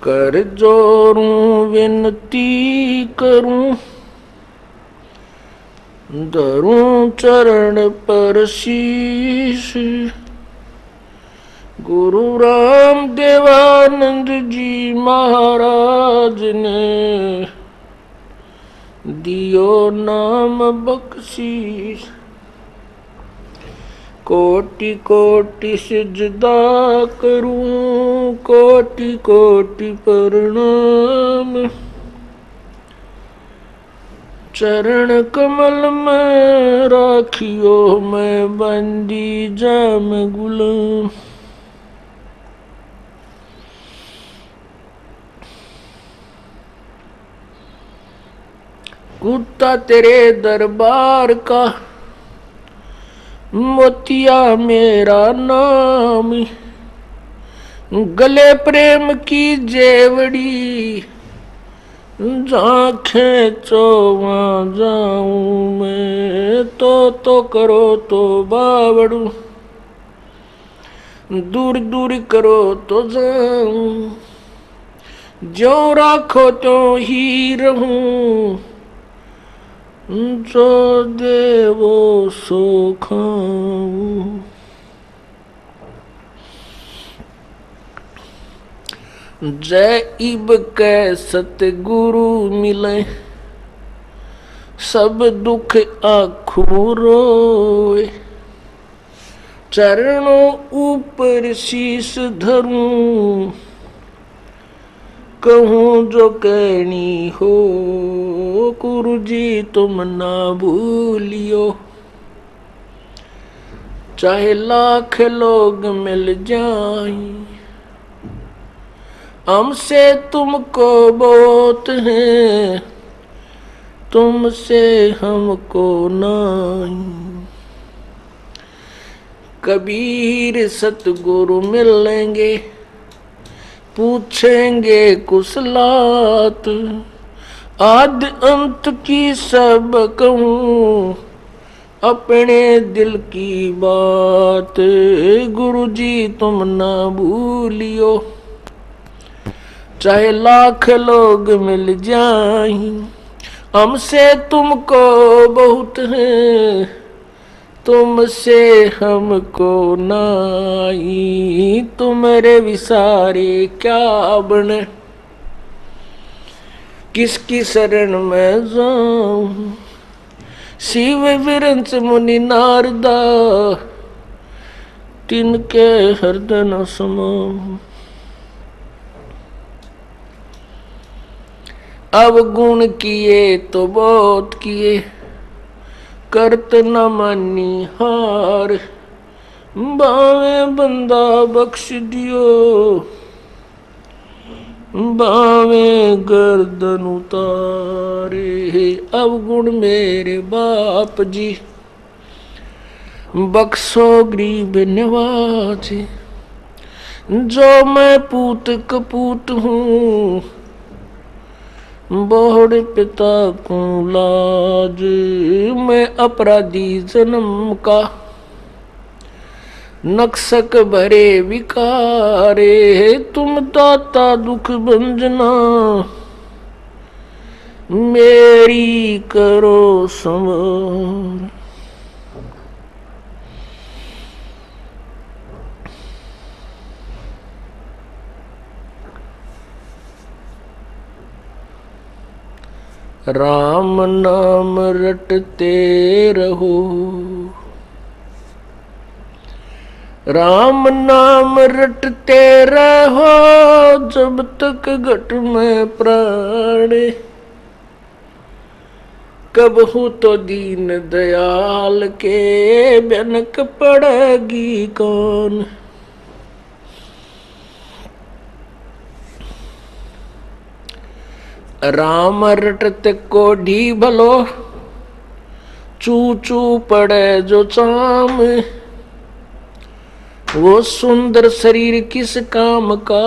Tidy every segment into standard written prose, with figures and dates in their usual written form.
कर जोरूं विनती करूं, धरूं चरण पर शीश। गुरु राम देवानंद जी महाराज ने दियो नाम बख्शीश। कोटि कोटि सिजदा करूं, कोटि कोटि प्रणाम। चरण कमल में राखियो मैं बंदी जाम गुलाम। कुत्ता तेरे दरबार का, मोतिया मेरा नाम। गले प्रेम की जेवड़ी, जहाँ खेचो वहाँ जाऊं मैं। तो करो तो बावड़ू, दूर दूर करो तो जाऊं। ज्यों राखो त्यों ही रहूं, जो देवो सो खाऊं। जय इब कै सतगुरु मिले, सब दुख आखू रोए। चरणों ऊपर शीस धरूं, कहूँ जो कहनी हो। गुरु जी तुम ना भूलियो, चाहे लाख लोग मिल जाएं। हमसे तुमको बहुत है, तुमसे हमको नहीं। कबीर सतगुरु मिलेंगे, पूछेंगे कुशलात। आदि अंत की सब कहूँ, अपने दिल की बात। गुरु जी तुम ना भूलियो, चाहे लाख लोग मिल जाएं। हमसे तुमको बहुत है, तुमसे हमको नहीं। तुम्हारे विसारे क्या बने, किसकी शरण में जाऊं। शिव विरंच मुनि नारदा, तिनके हृदय न समाऊं। अवगुण किए तो बहुत किए, करत न मानी हार। बावे बंदा बख्श दियो, बावे गर्दन उतारे। अवगुण मेरे बाप जी, बख्शो गरीब नवाजे। जो मैं पूत कपूत हूँ, बोहड़ पिता को लाज। मैं अपराधी जन्म का, नक्सक भरे विकारे। तुम दाता दुख भंजना, मेरी करो संवार। राम नाम रटते रहो, राम नाम रटते रहो। जब तक घट में प्राण, कबहू तो दीन दयाल के भनक पड़ेगी कौन। राम रटत कोढ़ी भलो, चू चू पड़े जो चाम। वो सुंदर शरीर किस काम का,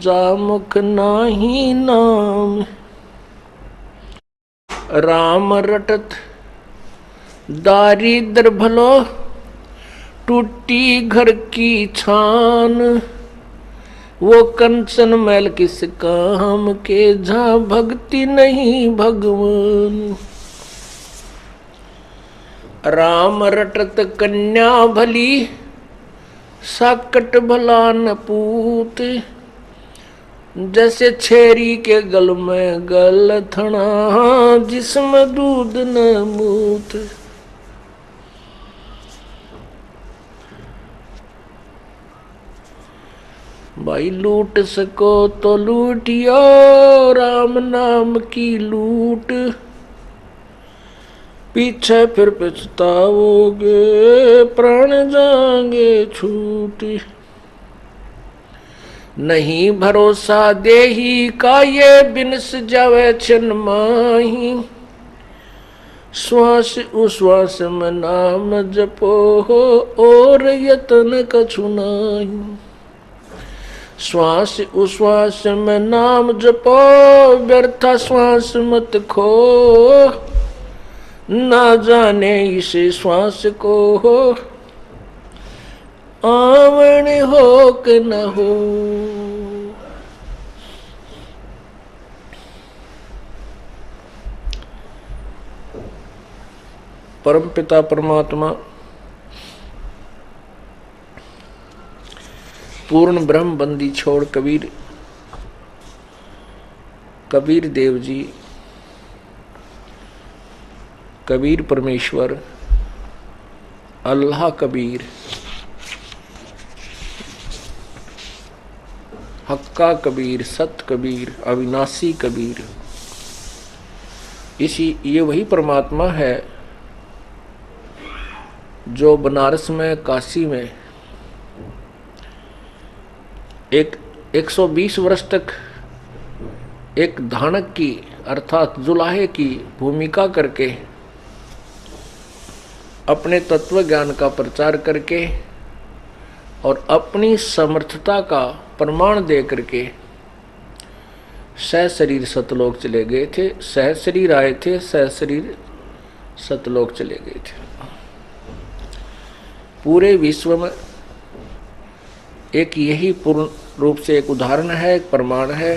जामुख नाही नाम। राम रटत दारिद्र भलो, टूटी घर की छान। वो कंचन मैल किस काम के, जहाँ भक्ति नहीं भगवान। राम रटत कन्या भली, साकट भला न पूत। जैसे छेरी के गल में गल थना, जिसमें दूध न मूत। भाई लूट सको तो लूटियो, राम नाम की लूट। पीछे फिर पछताओगे, प्राण जाएंगे छूट। नहीं भरोसा देही का, ये बिनस जावे छिन माही। श्वास उश्वास में नाम जपो हो, और यतन कछु नाही। श्वास उश्वास में नाम जपो, व्यर्था श्वास मत खो। ना जाने इसे श्वास को हो, आवण हो कि न हो। परम पिता परमात्मा पूर्ण ब्रह्म बंदी छोड़ कबीर देव जी, कबीर परमेश्वर, अल्लाह कबीर, हक्का कबीर, सत कबीर, अविनाशी कबीर, ये वही परमात्मा है जो बनारस में, काशी में 120 वर्ष तक एक धानक की अर्थात जुलाहे की भूमिका करके अपने तत्व ज्ञान का प्रचार करके और अपनी समर्थता का प्रमाण दे करके सह शरीर सतलोक चले गए थे। सह शरीर आए थे, सह शरीर सतलोक चले गए थे। पूरे विश्व में एक यही पूर्ण रूप से एक उदाहरण है, एक प्रमाण है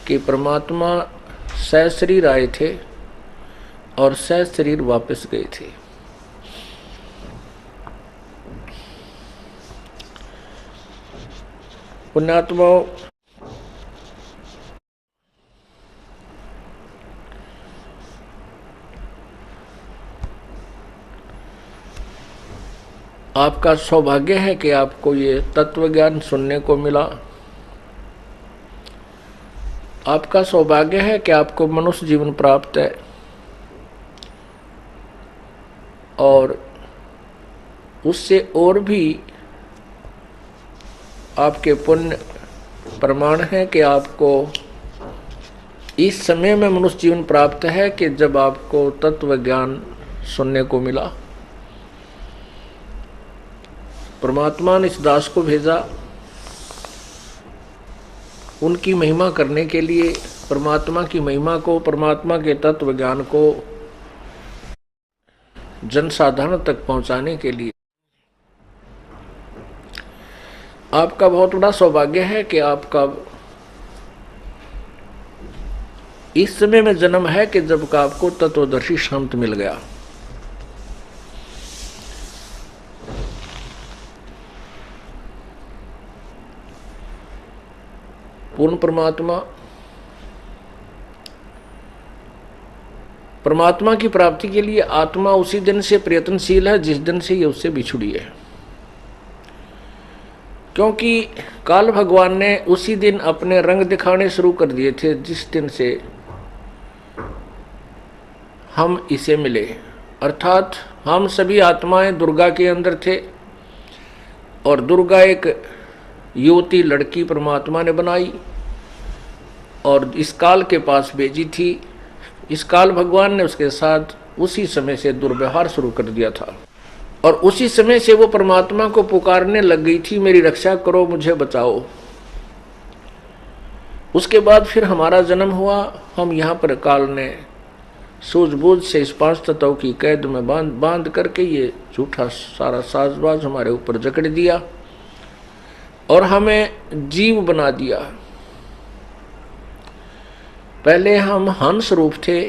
कि परमात्मा सह शरीर आए थे और सह शरीर वापस गए थे। पुण्यात्माओं, आपका सौभाग्य है कि आपको ये तत्व ज्ञान सुनने को मिला। आपका सौभाग्य है कि आपको मनुष्य जीवन प्राप्त है और उससे और भी आपके पुण्य प्रमाण है कि आपको इस समय में मनुष्य जीवन प्राप्त है कि जब आपको तत्व ज्ञान सुनने को मिला। परमात्मा ने इस दास को भेजा उनकी महिमा करने के लिए, परमात्मा की महिमा को, परमात्मा के तत्व ज्ञान को जनसाधारण तक पहुंचाने के लिए। आपका बहुत बड़ा सौभाग्य है कि आपका इस समय में जन्म है कि जब का आपको तत्वदर्शी संत मिल गया। पूर्ण परमात्मा की प्राप्ति के लिए आत्मा उसी दिन से प्रयत्नशील है जिस दिन से ये उससे बिछुड़ी है, क्योंकि काल भगवान ने उसी दिन अपने रंग दिखाने शुरू कर दिए थे जिस दिन से हम इसे मिले। अर्थात हम सभी आत्माएं दुर्गा के अंदर थे और दुर्गा एक युवती लड़की परमात्मा ने बनाई और इस काल के पास भेजी थी। इस काल भगवान ने उसके साथ उसी समय से दुर्व्यवहार शुरू कर दिया था और उसी समय से वो परमात्मा को पुकारने लग गई थी, मेरी रक्षा करो, मुझे बचाओ। उसके बाद फिर हमारा जन्म हुआ। हम यहाँ पर काल ने सूझबूझ से इस 5 तत्वों की कैद में बांध करके ये झूठा सारा साजबाज हमारे ऊपर जकड़ दिया और हमें जीव बना दिया। पहले हम हंस रूप थे,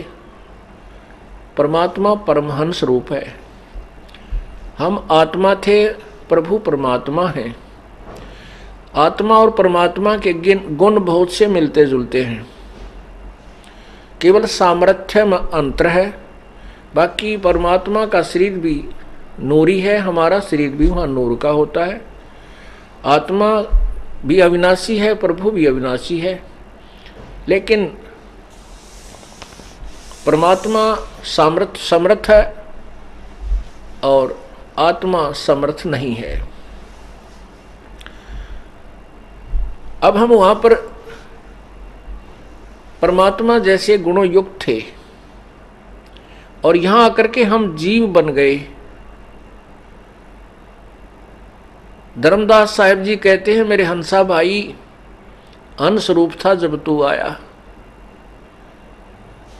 परमात्मा परमहंस रूप है। हम आत्मा थे, प्रभु परमात्मा हैं। आत्मा और परमात्मा के गुण बहुत से मिलते जुलते हैं, केवल सामर्थ्य में अंतर है। बाकी परमात्मा का शरीर भी नूरी है, हमारा शरीर भी वहाँ नूर का होता है। आत्मा भी अविनाशी है, प्रभु भी अविनाशी है, लेकिन परमात्मा समर्थ है और आत्मा समर्थ नहीं है। अब हम वहां पर परमात्मा जैसे गुणों युक्त थे और यहां आकर के हम जीव बन गए। धर्मदास साहिब जी कहते हैं, मेरे हंसा भाई हंस रूप था जब तू आया,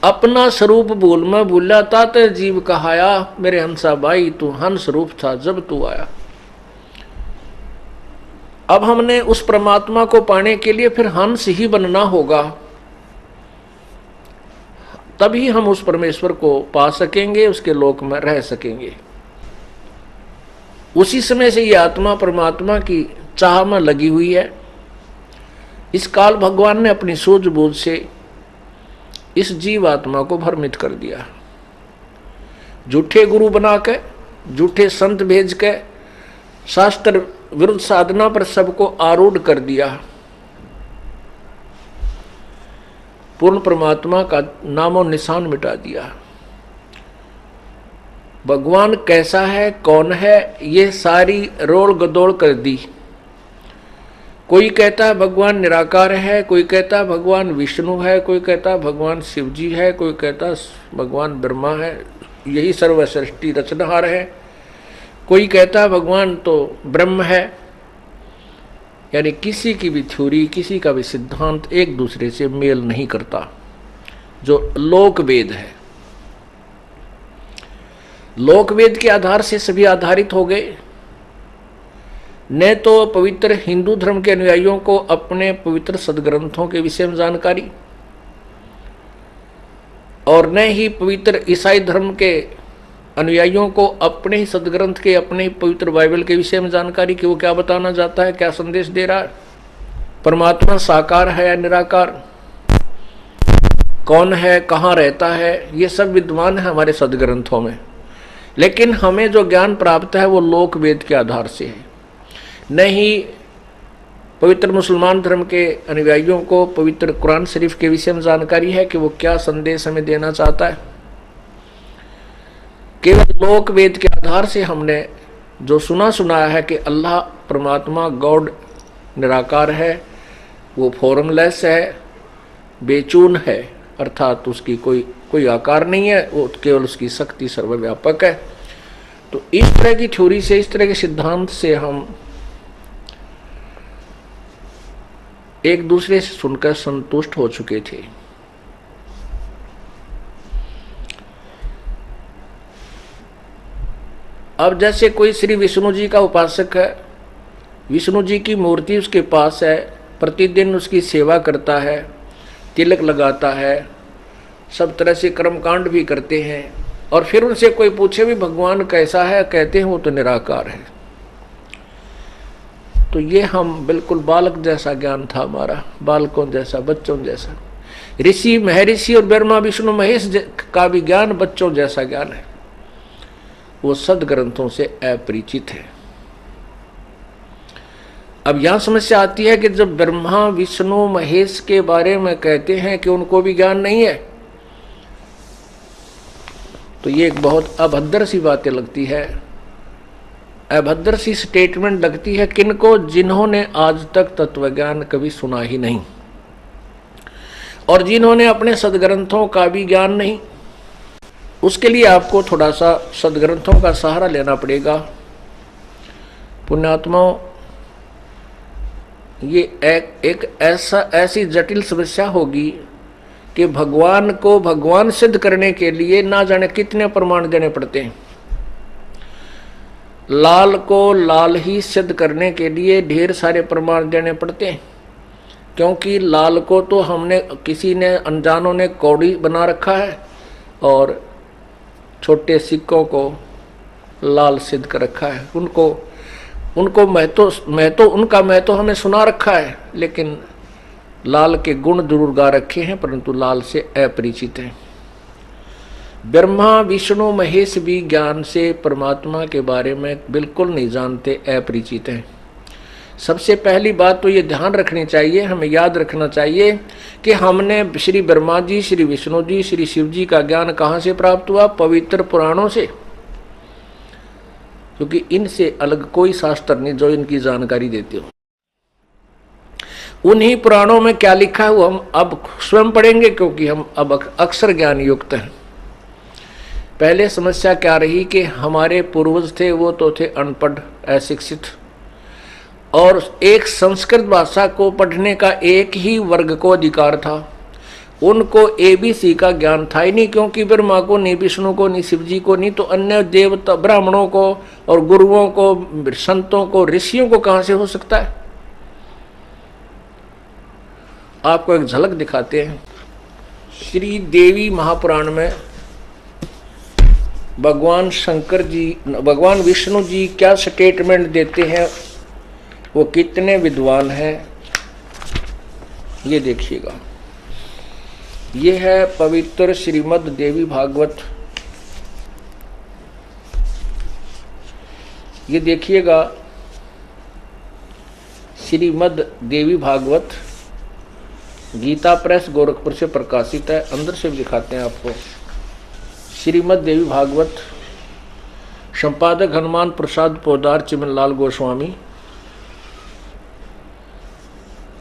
अपना स्वरूप भूल में भूला तात जीव कहाया। मेरे हंसा भाई तू हंस रूप था जब तू आया। अब हमने उस परमात्मा को पाने के लिए फिर हंस ही बनना होगा, तभी हम उस परमेश्वर को पा सकेंगे, उसके लोक में रह सकेंगे। उसी समय से ये आत्मा परमात्मा की चाह में लगी हुई है। इस काल भगवान ने अपनी सूझबूझ से इस जीव आत्मा को भ्रमित कर दिया। झूठे गुरु बना के, झूठे संत भेज के शास्त्र विरुद्ध साधना पर सबको आरूढ़ कर दिया। पूर्ण परमात्मा का नामो निशान मिटा दिया। भगवान कैसा है, कौन है, ये सारी रोल गदोड़ कर दी। कोई कहता है भगवान निराकार है, कोई कहता है भगवान विष्णु है, कोई कहता है भगवान शिव जी है, कोई कहता है भगवान ब्रह्मा है, यही सर्वसृष्टि रचनहार है। कोई कहता है भगवान तो ब्रह्म है। यानी किसी की भी थ्योरी, किसी का भी सिद्धांत एक दूसरे से मेल नहीं करता। जो लोकवेद है, लोकवेद के आधार से सभी आधारित हो गए। न तो पवित्र हिंदू धर्म के अनुयायियों को अपने पवित्र सदग्रंथों के विषय में जानकारी, और न ही पवित्र ईसाई धर्म के अनुयायियों को अपने ही सदग्रंथ के, अपने ही पवित्र बाइबल के विषय में जानकारी कि वो क्या बताना चाहता है, क्या संदेश दे रहा है। परमात्मा साकार है या निराकार, कौन है, कहाँ रहता है, ये सब विद्वान है हमारे सदग्रंथों में। लेकिन हमें जो ज्ञान प्राप्त है वो लोकवेद के आधार से है। नहीं पवित्र मुसलमान धर्म के अनुयायियों को पवित्र कुरान शरीफ के विषय में जानकारी है कि वो क्या संदेश हमें देना चाहता है। केवल लोकवेद के आधार से हमने जो सुनाया है कि अल्लाह परमात्मा गॉड निराकार है, वो फॉर्मलेस है, बेचून है, अर्थात उसकी कोई आकार नहीं है, वो केवल उसकी शक्ति सर्वव्यापक है। तो इस तरह की थ्योरी से, इस तरह के सिद्धांत से हम एक दूसरे से सुनकर संतुष्ट हो चुके थे। अब जैसे कोई श्री विष्णु जी का उपासक है, विष्णु जी की मूर्ति उसके पास है, प्रतिदिन उसकी सेवा करता है, तिलक लगाता है, सब तरह से कर्मकांड भी करते हैं, और फिर उनसे कोई पूछे भी भगवान कैसा है, कहते हैं वो तो निराकार है। तो ये हम बिल्कुल बालक जैसा ज्ञान था हमारा, बालकों जैसा, बच्चों जैसा। ऋषि महर्षि और ब्रह्मा विष्णु महेश का भी ज्ञान बच्चों जैसा ज्ञान है, वो सदग्रंथों से अपरिचित है। अब यहां समस्या आती है कि जब ब्रह्मा विष्णु महेश के बारे में कहते हैं कि उनको भी ज्ञान नहीं है, तो ये एक बहुत अभद्र सी बातें लगती है, अभद्र सी स्टेटमेंट लगती है। किनको? जिन्होंने आज तक तत्वज्ञान कभी सुना ही नहीं और जिन्होंने अपने सदग्रंथों का भी ज्ञान नहीं। उसके लिए आपको थोड़ा सा सदग्रंथों का सहारा लेना पड़ेगा। पुण्यात्माओं, ये एक ऐसी जटिल समस्या होगी कि भगवान को भगवान सिद्ध करने के लिए ना जाने कितने प्रमाण देने पड़ते हैं। लाल को लाल ही सिद्ध करने के लिए ढेर सारे प्रमाण देने पड़ते हैं, क्योंकि लाल को तो हमने किसी ने अनजानों ने कौड़ी बना रखा है और छोटे सिक्कों को लाल सिद्ध कर रखा है। उनको महत्व हमें सुना रखा है, लेकिन लाल के गुण जरूर गा रखे हैं, परंतु लाल से अपरिचित हैं। ब्रह्मा विष्णु महेश भी ज्ञान से परमात्मा के बारे में बिल्कुल नहीं जानते, अपरिचित हैं। सबसे पहली बात तो ये ध्यान रखनी चाहिए, हमें याद रखना चाहिए कि हमने श्री ब्रह्मा जी, श्री विष्णु जी, श्री शिव जी का ज्ञान कहाँ से प्राप्त हुआ? पवित्र पुराणों से, क्योंकि इनसे अलग कोई शास्त्र नहीं जो इनकी जानकारी देते हो। उन्हीं पुराणों में क्या लिखा है वो हम अब स्वयं पढ़ेंगे, क्योंकि हम अब अक्षर ज्ञान युक्त हैं। पहले समस्या क्या रही कि हमारे पूर्वज थे वो तो थे अनपढ़, अशिक्षित, और एक संस्कृत भाषा को पढ़ने का एक ही वर्ग को अधिकार था। उनको ABC का ज्ञान था ही नहीं, क्योंकि ब्रह्मा को नहीं, विष्णु को नहीं, शिव जी को नहीं, तो अन्य देवता ब्राह्मणों को और गुरुओं को, संतों को, ऋषियों को कहाँ से हो सकता है? आपको एक झलक दिखाते हैं। श्री देवी महापुराण में भगवान शंकर जी, भगवान विष्णु जी क्या स्टेटमेंट देते हैं, वो कितने विद्वान हैं, ये देखिएगा। ये है पवित्र श्रीमद् देवी भागवत। ये देखिएगा, श्रीमद् देवी भागवत गीता प्रेस गोरखपुर से प्रकाशित है। अंदर से भी दिखाते हैं आपको। श्रीमद् देवी भागवत, संपादक हनुमान प्रसाद पोदार चिमनलाल गोस्वामी,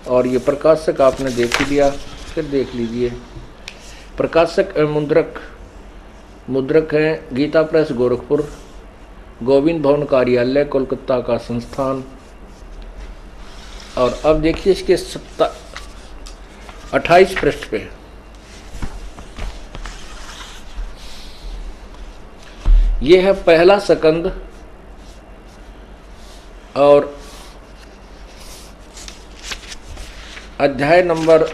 और ये प्रकाशक आपने देख ही लिया, फिर देख लीजिए। प्रकाशक मुद्रक हैं गीता प्रेस गोरखपुर, गोविंद भवन कार्यालय कोलकाता का संस्थान। और अब देखिए इसके 28 पृष्ठ पे ये है पहला सकंद और अध्याय नंबर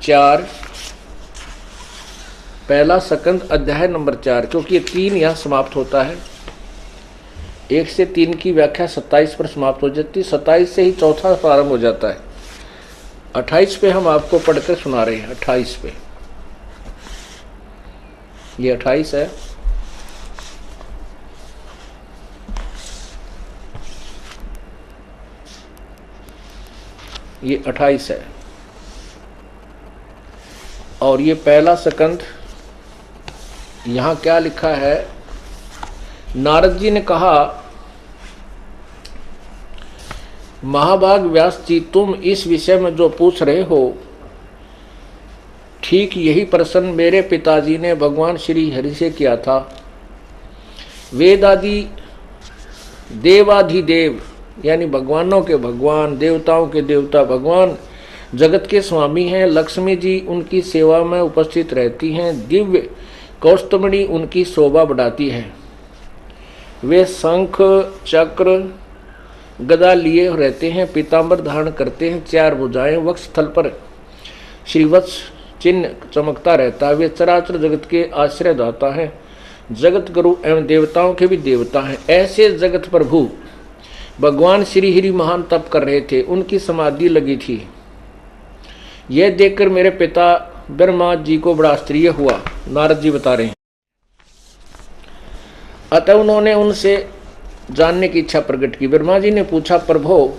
4, पहला सकंद अध्याय नंबर 4, क्योंकि ये 3 यहाँ समाप्त होता है। 1 से 3 की व्याख्या 27 पर समाप्त हो जाती है, 27 से ही चौथा प्रारंभ हो जाता है। 28 पे हम आपको पढ़कर सुना रहे हैं। 28 पे, ये 28 है। ये 28 है और ये पहला सकंद। यहाँ क्या लिखा है? नारद जी ने कहा, महाभाग व्यास जी, तुम इस विषय में जो पूछ रहे हो, ठीक यही प्रश्न मेरे पिताजी ने भगवान श्री हरि से किया था। वेदादि देवाधिदेव, यानी भगवानों के भगवान, देवताओं के देवता भगवान जगत के स्वामी हैं। लक्ष्मी जी उनकी सेवा में उपस्थित रहती हैं। दिव्य कौस्तुभमणि उनकी शोभा बढ़ाती है। वे शंख चक्र गदा लिए रहते हैं, पीतांबर धारण करते हैं, 4 भुजाएं, वक्षस्थल पर श्रीवत्स चिन्ह चमकता रहता है। वे चराचर जगत के आश्रय दाता हैं, जगत गुरु एवं देवताओं के भी देवता हैं। ऐसे जगत प्रभु भगवान श्री हरि महान तप कर रहे थे, उनकी समाधि लगी थी। यह देखकर मेरे पिता ब्रह्मा जी को बड़ा आश्चर्य हुआ, नारद जी बता रहे हैं। अतः उन्होंने उनसे जानने की इच्छा प्रकट की। ब्रह्मा जी ने पूछा, प्रभो,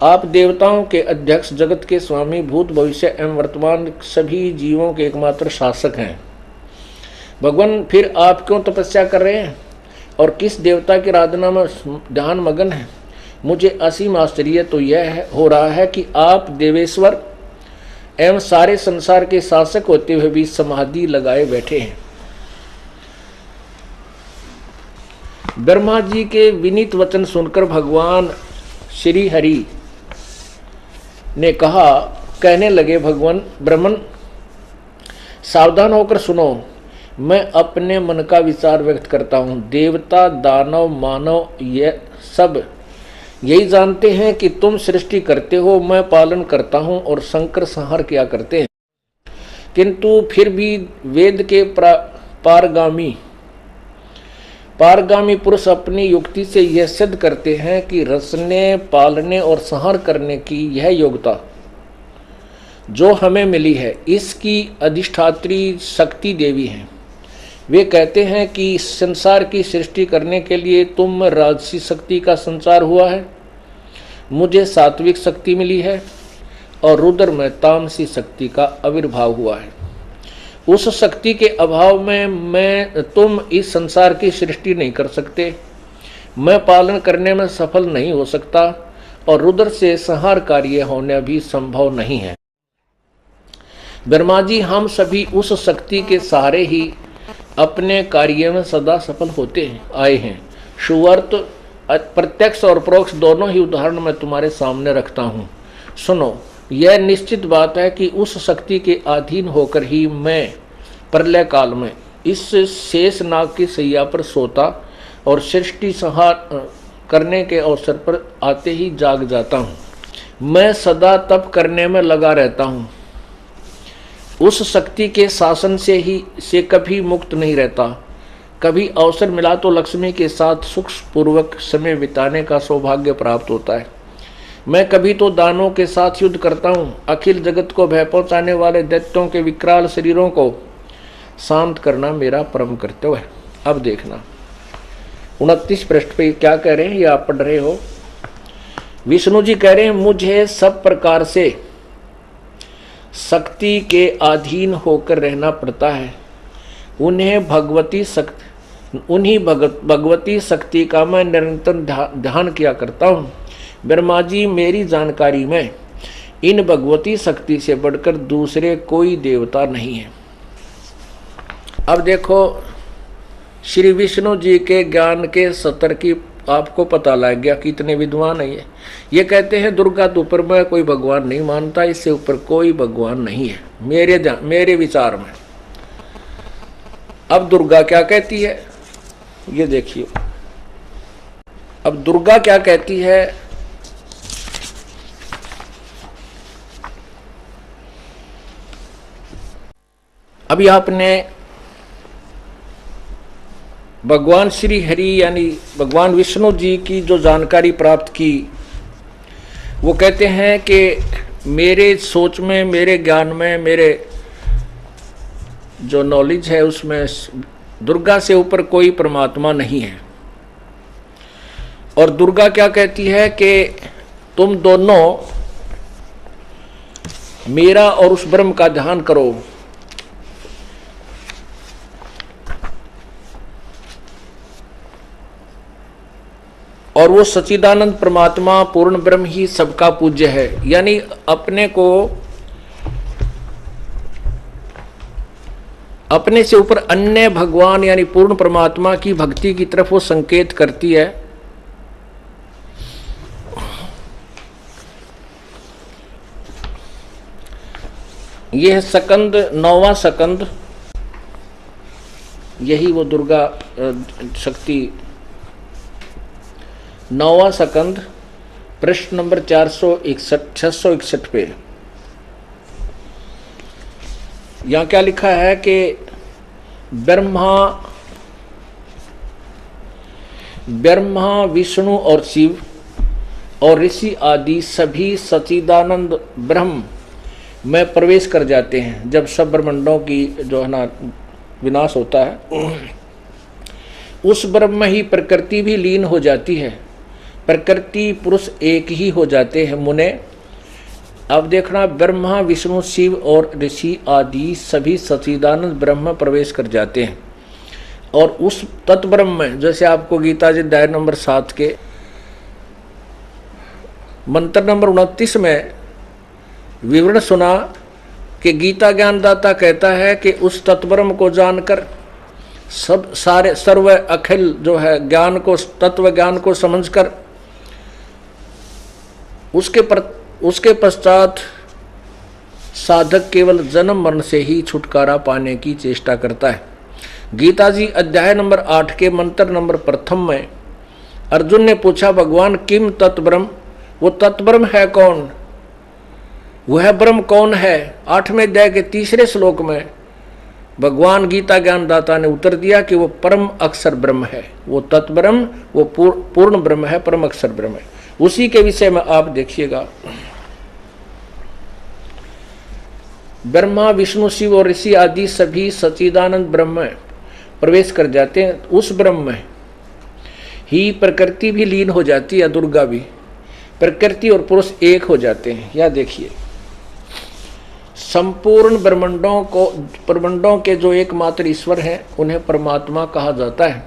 आप देवताओं के अध्यक्ष, जगत के स्वामी, भूत भविष्य एवं वर्तमान सभी जीवों के एकमात्र शासक हैं। भगवान, फिर आप क्यों तपस्या कर रहे हैं और किस देवता की आराधना में ध्यान मगन है? मुझे असीम आश्चर्य तो यह हो रहा है कि आप देवेश्वर एवं सारे संसार के शासक होते हुए भी समाधि लगाए बैठे हैं। ब्रह्मा जी के विनीत वचन सुनकर भगवान श्री हरि ने कहने लगे, भगवान ब्रह्मन, सावधान होकर सुनो। मैं अपने मन का विचार व्यक्त करता हूँ। देवता, दानव, मानव ये सब यही जानते हैं कि तुम सृष्टि करते हो, मैं पालन करता हूँ और संकर संहार किया करते हैं। किंतु फिर भी वेद के पारगामी पुरुष अपनी युक्ति से यह सिद्ध करते हैं कि रचने, पालने और संहार करने की यह योग्यता जो हमें मिली है, इसकी अधिष्ठात्री शक्ति देवी है। वे कहते हैं कि संसार की सृष्टि करने के लिए तुम में राजसी शक्ति का संचार हुआ है, मुझे सात्विक शक्ति मिली है और रुद्र में तामसी शक्ति का आविर्भाव हुआ है। उस शक्ति के अभाव में तुम इस संसार की सृष्टि नहीं कर सकते, मैं पालन करने में सफल नहीं हो सकता और रुद्र से संहार कार्य होना भी संभव नहीं है। ब्रह्मा जी, हम सभी उस शक्ति के सहारे ही अपने कार्य में सदा सफल होते आए हैं। सुवर्त प्रत्यक्ष और परोक्ष दोनों ही उदाहरण मैं तुम्हारे सामने रखता हूँ। सुनो, यह निश्चित बात है कि उस शक्ति के अधीन होकर ही मैं प्रलय काल में इस शेष नाग की सैया पर सोता और सृष्टि संहार करने के अवसर पर आते ही जाग जाता हूँ। मैं सदा तप करने में लगा रहता हूँ, उस शक्ति के शासन से कभी मुक्त नहीं रहता। कभी अवसर मिला तो लक्ष्मी के साथ सुख पूर्वक समय बिताने का सौभाग्य प्राप्त होता है। मैं कभी तो दानों के साथ युद्ध करता हूँ। अखिल जगत को भय पहुँचाने वाले दैत्यों के विकराल शरीरों को शांत करना मेरा परम कर्तव्य है। अब देखना 29 पृष्ठ पे क्या कह रहे हैं, ये आप पढ़ रहे हो। विष्णु जी कह रहे हैं, मुझे सब प्रकार से शक्ति के अधीन होकर रहना पड़ता है। उन्हीं भगवती शक्ति का मैं निरंतर ध्यान किया करता हूँ। ब्रह्मा जी, मेरी जानकारी में इन भगवती शक्ति से बढ़कर दूसरे कोई देवता नहीं है। अब देखो, श्री विष्णु जी के ज्ञान के स्तर की आपको पता लग गया कितने विद्वान है ये कहते हैं दुर्गा तो ऊपर मैं कोई भगवान नहीं मानता, इससे ऊपर कोई भगवान नहीं है मेरे विचार में। अब दुर्गा क्या कहती है ये देखिए। अब दुर्गा क्या कहती है, अभी आपने भगवान श्री हरि यानी भगवान विष्णु जी की जो जानकारी प्राप्त की, वो कहते हैं कि मेरे सोच में, मेरे ज्ञान में, मेरे जो नॉलेज है उसमें दुर्गा से ऊपर कोई परमात्मा नहीं है। और दुर्गा क्या कहती है कि तुम दोनों मेरा और उस ब्रह्म का ध्यान करो। और वो सच्चिदानंद परमात्मा पूर्ण ब्रह्म ही सबका पूज्य है। यानी अपने से ऊपर अन्य भगवान यानी पूर्ण परमात्मा की भक्ति की तरफ वो संकेत करती है। यह सकंद 9वां सकंद, यही वो दुर्गा शक्ति 9वां सकंद प्रश्न नंबर 661 पे यहाँ क्या लिखा है कि ब्रह्मा विष्णु और शिव और ऋषि आदि सभी सच्चिदानंद ब्रह्म में प्रवेश कर जाते हैं। जब सब ब्रह्मांडों की जो है ना विनाश होता है, उस ब्रह्म में ही प्रकृति भी लीन हो जाती है। प्रकृति पुरुष एक ही हो जाते हैं मुने। अब देखना, ब्रह्मा विष्णु शिव और ऋषि आदि सभी सच्चिदानंद ब्रह्म में प्रवेश कर जाते हैं। और उस तत्ब्रह्म में, जैसे आपको गीता जी अध्याय नंबर 7 के मंत्र नंबर 29 में विवरण सुना कि गीता ज्ञानदाता कहता है कि उस तत्ब्रह्म को जानकर सर्व अखिल जो है ज्ञान को, तत्व ज्ञान को समझकर उसके पश्चात साधक केवल जन्म मरण से ही छुटकारा पाने की चेष्टा करता है। गीता जी अध्याय नंबर 8 के मंत्र नंबर प्रथम में अर्जुन ने पूछा, भगवान किम तत्ब्रह्म, वो तत्ब्रह्म है कौन, वह ब्रह्म कौन है। 8वें अध्याय के 3रे श्लोक में भगवान गीता ज्ञानदाता ने उत्तर दिया कि वो परम अक्षर ब्रह्म है, वो तत्ब्रह्म, वो पूर्ण ब्रह्म है, परम अक्षर ब्रह्म है। उसी के विषय में आप देखिएगा, ब्रह्मा विष्णु शिव और ऋषि आदि सभी सच्चिदानंद ब्रह्म में प्रवेश कर जाते हैं। उस ब्रह्म में ही प्रकृति भी लीन हो जाती है, दुर्गा भी, प्रकृति और पुरुष एक हो जाते हैं। या देखिए, संपूर्ण ब्रह्मांडों के जो एकमात्र ईश्वर हैं उन्हें परमात्मा कहा जाता है।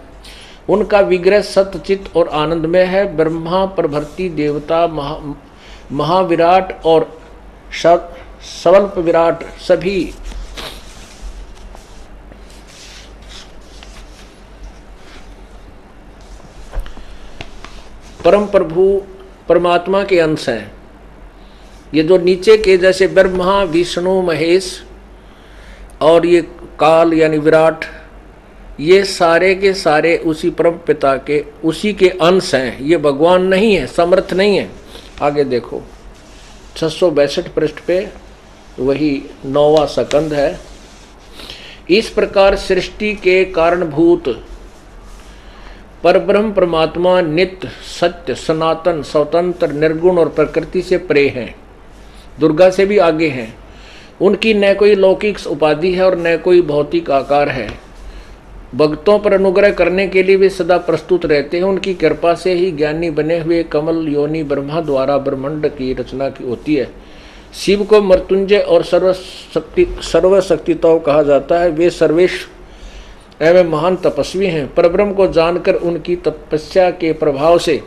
उनका विग्रह सत्य चित्त और आनंद में है। ब्रह्मा, प्रभृति देवता, महाविराट और स्वल्प विराट सभी परम प्रभु परमात्मा के अंश हैं। ये जो नीचे के जैसे ब्रह्मा विष्णु महेश और ये काल यानी विराट, ये सारे के सारे उसी परम पिता के उसी के अंश हैं। ये भगवान नहीं है, समर्थ नहीं है। आगे देखो 662 पृष्ठ पे वही 9वां सकंद है। इस प्रकार सृष्टि के कारणभूत परब्रह्म परमात्मा नित्य सत्य सनातन स्वतंत्र निर्गुण और प्रकृति से परे हैं, दुर्गा से भी आगे हैं। उनकी न कोई लौकिक उपाधि है और न कोई भौतिक आकार है। भक्तों पर अनुग्रह करने के लिए वे सदा प्रस्तुत रहते हैं। उनकी कृपा से ही ज्ञानी बने हुए कमल योनि ब्रह्मा द्वारा ब्रह्मांड की रचना की होती है। शिव को मृत्युंजय और सर्वशक्तिताओं कहा जाता है। वे सर्वेश एवं महान तपस्वी हैं। परब्रह्म को जानकर उनकी तपस्या के प्रभाव से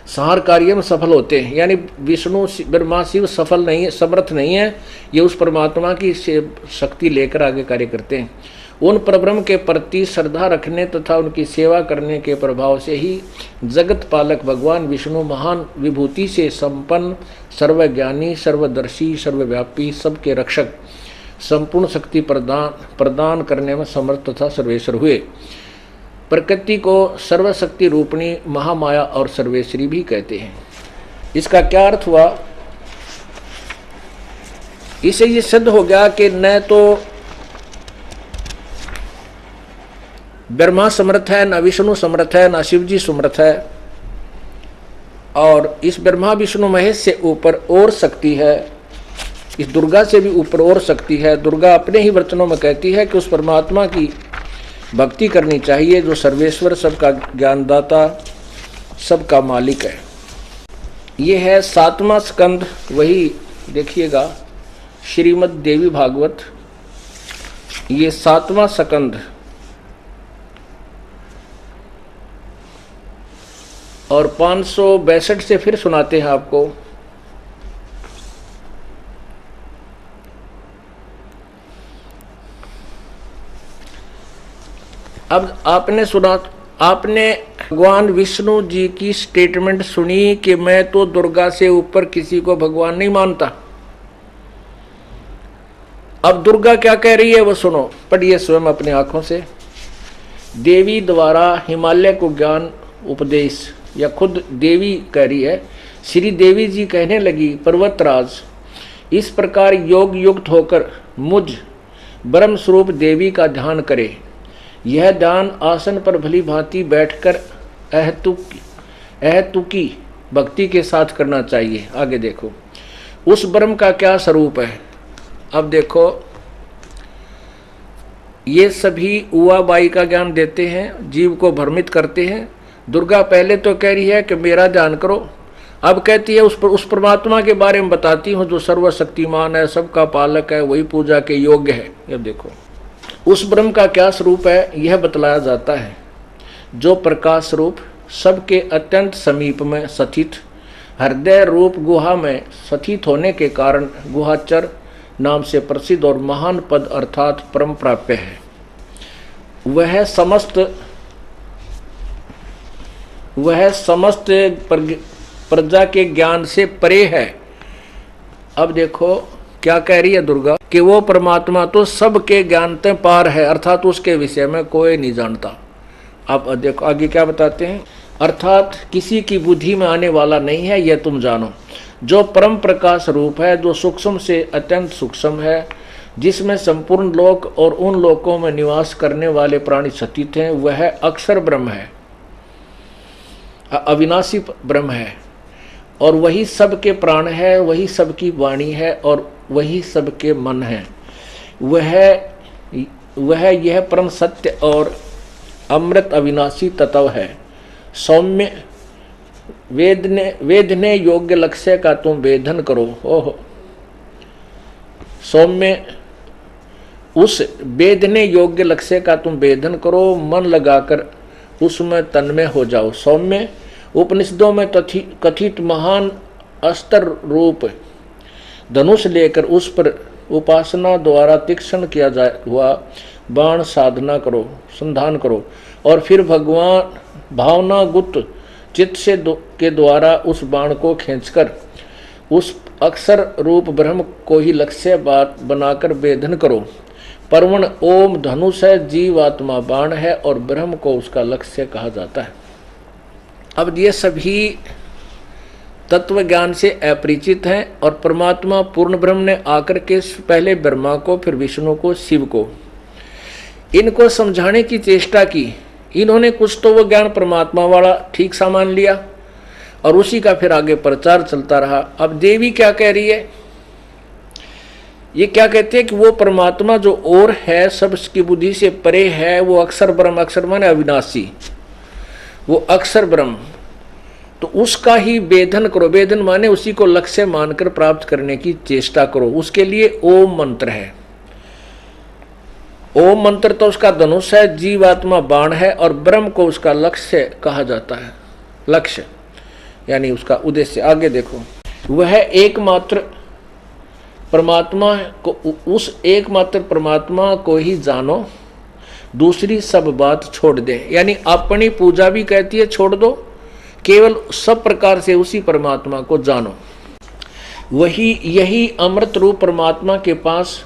संहार कार्य में सफल होते हैं। यानी विष्णु ब्रह्मा शिव सफल नहीं है, समर्थ नहीं है, ये उस परमात्मा की शक्ति लेकर आगे कार्य करते हैं। उन परब्रह्म के प्रति श्रद्धा रखने तथा उनकी सेवा करने के प्रभाव से ही जगत पालक भगवान विष्णु महान विभूति से संपन्न, सर्वज्ञानी, सर्वदर्शी, सर्वव्यापी, सबके रक्षक, संपूर्ण शक्ति प्रदान करने में समर्थ तथा सर्वेश्वर हुए। प्रकृति को सर्वशक्ति रूपणी महामाया और सर्वेश्वरी भी कहते हैं। इसका क्या अर्थ हुआ? इसे ये सिद्ध हो गया कि न तो ब्रह्मा समर्थ है, न विष्णु समर्थ है, न शिव जी समर्थ है, और इस ब्रह्मा विष्णु महेश से ऊपर और शक्ति है, इस दुर्गा से भी ऊपर और शक्ति है। दुर्गा अपने ही वचनों में कहती है कि उस परमात्मा की भक्ति करनी चाहिए जो सर्वेश्वर, सबका ज्ञानदाता, सबका मालिक है। ये है 7वां स्कंद। वही देखिएगा श्रीमद् देवी भागवत, ये 7वां स्कंद और 562 से फिर सुनाते हैं आपको। अब आपने भगवान विष्णु जी की स्टेटमेंट सुनी कि मैं तो दुर्गा से ऊपर किसी को भगवान नहीं मानता। अब दुर्गा क्या कह रही है वो सुनो, पढ़िए स्वयं अपनी आंखों से। देवी द्वारा हिमालय को ज्ञान उपदेश, या खुद देवी कह रही है। श्री देवी जी कहने लगी, पर्वतराज, इस प्रकार योग युक्त होकर मुझ ब्रह्म स्वरूप देवी का ध्यान करे। यह ध्यान आसन पर भली भांति बैठकर अहतुकी भक्ति के साथ करना चाहिए। आगे देखो उस ब्रह्म का क्या स्वरूप है। अब देखो ये सभी उवाबाई का ज्ञान देते हैं, जीव को भ्रमित करते हैं। दुर्गा पहले तो कह रही है कि मेरा ध्यान करो, अब कहती है उस परमात्मा के बारे में बताती हूँ जो सर्वशक्तिमान है, सबका पालक है, वही पूजा के योग्य है। अब देखो उस ब्रह्म का क्या स्वरूप है यह बतलाया जाता है, जो प्रकाश स्वरूप सबके अत्यंत समीप में स्थित हृदय रूप गुहा में स्थित होने के कारण गुहाचर नाम से प्रसिद्ध और महान पद अर्थात परम प्राप्य है। वह समस्त प्रजा के ज्ञान से परे है। अब देखो क्या कह रही है दुर्गा कि वो परमात्मा तो सबके ज्ञानते पार है, अर्थात उसके विषय में कोई नहीं जानता। आप देखो आगे क्या बताते हैं, अर्थात किसी की बुद्धि में आने वाला नहीं है, यह तुम जानो। जो परम प्रकाश रूप है, जो सूक्ष्म से अत्यंत सूक्ष्म है, जिसमें संपूर्ण लोक और उन लोकों में निवास करने वाले प्राणी स्थित हैं, वह अक्षर ब्रह्म है, अविनाशी ब्रह्म है, और वही सबके प्राण है, वही सबकी वाणी है, और वही सबके मन है। वह यह परम सत्य और अमृत अविनाशी तत्व है। सौम्य वेदने योग्य लक्ष्य का तुम वेदन करो। ओहो, सौम्य उस वेदने योग्य लक्ष्य का तुम वेदन करो, मन लगाकर उसमें तन्मय हो जाओ। सौम्य उपनिषदों में कथित महान अस्त्र रूप धनुष लेकर उस पर उपासना द्वारा तीक्ष्ण किया जाए हुआ बाण साधना करो, संधान करो, और फिर भगवान भावना गुप्त चित्त से के द्वारा उस बाण को खींचकर उस अक्षर रूप ब्रह्म को ही लक्ष्य बात बनाकर वेदन करो। परवण ओम धनुष है, जीवात्मा बाण है, और ब्रह्म को उसका लक्ष्य कहा जाता है। अब ये सभी तत्व ज्ञान से अपरिचित हैं, और परमात्मा पूर्ण ब्रह्म ने आकर के पहले ब्रह्मा को, फिर विष्णु को, शिव को, इनको समझाने की चेष्टा की। इन्होंने कुछ तो वो ज्ञान परमात्मा वाला ठीक सा मान लिया, और उसी का फिर आगे प्रचार चलता रहा। अब देवी क्या कह रही है, ये क्या कहते हैं कि वो परमात्मा जो और है, सबकी बुद्धि से परे है, वो अक्षर ब्रह्म, अक्षर माने अविनाशी, वो अक्षर ब्रह्म, तो उसका ही वेदन करो। वेदन माने उसी को लक्ष्य मानकर प्राप्त करने की चेष्टा करो। उसके लिए ओम मंत्र है। ओम मंत्र तो उसका धनुष है, जीवात्मा बाण है, और ब्रह्म को उसका लक्ष्य कहा जाता है। लक्ष्य यानी उसका उद्देश्य। आगे देखो, वह एकमात्र परमात्मा को, उस एकमात्र परमात्मा को ही जानो, दूसरी सब बात छोड़ दे। यानी अपनी पूजा भी कहती है छोड़ दो, केवल सब प्रकार से उसी परमात्मा को जानो। यही अमृत रूप परमात्मा के पास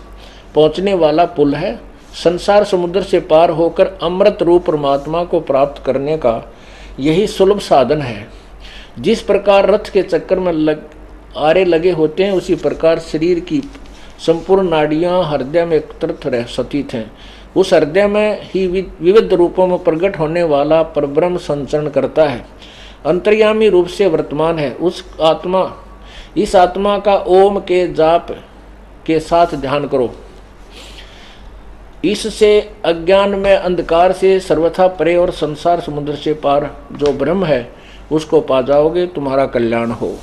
पहुंचने वाला पुल है। संसार समुद्र से पार होकर अमृत रूप परमात्मा को प्राप्त करने का यही सुलभ साधन है। जिस प्रकार रथ के चक्कर में आरे लगे होते हैं, उसी प्रकार शरीर की संपूर्ण नाड़ियां हृदय में एकत्रित रह स्थित हैं। उस हृदय में ही विविध रूपों में प्रकट होने वाला परब्रह्म संचरण करता है, अंतर्यामी रूप से वर्तमान है। इस आत्मा का ओम के जाप के साथ ध्यान करो। इससे अज्ञान में अंधकार से सर्वथा परे और संसार समुद्र से पार जो ब्रह्म है उसको पा जाओगे, तुम्हारा कल्याण हो।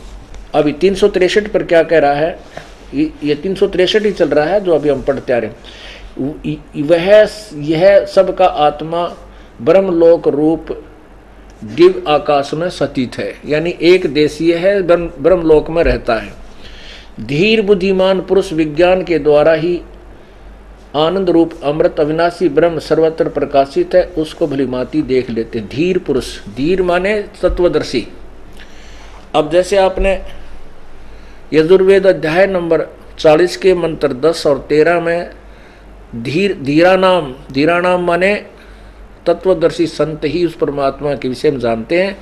अभी 363 पर क्या कह रहा है, ये 363 ही चल रहा है जो अभी हम पढ़ते आ रहे। यह सबका आत्मा ब्रह्मलोक रूप दिव्य आकाश में स्थित है, यानी एक देशीय है, ब्रह्मलोक में रहता है। धीर बुद्धिमान पुरुष विज्ञान के द्वारा ही आनंद रूप अमृत अविनाशी ब्रह्म सर्वत्र प्रकाशित है, उसको भलीभांति देख लेते हैं। धीर पुरुष, धीर माने तत्वदर्शी। अब जैसे आपने यजुर्वेद अध्याय नंबर 40 के मंत्र 10 और 13 में धीरा नाम माने तत्वदर्शी संत ही उस परमात्मा के विषय में जानते हैं,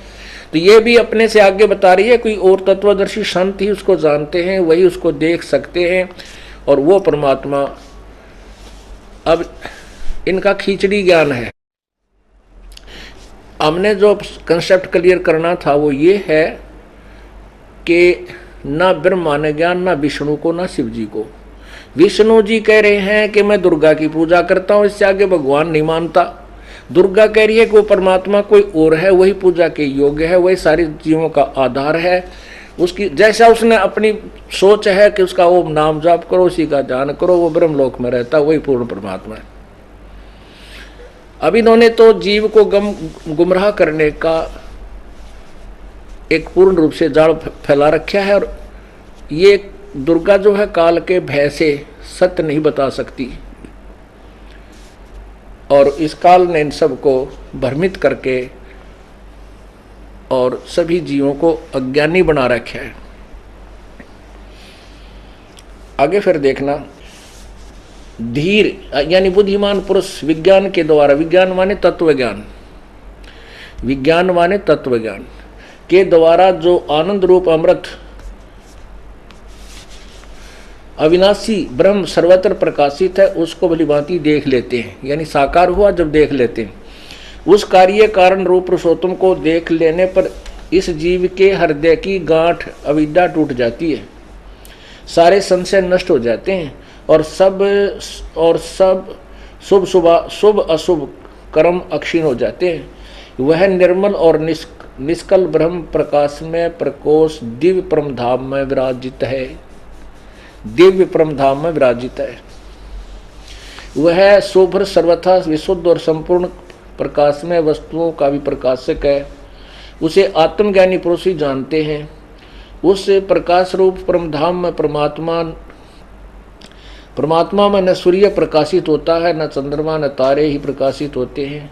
तो ये भी अपने से आगे बता रही है कोई और तत्वदर्शी संत ही उसको जानते हैं, वही उसको देख सकते हैं, और वो परमात्मा। अब इनका खिचड़ी ज्ञान है। हमने जो कंसेप्ट क्लियर करना था वो ये है कि ना ब्रह्म माने ज्ञान, ना विष्णु को, ना शिव जी को। विष्णु जी कह रहे हैं कि मैं दुर्गा की पूजा करता हूं, इससे आगे भगवान नहीं मानता। दुर्गा कह रही है कि वो परमात्मा कोई और है, वही पूजा के योग्य है, वही सारे जीवों का आधार है। उसकी जैसा उसने अपनी सोच है कि उसका ओम नाम जाप करो, उसी का ध्यान करो, वो ब्रह्मलोक में रहता, वही पूर्ण परमात्मा है। अब इन्होंने तो जीव को गुमराह करने का एक पूर्ण रूप से जाल फैला रखा है, और ये दुर्गा जो है काल के भय से सत्य नहीं बता सकती, और इस काल ने इन सबको भ्रमित करके और सभी जीवों को अज्ञानी बना रखा है। आगे फिर देखना, धीर यानी बुद्धिमान पुरुष विज्ञान के द्वारा, विज्ञान माने तत्व ज्ञान, विज्ञान माने तत्व ज्ञान के द्वारा जो आनंद रूप अमृत अविनाशी ब्रह्म सर्वत्र प्रकाशित है उसको भलीभांति देख लेते हैं, यानी साकार हुआ जब देख लेते हैं। उस कार्य कारण रूप पुरुषोत्तम को देख लेने पर इस जीव के हृदय की गांठ अविद्या टूट जाती है, सारे संशय नष्ट हो जाते हैं और सब शुभ अशुभ कर्म अक्षीण हो जाते हैं। वह निर्मल और निष्कल ब्रह्म प्रकाश में प्रकोष्ठ दिव्य परम धाम में विराजित है, दिव्य परम धाम में विराजित है। वह शुभ्र सर्वथा विशुद्ध और संपूर्ण प्रकाश में वस्तुओं का भी प्रकाशक है, उसे आत्मज्ञानी पुरुष ही जानते हैं। उस प्रकाश रूप परम धाम में परमात्मा में न सूर्य प्रकाशित होता है, न चंद्रमा न तारे ही प्रकाशित होते हैं,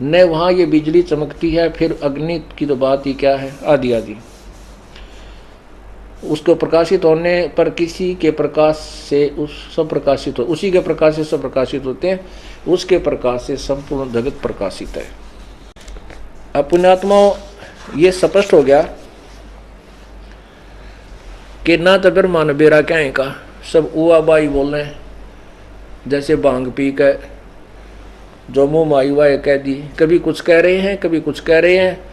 न वहाँ ये बिजली चमकती है, फिर अग्नि की तो बात ही क्या है, आदि आदि। उसको प्रकाशित होने पर किसी के प्रकाश से उस सब प्रकाशित हो, उसी के प्रकाश से सब प्रकाशित होते हैं, उसके प्रकाश से संपूर्ण जगत प्रकाशित है। अब पुण्यात्माओं ये स्पष्ट हो गया कि ना तो फिर मन बेरा क्या का सब उआ बाई बोल रहे हैं, जैसे भांग पी कर जो मुँह माई वाए कह दी, कभी कुछ कह रहे हैं कभी कुछ कह रहे हैं।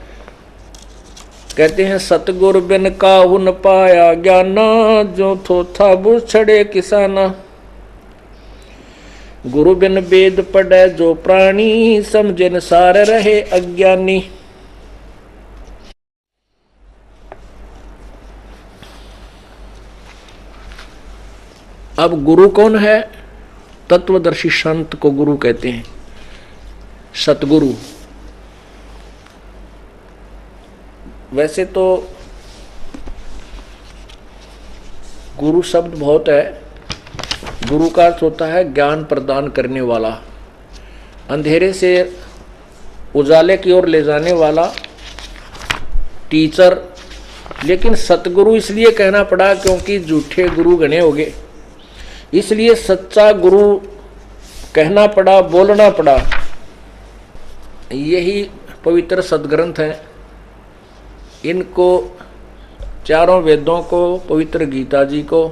कहते हैं सतगुर बिन काहू न पाया ज्ञाना, जो थोथा बुछड़े किसाना। गुरु बिन वेद पढ़े जो प्राणी, समझन सार रहे अज्ञानी। अब गुरु कौन है? तत्वदर्शी संत को गुरु कहते हैं, सतगुरु। वैसे तो गुरु शब्द बहुत है। गुरु का अर्थ होता है ज्ञान प्रदान करने वाला, अंधेरे से उजाले की ओर ले जाने वाला, टीचर। लेकिन सतगुरु इसलिए कहना पड़ा क्योंकि झूठे गुरु गणे हो गए, इसलिए सच्चा गुरु कहना पड़ा, बोलना पड़ा। यही पवित्र सदग्रंथ हैं। इनको चारों वेदों को, पवित्र गीता जी को,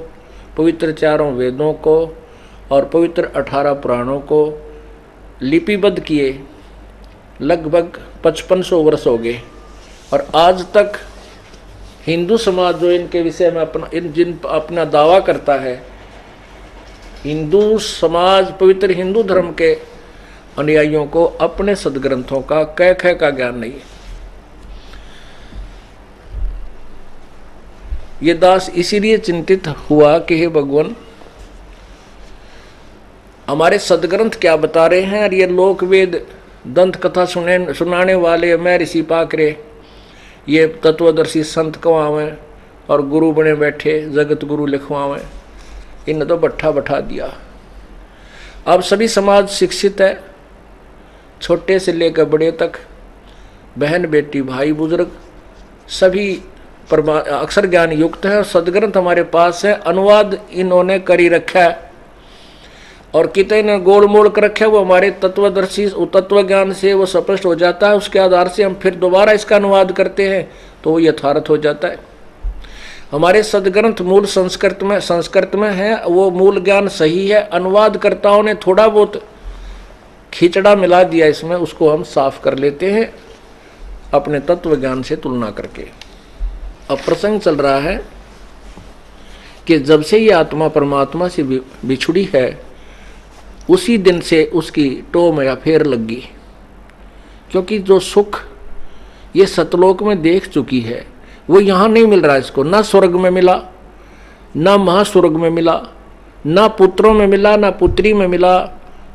पवित्र चारों वेदों को और पवित्र 18 पुराणों को लिपिबद्ध किए लगभग 5500 वर्ष हो गए। और आज तक हिंदू समाज जो इनके विषय में अपना दावा करता है, हिंदू समाज पवित्र हिंदू धर्म के अनुयायियों को अपने सदग्रंथों का कै ख का ज्ञान नहीं है। ये दास इसीलिए चिंतित हुआ कि हे भगवान, हमारे सदग्रंथ क्या बता रहे हैं और ये लोक वेद दंत कथा सुनाने वाले मैं ऋषि पाकरे, ये तत्वदर्शी संत कवावें और गुरु बने बैठे जगत गुरु लिखवावें, इन्हें तो बट्ठा बैठा दिया। अब सभी समाज शिक्षित है, छोटे से लेकर बड़े तक, बहन बेटी भाई बुजुर्ग सभी अक्षर ज्ञान युक्त है। और सदग्रंथ हमारे पास है, अनुवाद इन्होंने करी रखा है और कितने ने गोल मोल कर रखा है, वो हमारे तत्वदर्शी तत्व ज्ञान से वो स्पष्ट हो जाता है। उसके आधार से हम फिर दोबारा इसका अनुवाद करते हैं तो वो यथार्थ हो जाता है। हमारे सदग्रंथ मूल संस्कृत में है, वो मूल ज्ञान सही है। अनुवादकर्ताओं ने थोड़ा बहुत खिचड़ा मिला दिया इसमें, उसको हम साफ कर लेते हैं अपने तत्व ज्ञान से तुलना करके। अब प्रसंग चल रहा है कि जब से ये आत्मा परमात्मा से बिछुड़ी है, उसी दिन से उसकी टोम या फेर लग गई। क्योंकि जो सुख ये सतलोक में देख चुकी है वो यहाँ नहीं मिल रहा इसको। ना स्वर्ग में मिला, ना महास्वर्ग में मिला, ना पुत्रों में मिला, ना पुत्री में मिला,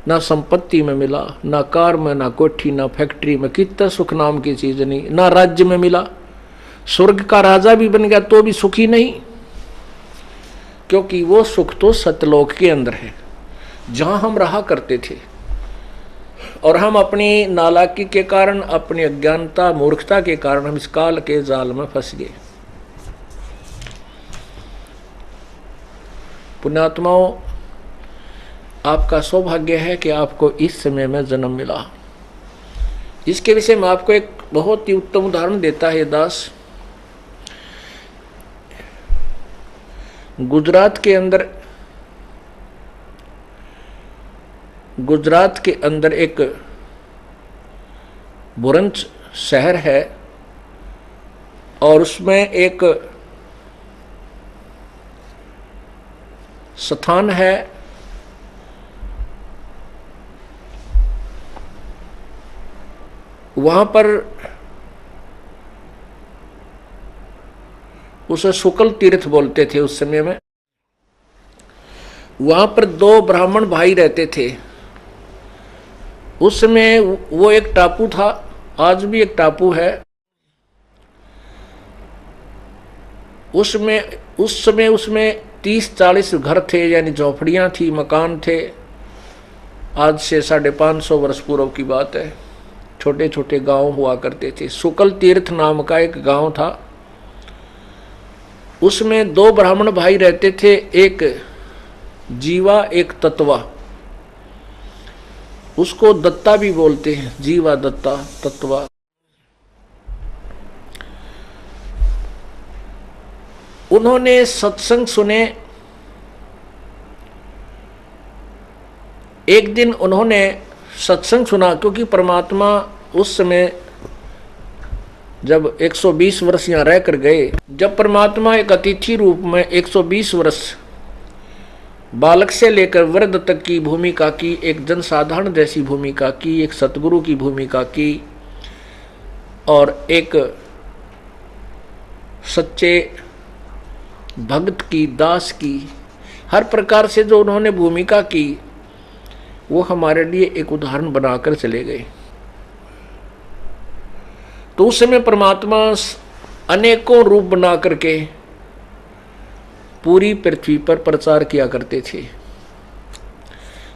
ना संपत्ति में मिला, ना कार में, ना कोठी, ना फैक्ट्री में, कितना सुख नाम की चीज नहीं, ना राज्य में मिला। स्वर्ग का राजा भी बन गया तो भी सुखी नहीं, क्योंकि वो सुख तो सतलोक के अंदर है जहां हम रहा करते थे। और हम अपनी नालायकी के कारण, अपनी अज्ञानता मूर्खता के कारण हम इस काल के जाल में फंस गए। पुण्यात्माओं, आपका सौभाग्य है कि आपको इस समय में जन्म मिला। इसके विषय में आपको एक बहुत ही उत्तम उदाहरण देता है दास। गुजरात के अंदर एक भोरंज शहर है और उसमें एक स्थान है वहां पर उसे शुक्ल तीर्थ बोलते थे उस समय में। वहां पर 2 ब्राह्मण भाई रहते थे। उस समय वो एक टापू था, आज भी एक टापू है। उस समय उसमें 30-40 घर थे, यानी झोपड़ियां थी, मकान थे। आज से 550 वर्ष पूर्व की बात है। छोटे छोटे गांव हुआ करते थे। शुक्ल तीर्थ नाम का एक गांव था। उसमें 2 ब्राह्मण भाई रहते थे, एक जीवा एक तत्वा। उसको दत्ता भी बोलते हैं, जीवा दत्ता तत्वा। उन्होंने सत्संग सुने। एक दिन उन्होंने सत्संग सुना, क्योंकि परमात्मा उस समय जब 120 वर्ष यहाँ रह कर गए, जब परमात्मा एक अतिथि रूप में 120 वर्ष बालक से लेकर वृद्ध तक की भूमिका की, एक जनसाधारण जैसी भूमिका की, एक सतगुरु की भूमिका की और एक सच्चे भक्त की, दास की, हर प्रकार से जो उन्होंने भूमिका की, वो हमारे लिए एक उदाहरण बनाकर चले गए। तो उस समय परमात्मा अनेकों रूप बना करके पूरी पृथ्वी पर प्रचार किया करते थे।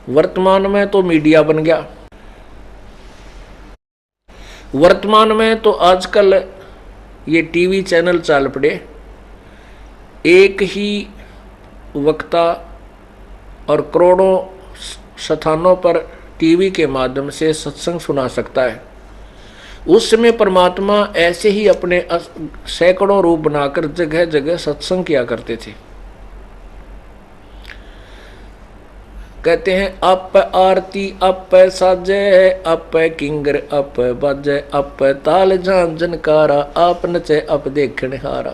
वर्तमान में तो मीडिया बन गया। वर्तमान में तो आजकल ये टीवी चैनल चल पड़े। एक ही वक्ता और करोड़ों स्थानों पर टीवी के माध्यम से सत्संग सुना सकता है। उस समय परमात्मा ऐसे ही अपने सैकड़ों रूप बनाकर जगह जगह सत्संग किया करते थे। कहते हैं अप आरती अप साजे, अप किंगर अप बाजे, अप ताल जान जनकारा, आप नचे अप देखण हारा।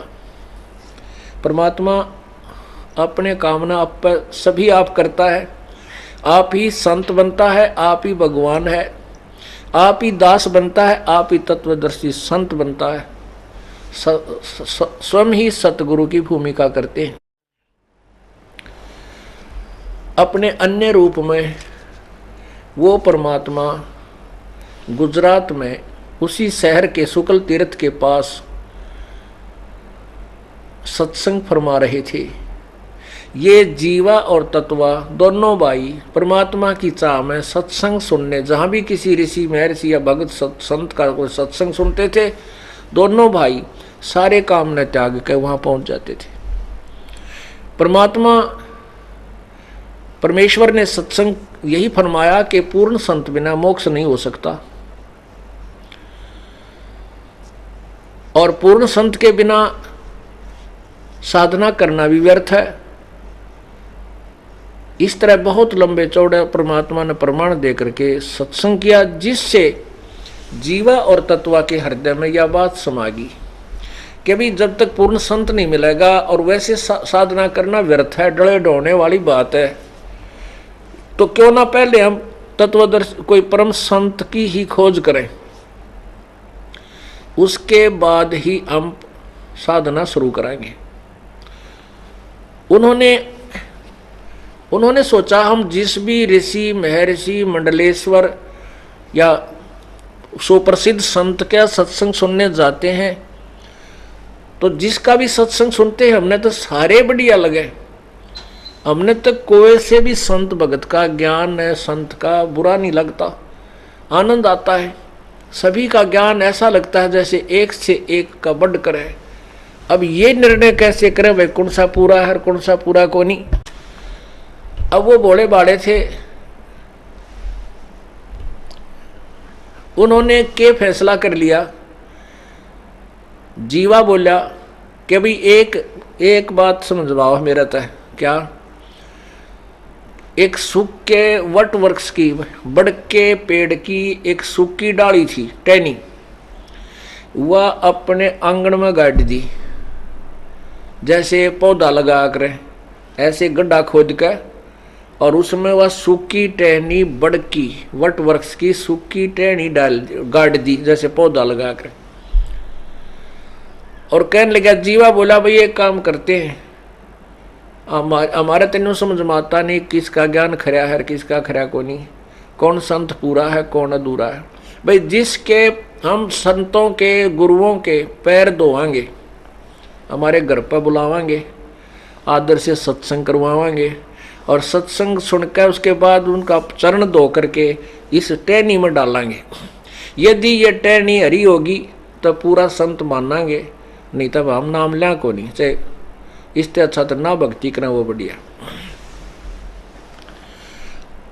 परमात्मा अपने कामना आप सभी आप करता है। आप ही संत बनता है, आप ही भगवान है, आप ही दास बनता है, आप ही तत्वदर्शी संत बनता है। स्वयं ही सतगुरु की भूमिका करते हैं। अपने अन्य रूप में वो परमात्मा गुजरात में उसी शहर के शुक्ल तीर्थ के पास सत्संग फरमा रहे थे। ये जीवा और तत्वा दोनों भाई परमात्मा की चाह में सत्संग सुनने, जहाँ भी किसी ऋषि महर्षि या भगत संत का कोई सत्संग सुनते थे, दोनों भाई सारे काम न त्याग के वहाँ पहुँच जाते थे। परमेश्वर ने सत्संग यही फरमाया कि पूर्ण संत बिना मोक्ष नहीं हो सकता, और पूर्ण संत के बिना साधना करना भी व्यर्थ है। इस तरह बहुत लंबे चौड़े परमात्मा ने प्रमाण दे करके सत्संग किया, जिससे जीवा और तत्वा के हृदय में यह बात समा गई कि अभी जब तक पूर्ण संत नहीं मिलेगा और वैसे साधना करना व्यर्थ है, डले ढोने वाली बात है, तो क्यों ना पहले हम तत्वदर्शी कोई परम संत की ही खोज करें, उसके बाद ही हम साधना शुरू कराएंगे। उन्होंने सोचा हम जिस भी ऋषि महर्षि मंडलेश्वर या सुप्रसिद्ध संत का सत्संग सुनने जाते हैं, तो जिसका भी सत्संग सुनते हैं हमने तो सारे बढ़िया लगे। हमने तो कोई से भी संत भगत का ज्ञान है, संत का बुरा नहीं लगता, आनंद आता है। सभी का ज्ञान ऐसा लगता है जैसे एक से एक का बढ़कर है। अब ये निर्णय कैसे करें भाई कौन सा पूरा है और कौन सा पूरा को नहीं। अब वो भोले भाले थे, उन्होंने क्या फैसला कर लिया। जीवा बोला कि भाई एक बात समझवाओ मेरा तय, क्या? एक सूखे वट वृक्ष की, बड़के पेड़ की एक सूखी डाली थी, टहनी, वह अपने आंगन में गाड़ दी। जैसे पौधा लगा कर ऐसे गड्ढा खोद कर, और उसमें वह सूखी टहनी, बड़की वट वृक्ष की सूखी टहनी गाड़ दी, जैसे पौधा लगा कर। और कहने लगा, जीवा बोला, भाई एक काम करते हैं, हमारा तेनों समझ में आता नहीं किसका ज्ञान खरा है किसका खरा को नहीं, कौन संत पूरा है कौन अधूरा है। भाई जिसके हम संतों के गुरुओं के पैर धोवांगे, हमारे घर पर बुलावांगे, आदर से सत्संग करवावांगे, और सत्संग सुनकर उसके बाद उनका चरण धो करके इस टहनी में डालेंगे। यदि ये टहनी हरी होगी तो पूरा संत मानांगे, नहीं तब हम नाम लिया को नहीं। चाहे इससे अच्छा तो ना भक्ति करें, वो बढ़िया।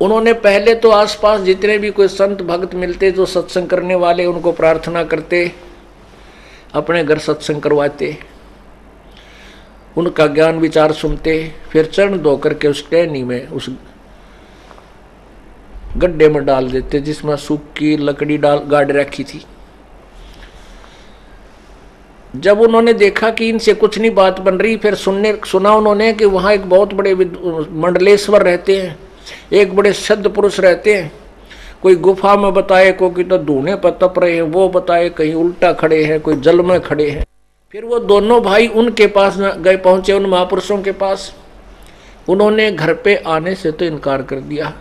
उन्होंने पहले तो आसपास जितने भी कोई संत भक्त मिलते जो सत्संग करने वाले, उनको प्रार्थना करते, अपने घर सत्संग करवाते, उनका ज्ञान विचार सुनते, फिर चरण धो करके उस टहनी में, उस गड्ढे में डाल देते जिसमें सूखी लकड़ी गाड़ रखी थी। जब उन्होंने देखा कि इनसे कुछ नहीं बात बन रही, फिर सुना उन्होंने कि वहाँ एक बहुत बड़े मंडलेश्वर रहते हैं, एक बड़े सिद्ध पुरुष रहते हैं। कोई गुफा में बताए, कोई तो धूने पर तप रहे हैं, वो बताए कहीं उल्टा खड़े हैं, कोई जल में खड़े हैं। फिर वो दोनों भाई उनके पास गए, पहुंचे उन महापुरुषों के पास। उन्होंने घर पे आने से तो इनकार कर दिया।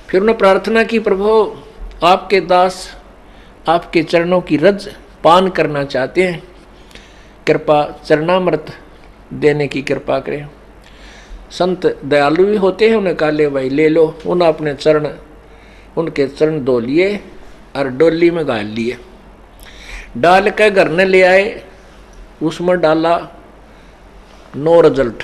फिर उन्होंने प्रार्थना की, प्रभु आपके दास आपके चरणों की रज पान करना चाहते हैं, कृपा चरणामृत देने की कृपा करें। संत दयालु भी होते हैं, उन्हें कहा ले भाई ले लो। उन्हें अपने चरण, उनके चरण धो लिए और डोली में गाल लिए, डाल कर घर ने ले आए। उसमें डाला, नो रिजल्ट।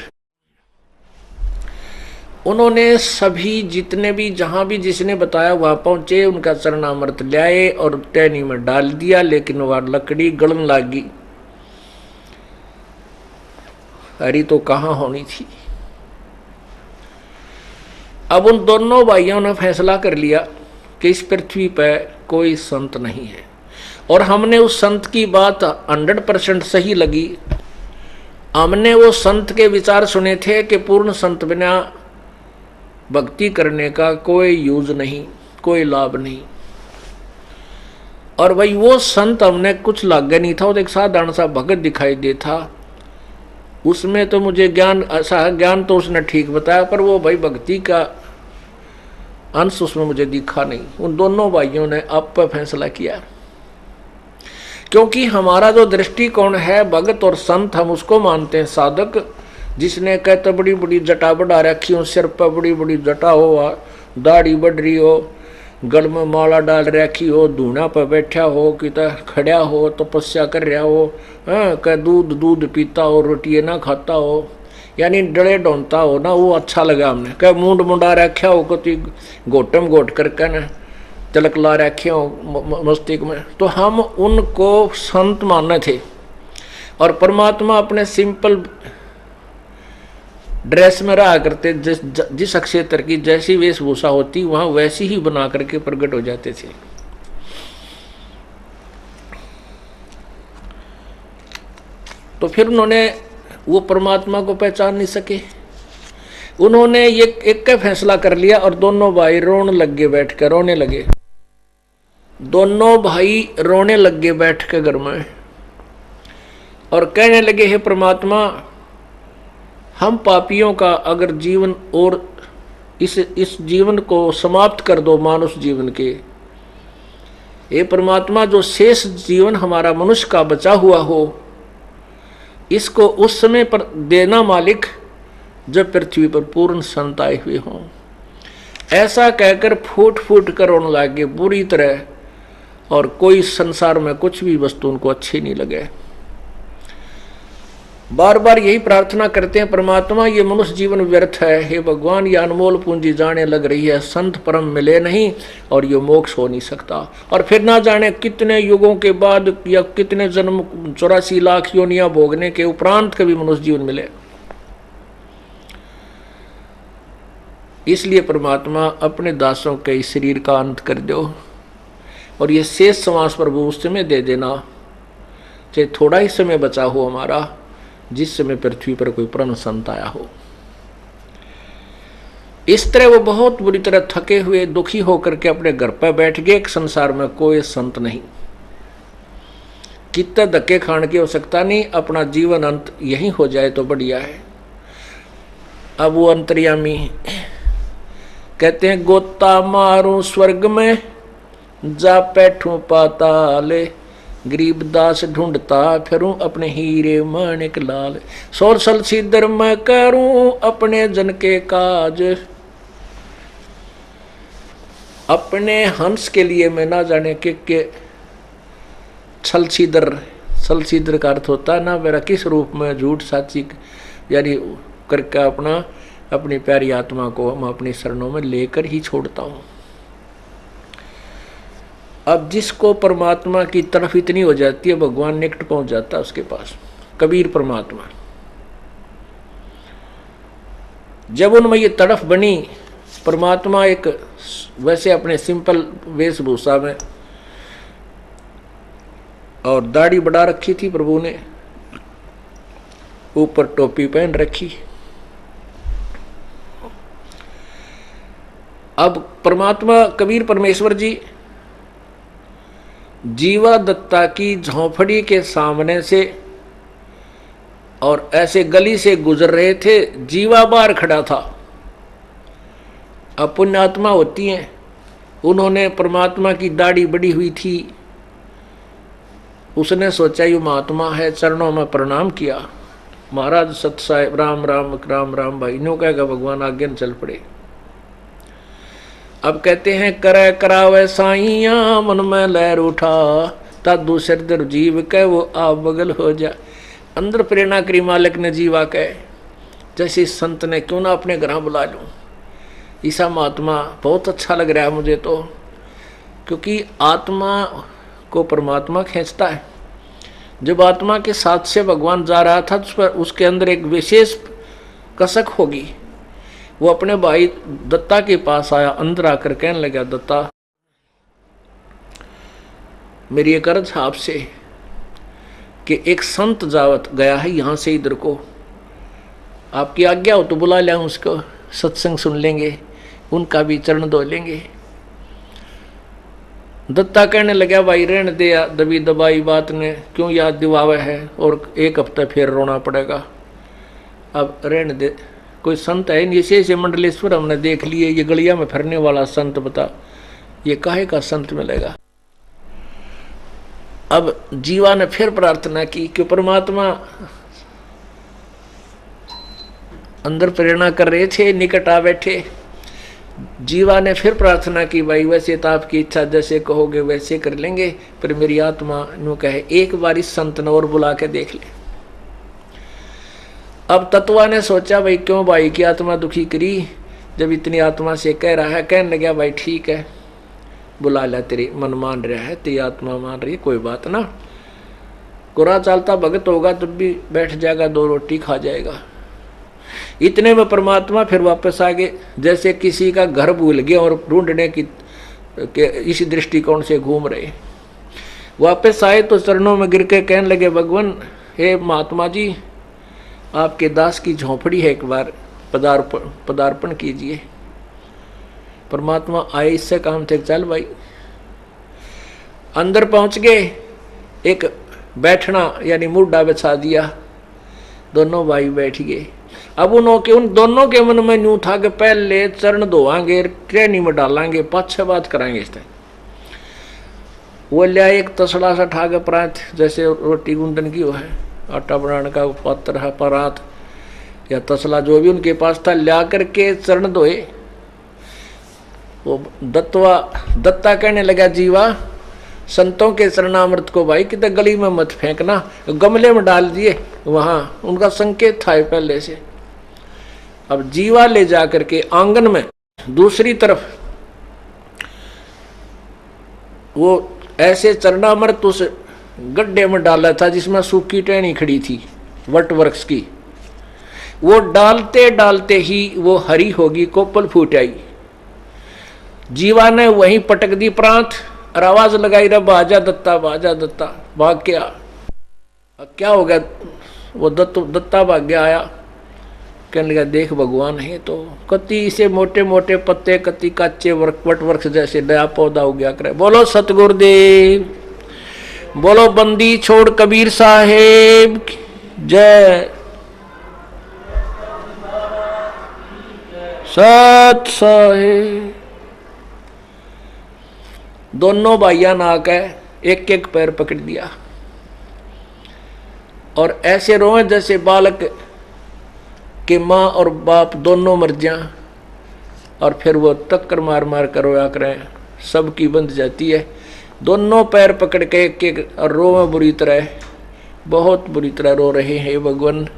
उन्होंने सभी जितने भी जहां भी जिसने बताया वहां पहुंचे, उनका चरणामृत ले आए और टहनी में डाल दिया, लेकिन वह लकड़ी गलन लगी। हरी तो कहां होनी थी। अब उन दोनों भाइयों ने फैसला कर लिया कि इस पृथ्वी पर कोई संत नहीं है, और हमने उस संत की बात 100% सही लगी। हमने वो संत के विचार सुने थे कि पूर्ण संत बिना भक्ति करने का कोई यूज नहीं, कोई लाभ नहीं। और भाई वो संत हमने कुछ लागे नहीं था, वो एक साधारण सा भगत दिखाई देता। उसमें तो मुझे ज्ञान तो उसने ठीक बताया, पर वो भाई भक्ति का अंश उसमें मुझे दिखा नहीं। उन दोनों भाइयों ने आप पर फैसला किया, क्योंकि हमारा जो दृष्टिकोण है भगत और संत, हम उसको मानते हैं साधक, जिसने कहते बड़ी बड़ी जटा बढ़ा रखी हो, सिर पर बड़ी बड़ी जटा हो, दाढ़ी बढ़ रही हो, गल में माला डाल रखी हो, धूना पर बैठा हो, कि खड़ा हो, तपस्या कर रहा हो, कह दूध पीता हो, रोटियाँ ना खाता हो, यानी डले ढोंता हो ना, वो अच्छा लगा हमने। कह मुंड मुंडा रखा हो, कति घोटम घोट करके न तिलक ला रखे हो मस्तिष्क में, तो हम उनको संत मानने थे। और परमात्मा अपने सिंपल ड्रेस में रहा करते, जिस क्षेत्र की जैसी वेशभूषा होती वहां वैसी ही बना करके प्रकट हो जाते थे। तो फिर उन्होंने वो परमात्मा को पहचान नहीं सके। उन्होंने ये एक का फैसला कर लिया और दोनों भाई रोने लगे। दोनों भाई रोने लगे बैठ के घर में और कहने लगे, हे परमात्मा, हम पापियों का अगर जीवन और इस जीवन को समाप्त कर दो, मानुष जीवन के। हे परमात्मा, जो शेष जीवन हमारा मनुष्य का बचा हुआ हो, इसको उस समय पर देना मालिक जब पृथ्वी पर पूर्ण संत आए हुए हों। ऐसा कहकर फूट फूट कर रोने लगे बुरी तरह, और कोई संसार में कुछ भी वस्तु उनको अच्छी नहीं लगे। बार बार यही प्रार्थना करते हैं, परमात्मा ये मनुष्य जीवन व्यर्थ है, हे भगवान ये अनमोल पूंजी जाने लग रही है, संत परम मिले नहीं और ये मोक्ष हो नहीं सकता। और फिर ना जाने कितने युगों के बाद या कितने जन्म 84 लाख योनियां भोगने के उपरांत कभी मनुष्य जीवन मिले। इसलिए परमात्मा अपने दासों के इस शरीर का अंत कर दो और ये शेष समास प्रभु उस समय दे देना, चाहे थोड़ा ही समय बचा हो हमारा, जिस समय पृथ्वी पर कोई परम संत आया हो। इस तरह वो बहुत बुरी तरह थके हुए दुखी होकर के अपने घर पर बैठ गए। संसार में कोई संत नहीं, कितने धक्के खाने की आवश्यकता नहीं, अपना जीवन अंत यही हो जाए तो बढ़िया है। अब वो अंतर्यामी कहते हैं, गोता मारूं स्वर्ग में जा बैठूं पाताले, गरीब दास ढूंढता फिरूं अपने हीरे माणिक लाल, सोल सल सीधर मैं करूं अपने जन के काज, अपने हंस के लिए मैं ना जाने के छल सीधर का अर्थ होता है ना मेरा किस रूप में झूठ साची यानी करके अपनी प्यारी आत्मा को हम अपनी शरणों में लेकर ही छोड़ता हूं। अब जिसको परमात्मा की तरफ इतनी हो जाती है, भगवान निकट पहुंच जाता है उसके पास। कबीर परमात्मा जब उनमें ये तड़फ बनी, परमात्मा एक वैसे अपने सिंपल वेशभूषा में और दाढ़ी बढ़ा रखी थी प्रभु ने, ऊपर टोपी पहन रखी। अब परमात्मा कबीर परमेश्वर जी जीवा दत्ता की झोंपड़ी के सामने से और ऐसे गली से गुजर रहे थे, जीवा बाहर खड़ा था। अब पुण्यात्मा होती हैं, उन्होंने परमात्मा की दाढ़ी बढ़ी हुई थी, उसने सोचा ये महात्मा है, चरणों में प्रणाम किया। महाराज सत साहेब राम राम राम राम भाई नो कहेगा भगवान आगे न चल पड़े। अब कहते हैं, करे करावे साइया मन में लहर उठा, तादू सिरदर जीव कह वो आप बगल हो जा। अंदर प्रेरणा करी मालिक ने जीवा कहे, जैसे इस संत ने क्यों ना अपने घर बुला लूं, ईसा महात्मा बहुत अच्छा लग रहा है मुझे तो, क्योंकि आत्मा को परमात्मा खींचता है। जब आत्मा के साथ से भगवान जा रहा था तो उसके अंदर एक विशेष कसक होगी। वो अपने भाई दत्ता के पास आया, अंदर आकर कहने लगा, दत्ता मेरी एक अर्ज है आपसे कि एक संत जावत गया है यहाँ से इधर को, आपकी आज्ञा हो तो बुला लिया उसको, सत्संग सुन लेंगे, उनका भी चरण धो लेंगे। दत्ता कहने लगा, भाई रहने दे, दबी दबाई बात ने क्यों याद दिवावे है और एक हफ्ते फिर रोना पड़ेगा। अब रहने दे, कोई संत है नहीं, ऐसे मंडलेश्वर हमने देख लिए, ये गलिया में फिरने वाला संत बता, ये काहे का संत मिलेगा। अब जीवा ने फिर प्रार्थना की कि परमात्मा अंदर प्रेरणा कर रहे थे, निकट आ बैठे। जीवा ने फिर प्रार्थना की, भाई वैसे तो आपकी इच्छा जैसे कहोगे वैसे कर लेंगे, पर मेरी आत्मा नु कहे एक बार इस संत ने और बुला के देख ले। अब तत्वा ने सोचा, भाई क्यों भाई की आत्मा दुखी करी, जब इतनी आत्मा से कह रहा है। कहने लगा, भाई ठीक है बुला लिया, तेरी मन मान रहा है, तेरी आत्मा मान रही है, कोई बात ना, कुरा चालता भगत होगा तब भी बैठ जाएगा, 2 रोटी खा जाएगा। इतने में परमात्मा फिर वापस आ गए, जैसे किसी का घर भूल गया और ढूंढने की इसी दृष्टिकोण से घूम रहे। वापस आए तो चरणों में गिर के कहने लगे, भगवान हे महात्मा जी, आपके दास की झोंपड़ी है, एक बार पदार्पण कीजिए। परमात्मा आए, इससे काम थे, चल भाई। अंदर पहुंच गए, एक बैठना यानी मुड्डा बिछा दिया, दोनों भाई बैठ गए। अब उन दोनों के मन में यूं था कि पहले चरण धोवांगे, ट्रेनी में डालांगे, पाछे बात कराएंगे। इस तरह वो लिया एक तसड़ा सा ठा के परात, जैसे रोटी गूंदन की वो है, आटा बनाने का पात्र है, परात या तसला जो भी उनके पास था, लिया करके चरण धोए। वो दत्ता कहने लगा, जीवा संतों के चरणामृत को भाई कितने गली में मत फेंकना, गमले में डाल दिए, वहां उनका संकेत था पहले से। अब जीवा ले जाकर के आंगन में दूसरी तरफ वो ऐसे चरणामृत उस गड्ढे में डाला था जिसमें सूखी टहनी खड़ी थी वट वृक्ष की। वो डालते डालते ही वो हरी होगी, कोपल फूट आई। जीवा ने वहीं पटक दी प्रांत और आवाज लगाई, रे बाजा दत्ता बाजा दत्ता। भाग के आ, क्या हो गया? वो दत्ता भाग गया, आया, कहने लगा देख भगवान है तो कति इसे मोटे मोटे पत्ते, कति कच्चे वट वृक्ष जैसे नया पौधा हो गया करे। बोलो सतगुरुदेव, बोलो बंदी छोड़ कबीर साहेब जय। सत साहेब। दोनों भाइया ना आकर एक एक पैर पकड़ दिया और ऐसे रोए जैसे बालक कि माँ और बाप दोनों मर जाएं। और फिर वो टक्कर मार मार कर रोया करें, सबकी बंध जाती है। दोनों पैर पकड़ के एक एक और रोवे बुरी तरह, बहुत बुरी तरह रो रहे हैं। भगवान,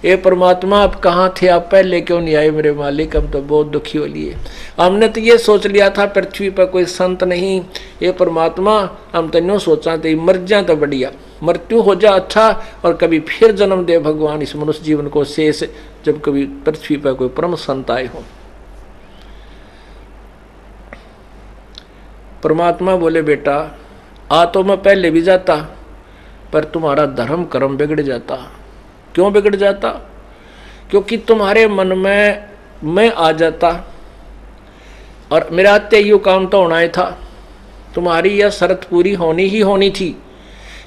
ये परमात्मा आप कहाँ थे, आप पहले क्यों नहीं आए मेरे मालिक? हम तो बहुत दुखी हो लिए। हमने तो ये सोच लिया था पृथ्वी पर कोई संत नहीं। ये परमात्मा, हम तो यूँ सोचा थे मर जा तो बढ़िया, मृत्यु हो जा अच्छा, और कभी फिर जन्म दे भगवान इस मनुष्य जीवन को शेष, जब कभी पृथ्वी पर कोई परम संत आए हो। परमात्मा बोले बेटा आ तो मैं पहले भी जाता, पर तुम्हारा धर्म कर्म बिगड़ जाता। क्यों बिगड़ जाता? क्योंकि तुम्हारे मन में मैं आ जाता और मेरा आते ही काम तो होना ही था। तुम्हारी यह शर्त पूरी होनी ही होनी थी,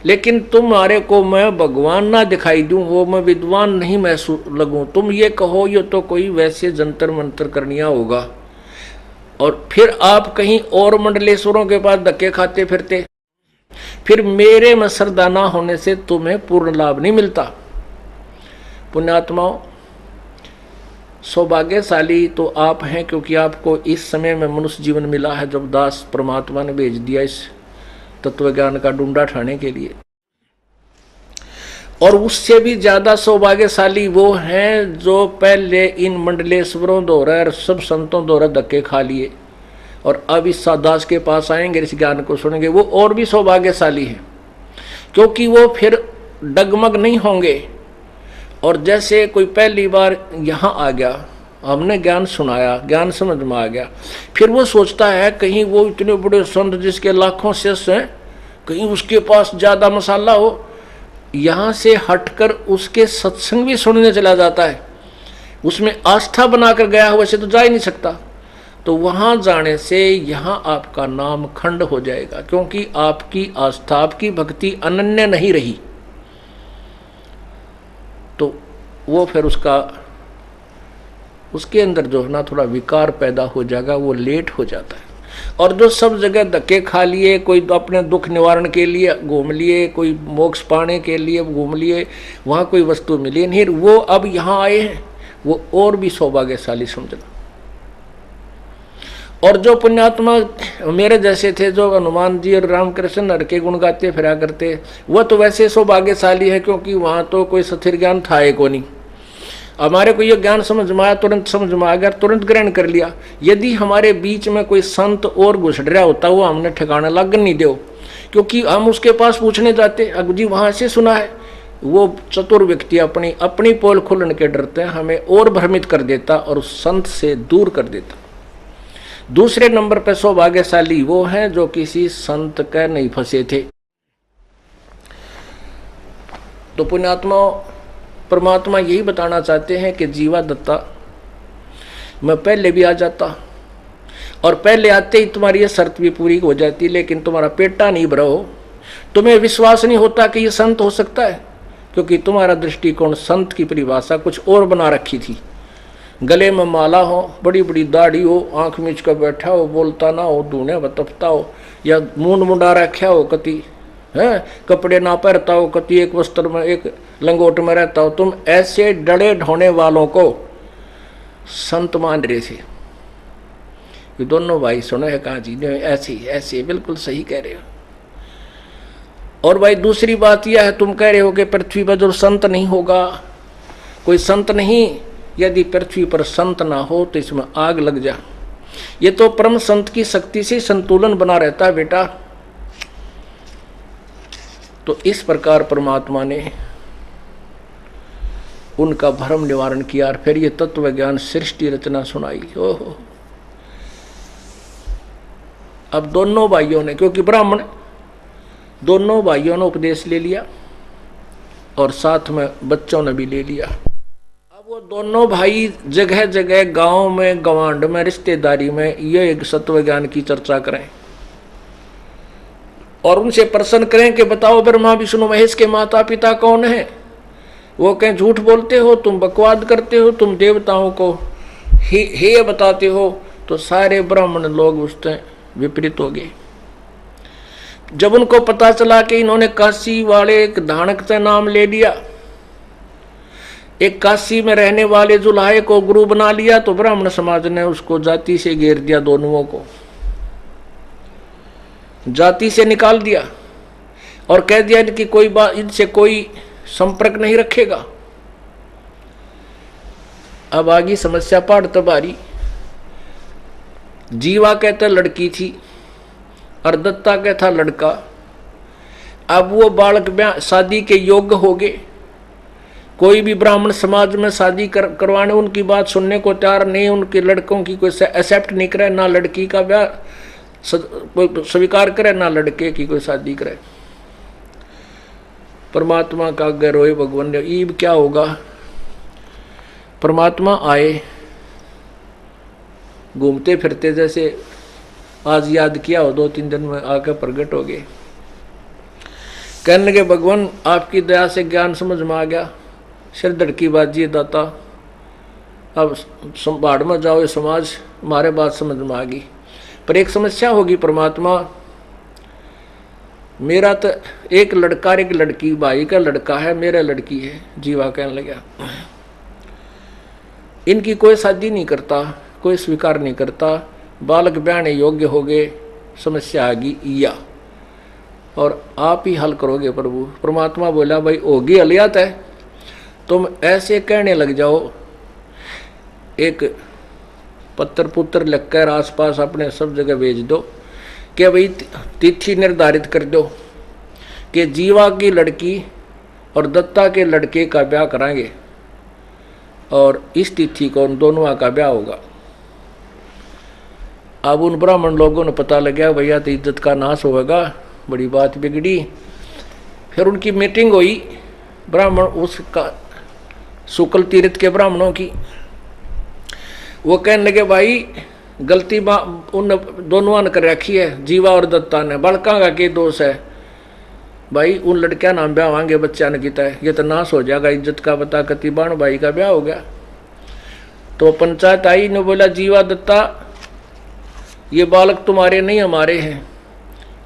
लेकिन तुम्हारे को मैं भगवान ना दिखाई दूं, वो मैं विद्वान नहीं महसूस लगूं। तुम ये कहो ये तो कोई वैसे जंतर मंतर करनिया होगा, और फिर आप कहीं और मंडलेश्वरों के पास धक्के खाते फिरते, फिर मेरे में श्रद्धा ना होने से तुम्हें पूर्ण लाभ नहीं मिलता। पुण्यात्माओं, सौभाग्यशाली तो आप हैं, क्योंकि आपको इस समय में मनुष्य जीवन मिला है जब दास परमात्मा ने भेज दिया इस तत्व ज्ञान का डूंडा ठाने के लिए। और उससे भी ज्यादा सौभाग्यशाली वो हैं जो पहले इन मंडलेश्वरों द्वारा और सब संतों द्वारा धक्के खा लिए और अब इस दास के पास आएंगे, इस ज्ञान को सुनेंगे। वो और भी सौभाग्यशाली है, क्योंकि वो फिर डगमग नहीं होंगे। और जैसे कोई पहली बार यहाँ आ गया, हमने ज्ञान सुनाया, ज्ञान समझ में आ गया, फिर वो सोचता है कहीं वो इतने बड़े संत जिसके लाखों शिष्य हैं, कहीं उसके पास ज़्यादा मसाला हो। यहाँ से हटकर उसके सत्संग भी सुनने चला जाता है, उसमें आस्था बनाकर गया हो, वैसे तो जा ही नहीं सकता। तो वहाँ जाने से यहाँ आपका नाम खंड हो जाएगा, क्योंकि आपकी आस्था, आपकी भक्ति अनन्य नहीं रही। तो वो फिर उसके अंदर जो है ना थोड़ा विकार पैदा हो जाएगा, वो लेट हो जाता है। और जो सब जगह धक्के खा लिए, कोई अपने दुख निवारण के लिए घूम लिए, कोई मोक्ष पाने के लिए घूम लिए, वहाँ कोई वस्तु मिली नहीं, वो अब यहाँ आए हैं, वो और भी सौभाग्यशाली समझना। और जो पुण्यात्मा मेरे जैसे थे, जो हनुमान जी और रामकृष्ण हर के गुण गाते फिरा करते, वह तो वैसे सौभाग्यशाली है, क्योंकि वहाँ तो कोई स्थिर ज्ञान था ही को नहीं। हमारे को ये ज्ञान समझ में आया, तुरंत समझ में आ गया, तुरंत ग्रहण कर लिया। यदि हमारे बीच में कोई संत और घुस रहा होता, वो हमने ठिकाना लगन नहीं दो, क्योंकि हम उसके पास पूछने जाते, अब जी वहाँ से सुना है। वो चतुर व्यक्ति अपनी अपनी पोल खुलने के डरते हैं हमें और भ्रमित कर देता और उस संत से दूर कर देता। दूसरे नंबर पर सौभाग्यशाली वो हैं जो किसी संत के नहीं फंसे थे। तो पुण्यात्मा परमात्मा यही बताना चाहते हैं कि जीवा दत्ता, मैं पहले भी आ जाता और पहले आते ही तुम्हारी ये शर्त भी पूरी हो जाती, लेकिन तुम्हारा पेटा नहीं भरा हो, तुम्हें विश्वास नहीं होता कि ये संत हो सकता है, क्योंकि तुम्हारा दृष्टिकोण संत की परिभाषा कुछ और बना रखी थी। गले में माला हो, बड़ी बड़ी दाढ़ी हो, आंख मीच कर बैठा हो, बोलता ना हो, धूने बतपता हो, या मूंड मुंडा रखा हो, कति है कपड़े ना पहनता हो, कति एक वस्त्र में एक लंगोट में रहता हो। तुम ऐसे डरे ढोने वालों को संत मान रहे थे। ये दोनों भाई सुने है कहा जी ने ऐसे ऐसे बिल्कुल सही कह रहे हो। और भाई दूसरी बात यह है, तुम कह रहे हो कि पृथ्वी पर जो संत नहीं होगा, कोई संत नहीं, यदि पृथ्वी पर संत ना हो तो इसमें आग लग जा। ये तो परम संत की शक्ति से संतुलन बना रहता है बेटा। तो इस प्रकार परमात्मा ने उनका भ्रम निवारण किया और फिर ये तत्व ज्ञान सृष्टि रचना सुनाई। ओहो, अब दोनों भाइयों ने, क्योंकि ब्राह्मण दोनों भाइयों ने उपदेश ले लिया और साथ में बच्चों ने भी ले लिया। अब वो दोनों भाई जगह जगह गांव में, गवांड में, रिश्तेदारी में ये एक सत्व ज्ञान की चर्चा करें और उनसे प्रश्न करें कि बताओ ब्रह्मा विष्णु महेश के माता पिता कौन है। वो कहें झूठ बोलते हो, तुम बकवाद करते हो, तुम देवताओं को हे बताते हो। तो सारे ब्राह्मण लोग उससे विपरीत हो गए। जब उनको पता चला कि इन्होंने काशी वाले एक धानक से नाम ले लिया, एक काशी में रहने वाले जुलाहे को गुरु बना लिया, तो ब्राह्मण समाज ने उसको जाति से घेर दिया, दोनों को जाति से निकाल दिया और कह दिया कि कोई बात, इनसे कोई संपर्क नहीं रखेगा। अब आगे समस्या पाड़ तबारी। जीवा कहता लड़की थी और दत्ता कहता लड़का। अब वो बालक शादी के योग्य हो गए। कोई भी ब्राह्मण समाज में शादी करवाने उनकी बात सुनने को तैयार नहीं, उनके लड़कों की कोई एक्सेप्ट नहीं करे, ना लड़की का ब्याह स्वीकार करे, ना लड़के की कोई शादी करे। परमात्मा का आगे रोए भगवान ने, ईब क्या होगा। परमात्मा आए घूमते फिरते, जैसे आज याद किया हो, 2-3 दिन में आकर प्रकट हो गए। कहने लगे भगवान आपकी दया से ज्ञान समझ में आ गया, सिर धड़की बाजी दाता, अब बाढ़ में जाओ, ये समाज हमारे बात समझ में आ गई। पर एक समस्या होगी परमात्मा, मेरा तो एक लड़का एक लड़की, भाई का लड़का है, मेरा लड़की है। जीवा कहने लगा इनकी कोई शादी नहीं करता, कोई स्वीकार नहीं करता, बालक ब्याहने योग्य हो गए, समस्या आ गई या, और आप ही हल करोगे प्रभु। परमात्मा बोला भाई होगी हलियात है, तुम ऐसे कहने लग जाओ, एक पत्र पुत्र लिखकर आसपास अपने सब जगह भेज दो कि भाई तिथि निर्धारित कर दो कि जीवा की लड़की और दत्ता के लड़के का ब्याह कराएंगे और इस तिथि को उन दोनों का ब्याह होगा। अब उन ब्राह्मण लोगों ने पता लग गया भैया तो इज्जत का नाश होगा, बड़ी बात बिगड़ी। फिर उनकी मीटिंग हुई ब्राह्मण उसका शुक्ल तीर्थ के ब्राह्मणों की। वो कहने लगे भाई गलती उन दोनों ने कर रखी है, जीवा और दत्ता ने, बड़का का के दोष है भाई, उन लड़कियां नाम ब्याह होंगे, बच्चा ने किया है, ये तो नाश हो जाएगा इज्जत का, बता कति बाण भाई का ब्याह हो गया। तो पंचायत आई ने बोला जीवा दत्ता ये बालक तुम्हारे नहीं हमारे हैं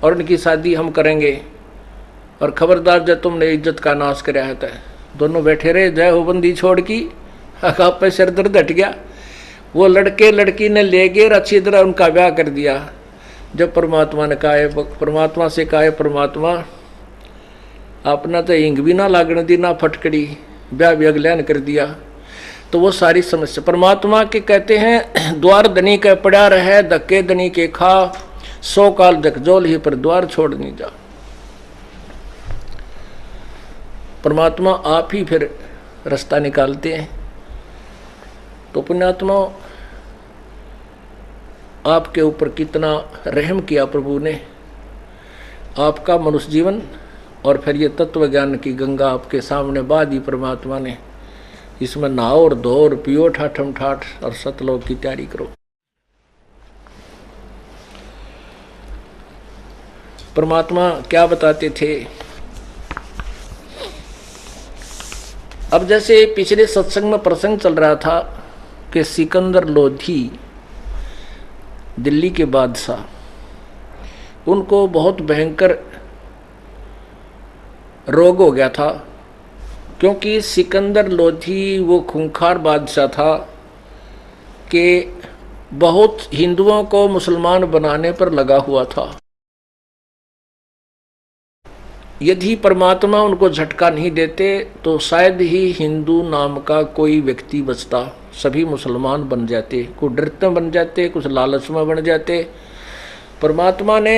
और इनकी शादी हम करेंगे, और खबरदार जब तुमने इज्जत का नाश कराया है। तो दोनों बैठे रहे, जय हो बंदी छोड़ की, आप पे सिर दर्द हट गया। वो लड़के लड़की ने ले गए अच्छी तरह उनका ब्याह कर दिया। जब परमात्मा ने कहा, परमात्मा से कहा परमात्मा अपना तो इंग भी ना लागने दी ना फटकड़ी, ब्याह भी अगलैन कर दिया। तो वो सारी समस्या परमात्मा के कहते हैं, द्वार धनी के पड़ा रहे धक्के धनी के खा, 100 काल जकजोल ही पर द्वार छोड़ नहीं जा। परमात्मा आप ही फिर रास्ता निकालते हैं। तो पुण्यात्मा आपके ऊपर कितना रहम किया प्रभु ने, आपका मनुष्य जीवन और फिर ये तत्व ज्ञान की गंगा आपके सामने बहा दी परमात्मा ने। इसमें नहाओ और धो और पियो ठाठम ठाठ और सतलोक की तैयारी करो। परमात्मा क्या बताते थे। अब जैसे पिछले सत्संग में प्रसंग चल रहा था कि सिकंदर लोधी दिल्ली के बादशाह, उनको बहुत भयंकर रोग हो गया था, क्योंकि सिकंदर लोधी वो खूंखार बादशाह था कि बहुत हिंदुओं को मुसलमान बनाने पर लगा हुआ था। यदि परमात्मा उनको झटका नहीं देते तो शायद ही हिंदू नाम का कोई व्यक्ति बचता, सभी मुसलमान बन जाते, कुछ डरते बन जाते, कुछ लालच में बन जाते। परमात्मा ने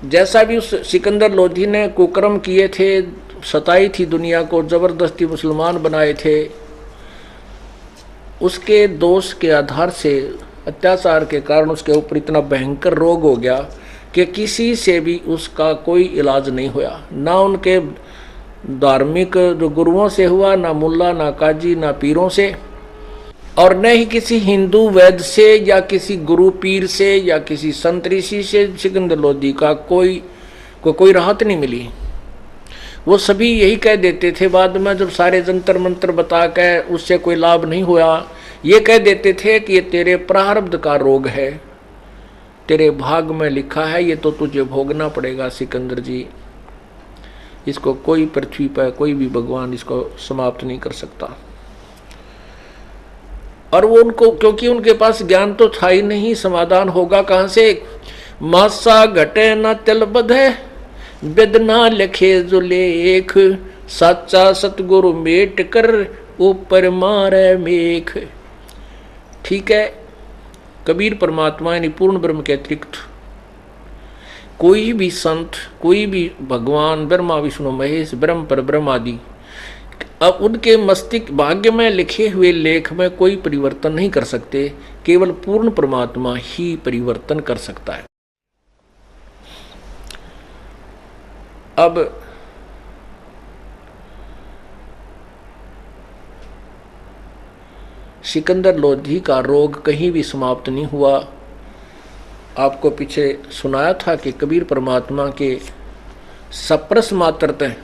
जैसा भी उस सिकंदर लोधी ने कुकर्म किए थे, सताई थी दुनिया को, जबरदस्ती मुसलमान बनाए थे, उसके दोष के आधार से, अत्याचार के कारण उसके ऊपर इतना भयंकर रोग हो गया कि किसी से भी उसका कोई इलाज नहीं हुआ। ना उनके धार्मिक जो गुरुओं से हुआ, ना मुल्ला, ना काजी, ना पीरों से, और न ही किसी हिंदू वैद्य से या किसी गुरु पीर से या किसी संत ऋषि से सिकंदर लोधी का कोई राहत नहीं मिली। वो सभी यही कह देते थे बाद में, जब सारे जंतर मंत्र बता के उससे कोई लाभ नहीं हुआ, ये कह देते थे कि ये तेरे प्रारब्ध का रोग है, तेरे भाग में लिखा है, ये तो तुझे भोगना पड़ेगा सिकंदर जी, इसको कोई पृथ्वी पर कोई भी भगवान इसको समाप्त नहीं कर सकता। और वो उनको, क्योंकि उनके पास ज्ञान तो था ही नहीं, समाधान होगा कहाँ से। मासा घटे न तिल बधे, वेदना लिखे जो लेख, साचा सतगुरु मेट कर ऊपर मारे मेख। ठीक है, कबीर परमात्मा यानी पूर्ण ब्रह्म के अतिरिक्त कोई भी संत, कोई भी भगवान, ब्रह्मा विष्णु महेश, ब्रह्म पर ब्रह्म आदि, अब उनके मस्तिष्क भाग्य में लिखे हुए लेख में कोई परिवर्तन नहीं कर सकते, केवल पूर्ण परमात्मा ही परिवर्तन कर सकता है। अब सिकंदर लोधी का रोग कहीं भी समाप्त नहीं हुआ। आपको पीछे सुनाया था कि कबीर परमात्मा के सप्रस मात्र तय,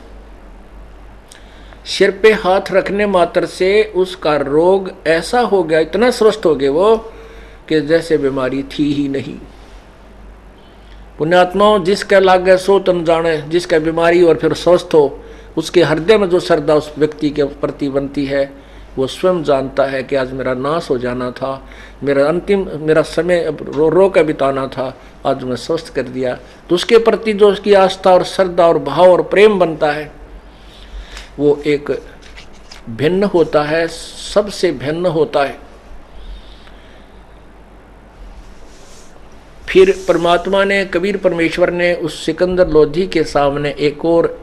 सिर पे हाथ रखने मात्र से उसका रोग ऐसा हो गया, इतना स्वस्थ हो गए वो कि जैसे बीमारी थी ही नहीं। पुण्यात्माओं, जिसका लागे सो तन जाने, जिसका बीमारी और फिर स्वस्थ हो, उसके हृदय में जो श्रद्धा उस व्यक्ति के प्रति बनती है, वो स्वयं जानता है कि आज मेरा नाश हो जाना था, मेरा समय रो कर बिताना था, आज मैं स्वस्थ कर दिया। तो उसके प्रति जो उसकी आस्था और श्रद्धा और भाव और प्रेम बनता है, वो एक भिन्न होता है, सबसे भिन्न होता है। फिर परमात्मा ने, कबीर परमेश्वर ने उस सिकंदर लोधी के सामने एक और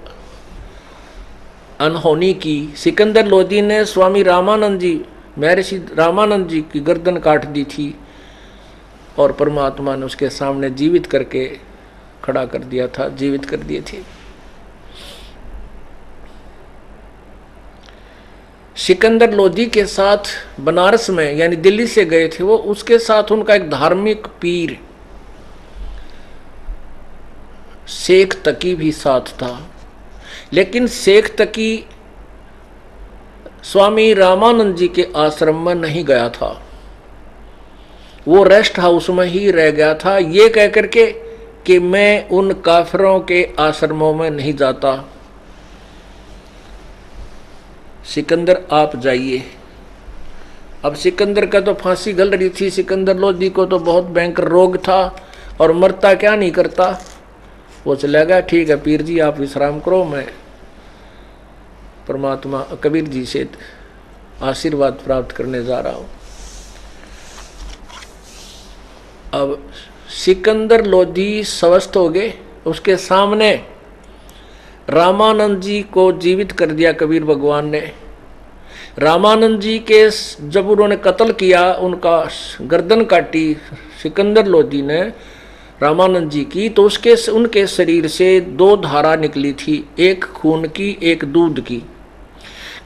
अनहोनी की। सिकंदर लोधी ने स्वामी रामानंद जी, महर्षि रामानंद जी की गर्दन काट दी थी और परमात्मा ने उसके सामने जीवित करके खड़ा कर दिया था, जीवित कर दिए थे। सिकंदर लोधी के साथ बनारस में, यानी दिल्ली से गए थे वो, उसके साथ उनका एक धार्मिक पीर शेख तकी भी साथ था। लेकिन शेख तकी स्वामी रामानंद जी के आश्रम में नहीं गया था, वो रेस्ट हाउस में ही रह गया था, ये कह करके कि मैं उन काफिरों के आश्रमों में नहीं जाता, सिकंदर आप जाइए। अब सिकंदर का तो फांसी गल रही थी, सिकंदर लोधी को तो बहुत भयंकर रोग था और मरता क्या नहीं करता। वो चला गया, ठीक है पीर जी आप विश्राम करो, मैं परमात्मा कबीर जी से आशीर्वाद प्राप्त करने जा रहा हूं। अब सिकंदर लोधी स्वस्थ हो गए, उसके सामने रामानंद जी को जीवित कर दिया कबीर भगवान ने। रामानंद जी के जब उन्होंने कत्ल किया, उनका गर्दन काटी सिकंदर लोधी ने रामानंद जी की, तो उनके शरीर से दो धारा निकली थी, एक खून की एक दूध की।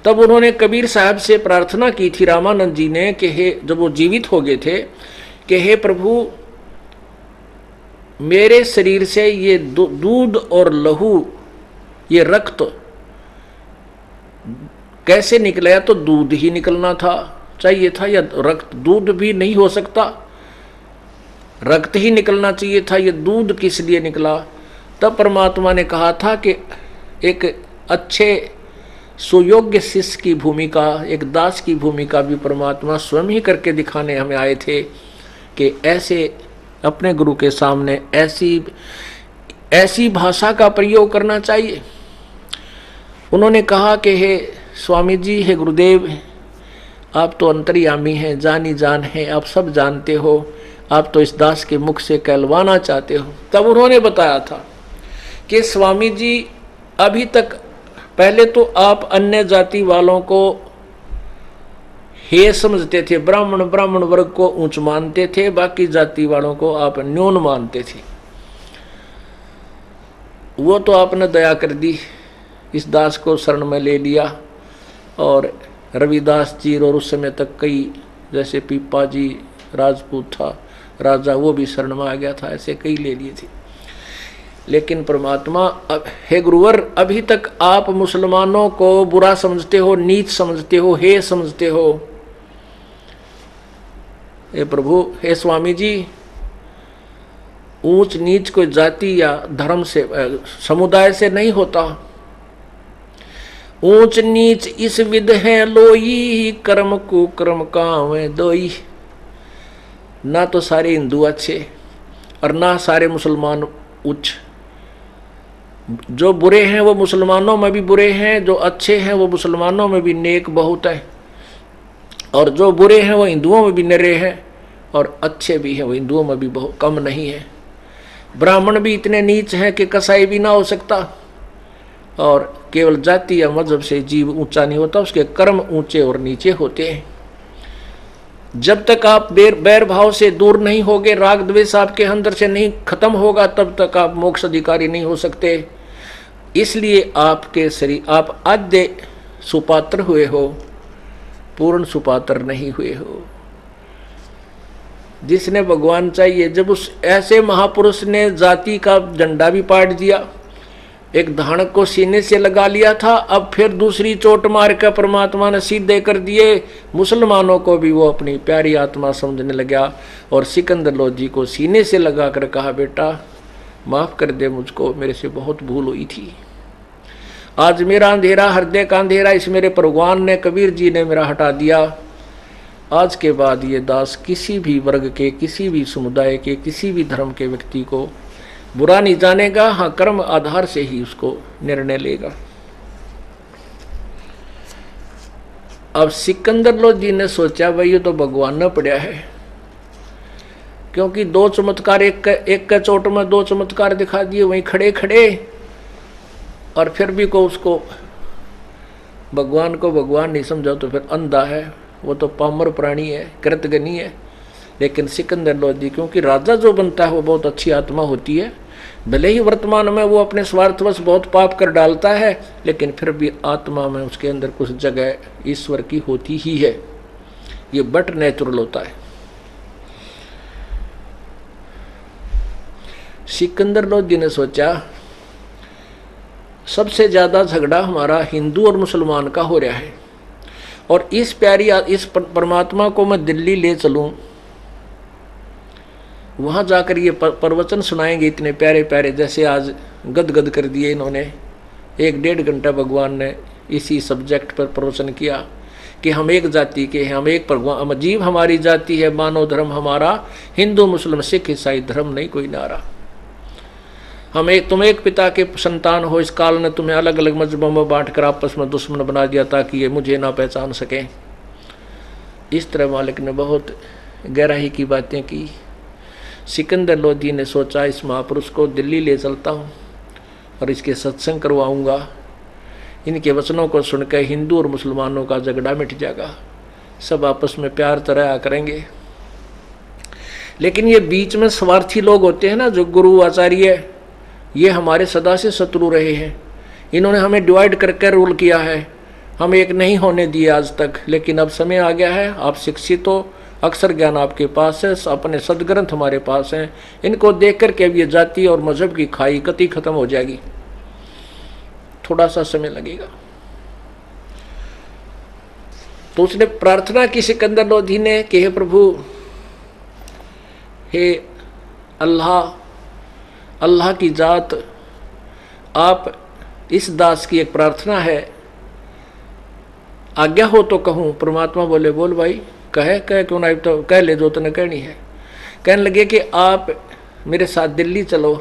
तब उन्होंने कबीर साहब से प्रार्थना की थी रामानंद जी ने कि हे, जब वो जीवित हो गए थे, कि हे प्रभु मेरे शरीर से ये दूध और लहू, ये रक्त कैसे निकला? तो दूध ही निकलना था, चाहिए था, या रक्त, दूध भी नहीं हो सकता, रक्त ही निकलना चाहिए था, ये दूध किस लिए निकला? तब परमात्मा ने कहा था कि एक अच्छे सुयोग्य शिष्य की भूमिका, एक दास की भूमिका भी परमात्मा स्वयं ही करके दिखाने हमें आए थे कि ऐसे अपने गुरु के सामने ऐसी ऐसी भाषा का प्रयोग करना चाहिए। उन्होंने कहा कि हे स्वामी जी, हे गुरुदेव, आप तो अंतर्यामी हैं, जानी जान हैं, आप सब जानते हो, आप तो इस दास के मुख से कहलवाना चाहते हो। तब उन्होंने बताया था कि स्वामी जी, अभी तक पहले तो आप अन्य जाति वालों को हे समझते थे, ब्राह्मण वर्ग को ऊंच मानते थे, बाकी जाति वालों को आप न्यून मानते थे। वो तो आपने दया कर दी, इस दास को शरण में ले लिया, और रविदास जी और उस समय तक कई, जैसे पीपा जी राजपूत था राजा, वो भी शरण में आ गया था, ऐसे कई ले लिए थे। लेकिन परमात्मा, हे गुरुवर, अभी तक आप मुसलमानों को बुरा समझते हो, नीच समझते हो, हे समझते हो। हे प्रभु, हे स्वामी जी, ऊंच नीच कोई जाति या धर्म से, समुदाय से नहीं होता। ऊंच नीच इस विध है लोई, कर्म कुकर्म कावे दोई। ना तो सारे हिंदू अच्छे और ना सारे मुसलमान उच्च। जो बुरे हैं वो मुसलमानों में भी बुरे हैं, जो अच्छे हैं वो मुसलमानों में भी नेक बहुत है, और जो बुरे हैं वो हिंदुओं में भी निरे हैं, और अच्छे भी हैं वो हिंदुओं में भी बहुत कम नहीं है। ब्राह्मण भी इतने नीच हैं कि कसाई भी ना हो सकता, और केवल जाति या मजहब से जीव ऊंचा नहीं होता, उसके कर्म ऊंचे और नीचे होते हैं। जब तक आप बैर भाव से दूर नहीं होगे, राग द्वेष आपके अंदर से नहीं खत्म होगा, तब तक आप मोक्ष अधिकारी नहीं हो सकते। इसलिए आपके शरीर, आप आद्य सुपात्र हुए हो, पूर्ण सुपात्र नहीं हुए हो। जिसने भगवान चाहिए, जब उस ऐसे महापुरुष ने जाति का झंडा भी पाट दिया, एक धानक को सीने से लगा लिया था, अब फिर दूसरी चोट मार कर परमात्मा ने सीधे कर दिए। मुसलमानों को भी वो अपनी प्यारी आत्मा समझने लगा, और सिकंदर लोधी को सीने से लगा कर कहा, बेटा माफ कर दे मुझको, मेरे से बहुत भूल हुई थी। आज मेरा अंधेरा, हृदय का अंधेरा, इस मेरे भगवान ने, कबीर जी ने मेरा हटा दिया। आज के बाद ये दास किसी भी वर्ग के, किसी भी समुदाय के, किसी भी धर्म के व्यक्ति को बुरा नहीं जानेगा। हाँ, कर्म आधार से ही उसको निर्णय लेगा। अब सिकंदर लोधी ने सोचा, भाई ये तो भगवान ने पड़ा है, क्योंकि दो चमत्कार, एक का चोट में दो चमत्कार दिखा दिए वहीं खड़े खड़े, और फिर भी को उसको भगवान को भगवान नहीं समझा तो फिर अंधा है, वो तो पामर प्राणी है, कृतघ्नी है। लेकिन सिकंदर लोधी, क्योंकि राजा जो बनता है वो बहुत अच्छी आत्मा होती है, भले ही वर्तमान में वो अपने स्वार्थवश बहुत पाप कर डालता है, लेकिन फिर भी आत्मा में उसके अंदर कुछ जगह ईश्वर की होती ही है। ये बट नेचुरल होता है। सिकंदर लोधी ने सोचा, सबसे ज्यादा झगड़ा हमारा हिंदू और मुसलमान का हो रहा है, और इस परमात्मा को मैं दिल्ली ले चलूं, वहाँ जाकर ये प्रवचन सुनाएंगे इतने प्यारे प्यारे, जैसे आज गदगद कर दिए इन्होंने। 1-1.5 घंटा भगवान ने इसी सब्जेक्ट पर प्रवचन किया कि हम एक जाति के हैं, हम एक भगवान, जीव हमारी जाति है, मानव धर्म हमारा, हिंदू मुस्लिम सिख ईसाई धर्म नहीं कोई नारा। तुम एक पिता के संतान हो, इस काल ने तुम्हें अलग अलग मजहबों में बांट कर आपस में दुश्मन बना दिया ताकि ये मुझे ना पहचान सकें। इस तरह मालिक ने बहुत गहराई की बातें की। सिकंदर लोधी ने सोचा, इस महापुरुष को दिल्ली ले चलता हूँ और इसके सत्संग करवाऊंगा, इनके वचनों को सुनकर हिंदू और मुसलमानों का झगड़ा मिट जाएगा, सब आपस में प्यार तरह करेंगे। लेकिन ये बीच में स्वार्थी लोग होते हैं ना, जो गुरु आचार्य, ये हमारे सदा से शत्रु रहे हैं। इन्होंने हमें डिवाइड करके रूल किया है, हम एक नहीं होने दिए आज तक। लेकिन अब समय आ गया है, आप शिक्षित हो, अक्षर ज्ञान आपके पास है, अपने सदग्रंथ हमारे पास हैं, इनको देख करके अब ये जाति और मजहब की खाई कति खत्म हो जाएगी। थोड़ा सा समय लगेगा। तो उसने प्रार्थना की सिकंदर लोधी ने कि हे प्रभु, हे अल्लाह, अल्लाह की जात, आप इस दास की एक प्रार्थना है, आज्ञा हो तो कहूँ। परमात्मा बोले, बोल भाई, कह क्यों ना, तो कह ले जो तूने कहनी है। कहने लगे कि आप मेरे साथ दिल्ली चलो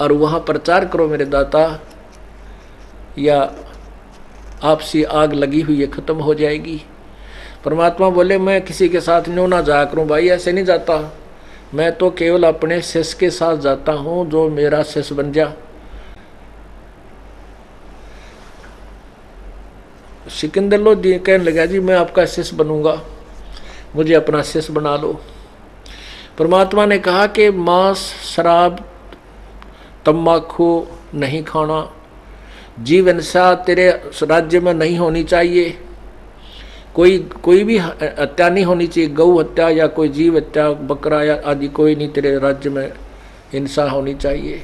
और वहाँ प्रचार करो मेरे दाता, या आपसी आग लगी हुई है खत्म हो जाएगी। परमात्मा बोले मैं किसी के साथ न्यों ना जाया करूँ भाई, ऐसे नहीं जाता, मैं तो केवल अपने शिष्य के साथ जाता हूँ, जो मेरा शिष्य बन जा। सिकंदर लोधी कहने लगा जी मैं आपका शिष्य बनूंगा, मुझे अपना शिष्य बना लो। परमात्मा ने कहा कि मांस, शराब, तम्बाकू नहीं खाना, जीव हिंसा तेरे राज्य में नहीं होनी चाहिए, कोई भी हत्या नहीं होनी चाहिए, गौ हत्या या कोई जीव हत्या, बकरा या आदि कोई नहीं तेरे राज्य में हिंसा होनी चाहिए,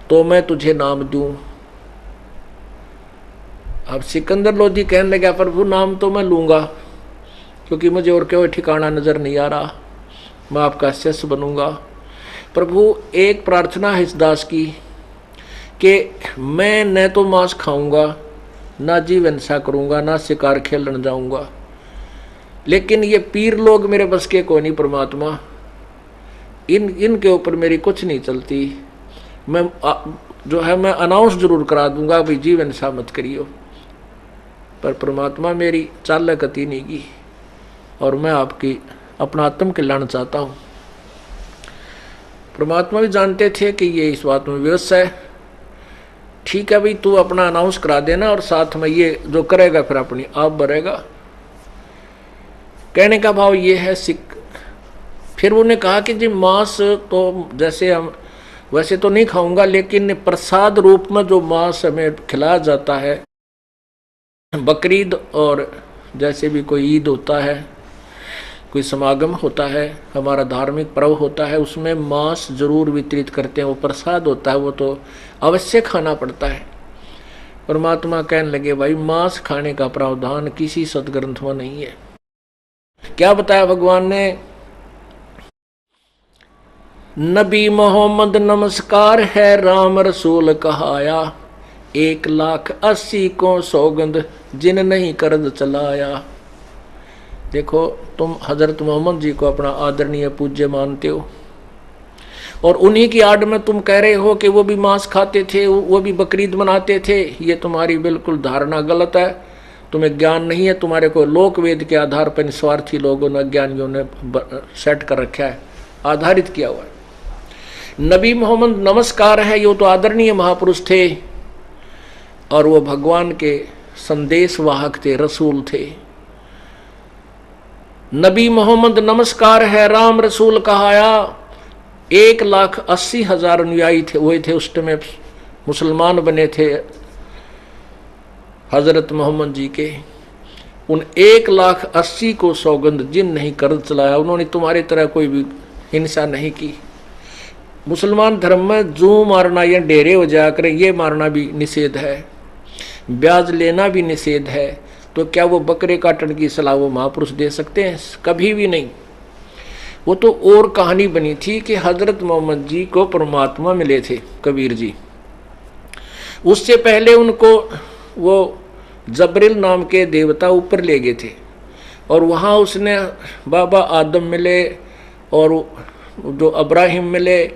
तो मैं तुझे नाम दूं। अब सिकंदर लोधी कहने लगा प्रभु नाम तो मैं लूंगा, क्योंकि मुझे और कोई ठिकाना नजर नहीं आ रहा, मैं आपका शिष्य बनूंगा। प्रभु एक प्रार्थना है इस दास की कि मैं न तो मांस खाऊंगा, ना जीव हिंसा करूंगा, ना शिकार खेलने जाऊंगा, लेकिन ये पीर लोग मेरे बस के कोई नहीं परमात्मा, इनके ऊपर मेरी कुछ नहीं चलती। मैं जो है मैं अनाउंस जरूर करा दूंगा भाई जीव हिंसा मत करियो, पर परमात्मा मेरी चाल गति नहीं की और मैं आपकी अपना आत्म कल्याण चाहता हूँ। परमात्मा भी जानते थे कि ये इस बात में व्यवस्था है। ठीक है भाई तू अपना अनाउंस करा देना और साथ में ये जो करेगा फिर अपनी आप भरेगा। कहने का भाव ये है सिख। फिर उन्होंने कहा कि जी मांस तो जैसे हम वैसे तो नहीं खाऊंगा, लेकिन प्रसाद रूप में जो मांस हमें खिलाया जाता है, बकरीद और जैसे भी कोई ईद होता है, कोई समागम होता है, हमारा धार्मिक पर्व होता है, उसमें मांस जरूर वितरित करते हैं, वो प्रसाद होता है, वो तो अवश्य खाना पड़ता है। परमात्मा कहने लगे भाई मांस खाने का प्रावधान किसी सदग्रंथ में नहीं है। क्या बताया भगवान ने? नबी मोहम्मद नमस्कार है, राम रसूल कहाया, 1,80,000 को सौगंध जिन नहीं कर्ज चलाया। देखो तुम हजरत मोहम्मद जी को अपना आदरणीय पूज्य मानते हो और उन्हीं की आड़ में तुम कह रहे हो कि वो भी मांस खाते थे, वो भी बकरीद मनाते थे। ये तुम्हारी बिल्कुल धारणा गलत है, तुम्हें ज्ञान नहीं है। तुम्हारे को लोक वेद के आधार पर निस्वार्थी लोगों ने, ज्ञानियों ने सेट कर रखा है, आधारित किया हुआ है। नबी मोहम्मद नमस्कार है, ये तो आदरणीय महापुरुष थे और वो भगवान के संदेश वाहक थे, रसूल थे। नबी मोहम्मद नमस्कार है, राम रसूल कहाया, 1,80,000 अनुयायी थे, वही थे उस टाइम मुसलमान बने थे हजरत मोहम्मद जी के। उन 1,80,000 को सौगंध जिन नहीं कर्ज चलाया, उन्होंने तुम्हारी तरह कोई भी हिंसा नहीं की। मुसलमान धर्म में जू मारना या डेरे हो जाया करें ये मारना भी निषेध है, ब्याज लेना भी निषेध है। तो क्या वो बकरे काटने की सलाह वो महापुरुष दे सकते हैं? कभी भी नहीं। वो तो और कहानी बनी थी कि हजरत मोहम्मद जी को परमात्मा मिले थे कबीर जी, उससे पहले उनको वो जबरील नाम के देवता ऊपर ले गए थे और वहाँ उसने बाबा आदम मिले और जो अब्राहिम मिले,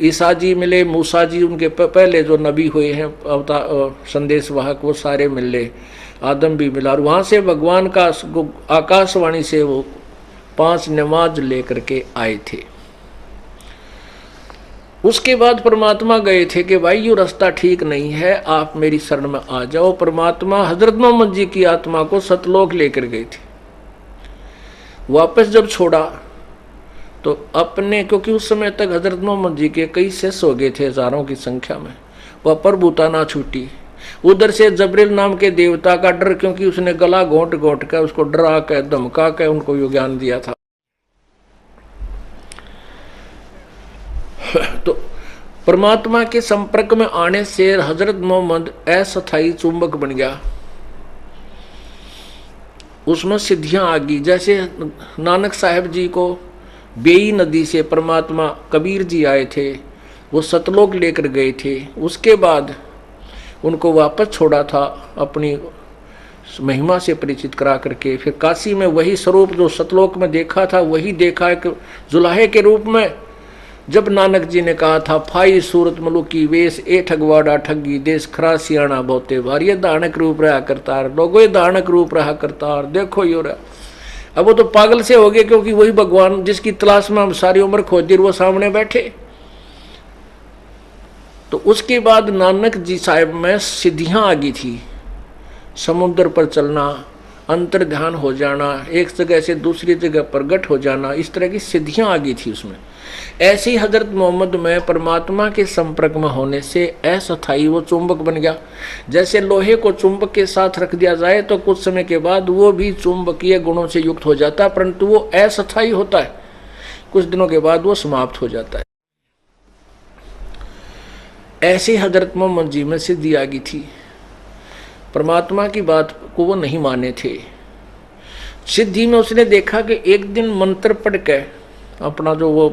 ईसा जी मिले, मूसा जी, उनके पहले जो नबी हुए हैं संदेश वाहक, वो सारे मिले, आदम भी मिला। और वहाँ से भगवान का आकाशवाणी से वो 5 नमाज लेकर के आए थे। उसके बाद परमात्मा गए थे कि भाई ये रास्ता ठीक नहीं है, आप मेरी शरण में आ जाओ। परमात्मा हजरत मोहम्मद जी की आत्मा को सतलोक लेकर गए थे। वापस जब छोड़ा तो अपने, क्योंकि उस समय तक हजरत मोहम्मद जी के कई शिष्य हो गए थे हजारों की संख्या में, वह प्रभुता ना छूटी। उधर से जबरील नाम के देवता का डर, क्योंकि उसने गला घोंट घोंट कर उसको डरा कर धमका कर उनको यो ज्ञान दिया था। तो परमात्मा के संपर्क में आने से हजरत मोहम्मद अस्थायी चुंबक बन गया, उसमें सिद्धियां आ गई। जैसे नानक साहब जी को बेई नदी से परमात्मा कबीर जी आए थे, वो सतलोक लेकर गए थे, उसके बाद उनको वापस छोड़ा था अपनी महिमा से परिचित करा करके। फिर काशी में वही स्वरूप जो सतलोक में देखा था वही देखा, एक जुलाहे के रूप में जब नानक जी ने कहा था फाई सूरत मलुकी वेश ए ठगवाड़ा ठगी देश खरा सियाणा बहुते बार, ये दानक रूप रहा करतार, लोगों ये दानक रूप रहा करतार, देखो यो रहा। अब वो तो पागल से हो गए, क्योंकि वही भगवान जिसकी तलाश में हम सारी उम्र खोजी वो सामने बैठे। तो उसके बाद नानक जी साहब में सिद्धियां आ गई थी, समुद्र पर चलना, अंतर ध्यान हो जाना, एक जगह से दूसरी जगह प्रगट हो जाना, इस तरह की सिद्धियां आ गई थी उसमें। ऐसे ही हजरत मोहम्मद में परमात्मा के संपर्क में होने से अस्थायी वो चुंबक बन गया। जैसे लोहे को चुंबक के साथ रख दिया जाए तो कुछ समय के बाद वो भी चुंबकीय गुणों से युक्त हो जाता है, परंतु वो अस्थायी होता है, कुछ दिनों के बाद वो समाप्त हो जाता है। ऐसे हजरत मोहम्मद जी में सिद्धि आ गई थी, परमात्मा की बात को वो नहीं माने थे। सिद्धि में उसने देखा कि एक दिन मंत्र पढ़ के अपना जो वो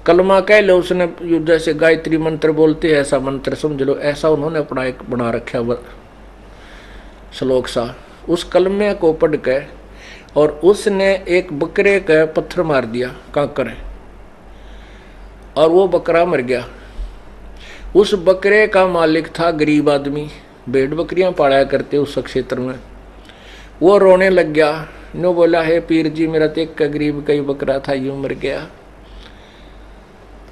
कलमा कह लो, उसने जैसे गायत्री मंत्र बोलते हैं ऐसा मंत्र समझ लो, ऐसा उन्होंने अपना एक बना रखा श्लोक सा। उस कलमे को पढ़ के और उसने एक बकरे का पत्थर मार दिया कांकर, और वो बकरा मर गया। उस बकरे का मालिक था गरीब आदमी, भेड़ बकरियां पाला करते उस क्षेत्र में। वो रोने लग गया, नो बोला है पीर जी मेरा तो एक गरीब का ही बकरा था, यूं मर गया।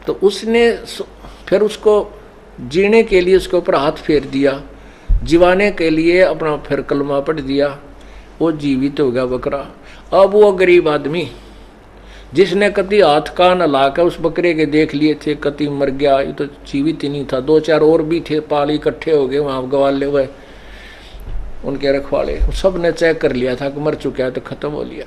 तो उसने फिर उसको जीने के लिए उसके ऊपर हाथ फेर दिया, जीवाने के लिए अपना फिर कलमा पढ़ दिया, वो जीवित हो गया बकरा। अब वो गरीब आदमी जिसने कति हाथ कान हिला कर उस बकरे के देख लिए थे, कति मर गया, ये तो जीवित ही नहीं था। दो चार और भी थे, पाल इकट्ठे हो गए वहाँ गवाले हुए उनके रखवाले, सब ने चेक कर लिया था कि मर चुका है, तो खत्म हो लिया।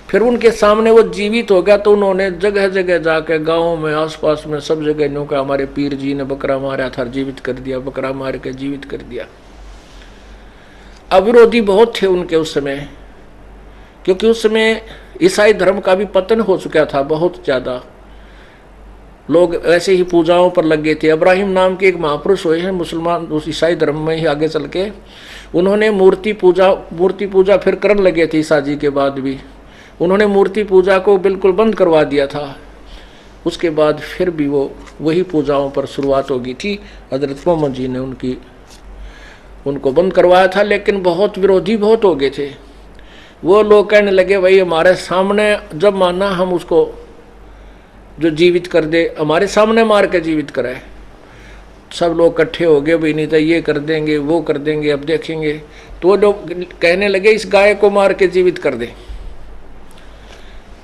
फिर उनके सामने वो जीवित हो गया, तो उन्होंने जगह जगह जाके गाँव में आसपास में सब जगह न्यू का हमारे पीर जी ने बकरा मारा था, जीवित कर दिया, बकरा मार के जीवित कर दिया। अविरोधी बहुत थे उनके उस समय, क्योंकि उस समय ईसाई धर्म का भी पतन हो चुका था, बहुत ज्यादा लोग ऐसे ही पूजाओं पर लग गए थे। इब्राहिम नाम के एक महापुरुष हुए हैं मुसलमान, उस ईसाई धर्म में ही आगे चल के उन्होंने मूर्ति पूजा फिर करने लगे थे। ईसा जी के बाद भी उन्होंने मूर्ति पूजा को बिल्कुल बंद करवा दिया था। उसके बाद फिर भी वो वही पूजाओं पर शुरुआत हो गई थी। हजरत मोहम्मद जी ने उनको बंद करवाया था, लेकिन बहुत विरोधी बहुत हो गए थे। वो लोग कहने लगे भाई हमारे सामने जब माना हम उसको जो जीवित कर दे, हमारे सामने मार के जीवित कराए। सब लोग इकट्ठे हो गए, भाई नहीं तो ये कर देंगे वो कर देंगे, अब देखेंगे। तो वो लोग कहने लगे इस गाय को मार के जीवित कर दे।